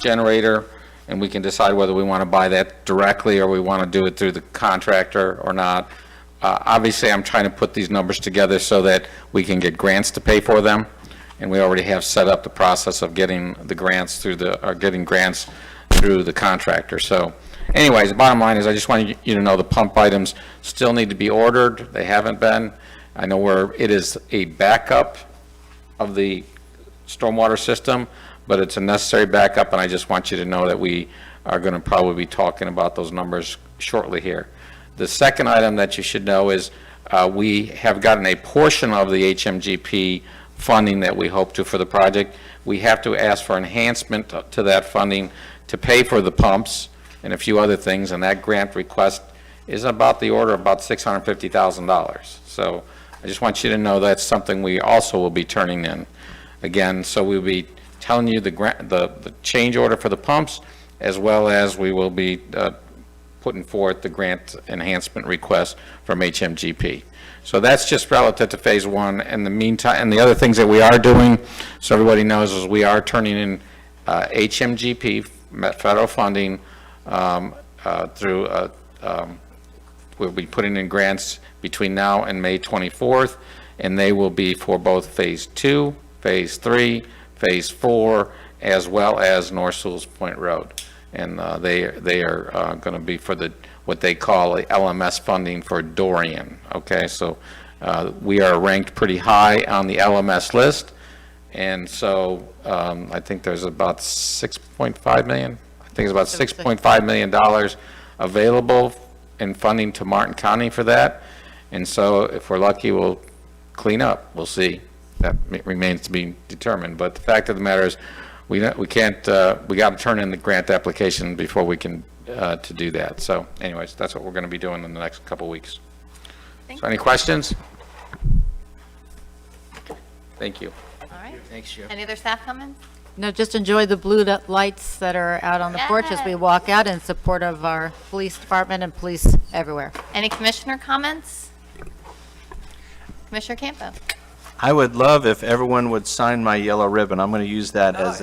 Speaker 3: generator, and we can decide whether we want to buy that directly or we want to do it through the contractor or not. Obviously, I'm trying to put these numbers together so that we can get grants to pay for them, and we already have set up the process of getting the grants through getting grants through the contractor. So anyways, the bottom line is I just want you to know the pump items still need to be ordered. They haven't been. I know it is a backup of the stormwater system, but it's a necessary backup, and I just want you to know that we are going to probably be talking about those numbers shortly here. The second item that you should know is we have gotten a portion of the HMGP funding that we hope to for the project. We have to ask for enhancement to that funding to pay for the pumps and a few other things, and that grant request is about the order of about $650,000. So I just want you to know that's something we also will be turning in. Again, so we'll be telling you the change order for the pumps, as well as we will be putting forth the grant enhancement request from HMGP. So that's just relative to phase 1. In the meantime, and the other things that we are doing, so everybody knows, is we are turning in HMGP federal funding through, we'll be putting in grants between now and May 24th, and they will be for both phase 2, phase 3, phase 4, as well as North Sewalls Point Road. And they are going to be for what they call a LMS funding for Dorian. Okay, so we are ranked pretty high on the LMS list, and so I think there's about $6.5 million. I think it's about $6.5 million available in funding to Martin County for that. And so if we're lucky, we'll clean up. We'll see. That remains to be determined. But the fact of the matter is, we can't. We got to turn in the grant application before we can to do that. So, anyways, that's what we're going to be doing in the next couple of weeks. So, any questions? Thank you.
Speaker 1: All right.
Speaker 12: Thanks, Joe.
Speaker 1: Any other staff comments?
Speaker 4: No, just enjoy the blue lights that are out on the porch as we walk out in support of our police department and police everywhere.
Speaker 1: Any commissioner comments? Commissioner Campo?
Speaker 9: I would love if everyone would sign my yellow ribbon. I'm going to use that as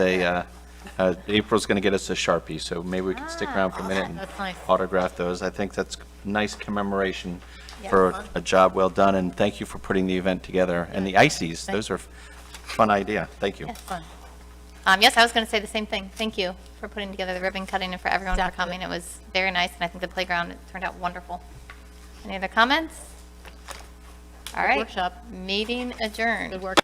Speaker 9: April's going to get us a Sharpie, so maybe we can stick around for a minute and
Speaker 4: That's nice.
Speaker 9: autograph those. I think that's nice commemoration for a job well done, and thank you for putting the event together. And the ices, those are fun idea. Thank you.
Speaker 1: Yes, fun. Yes, I was going to say the same thing. Thank you for putting together the ribbon cutting and for everyone for coming. It was very nice, and I think the playground, it turned out wonderful. Any other comments? All right.
Speaker 4: Workshop.
Speaker 1: Meeting adjourned.
Speaker 4: Good work.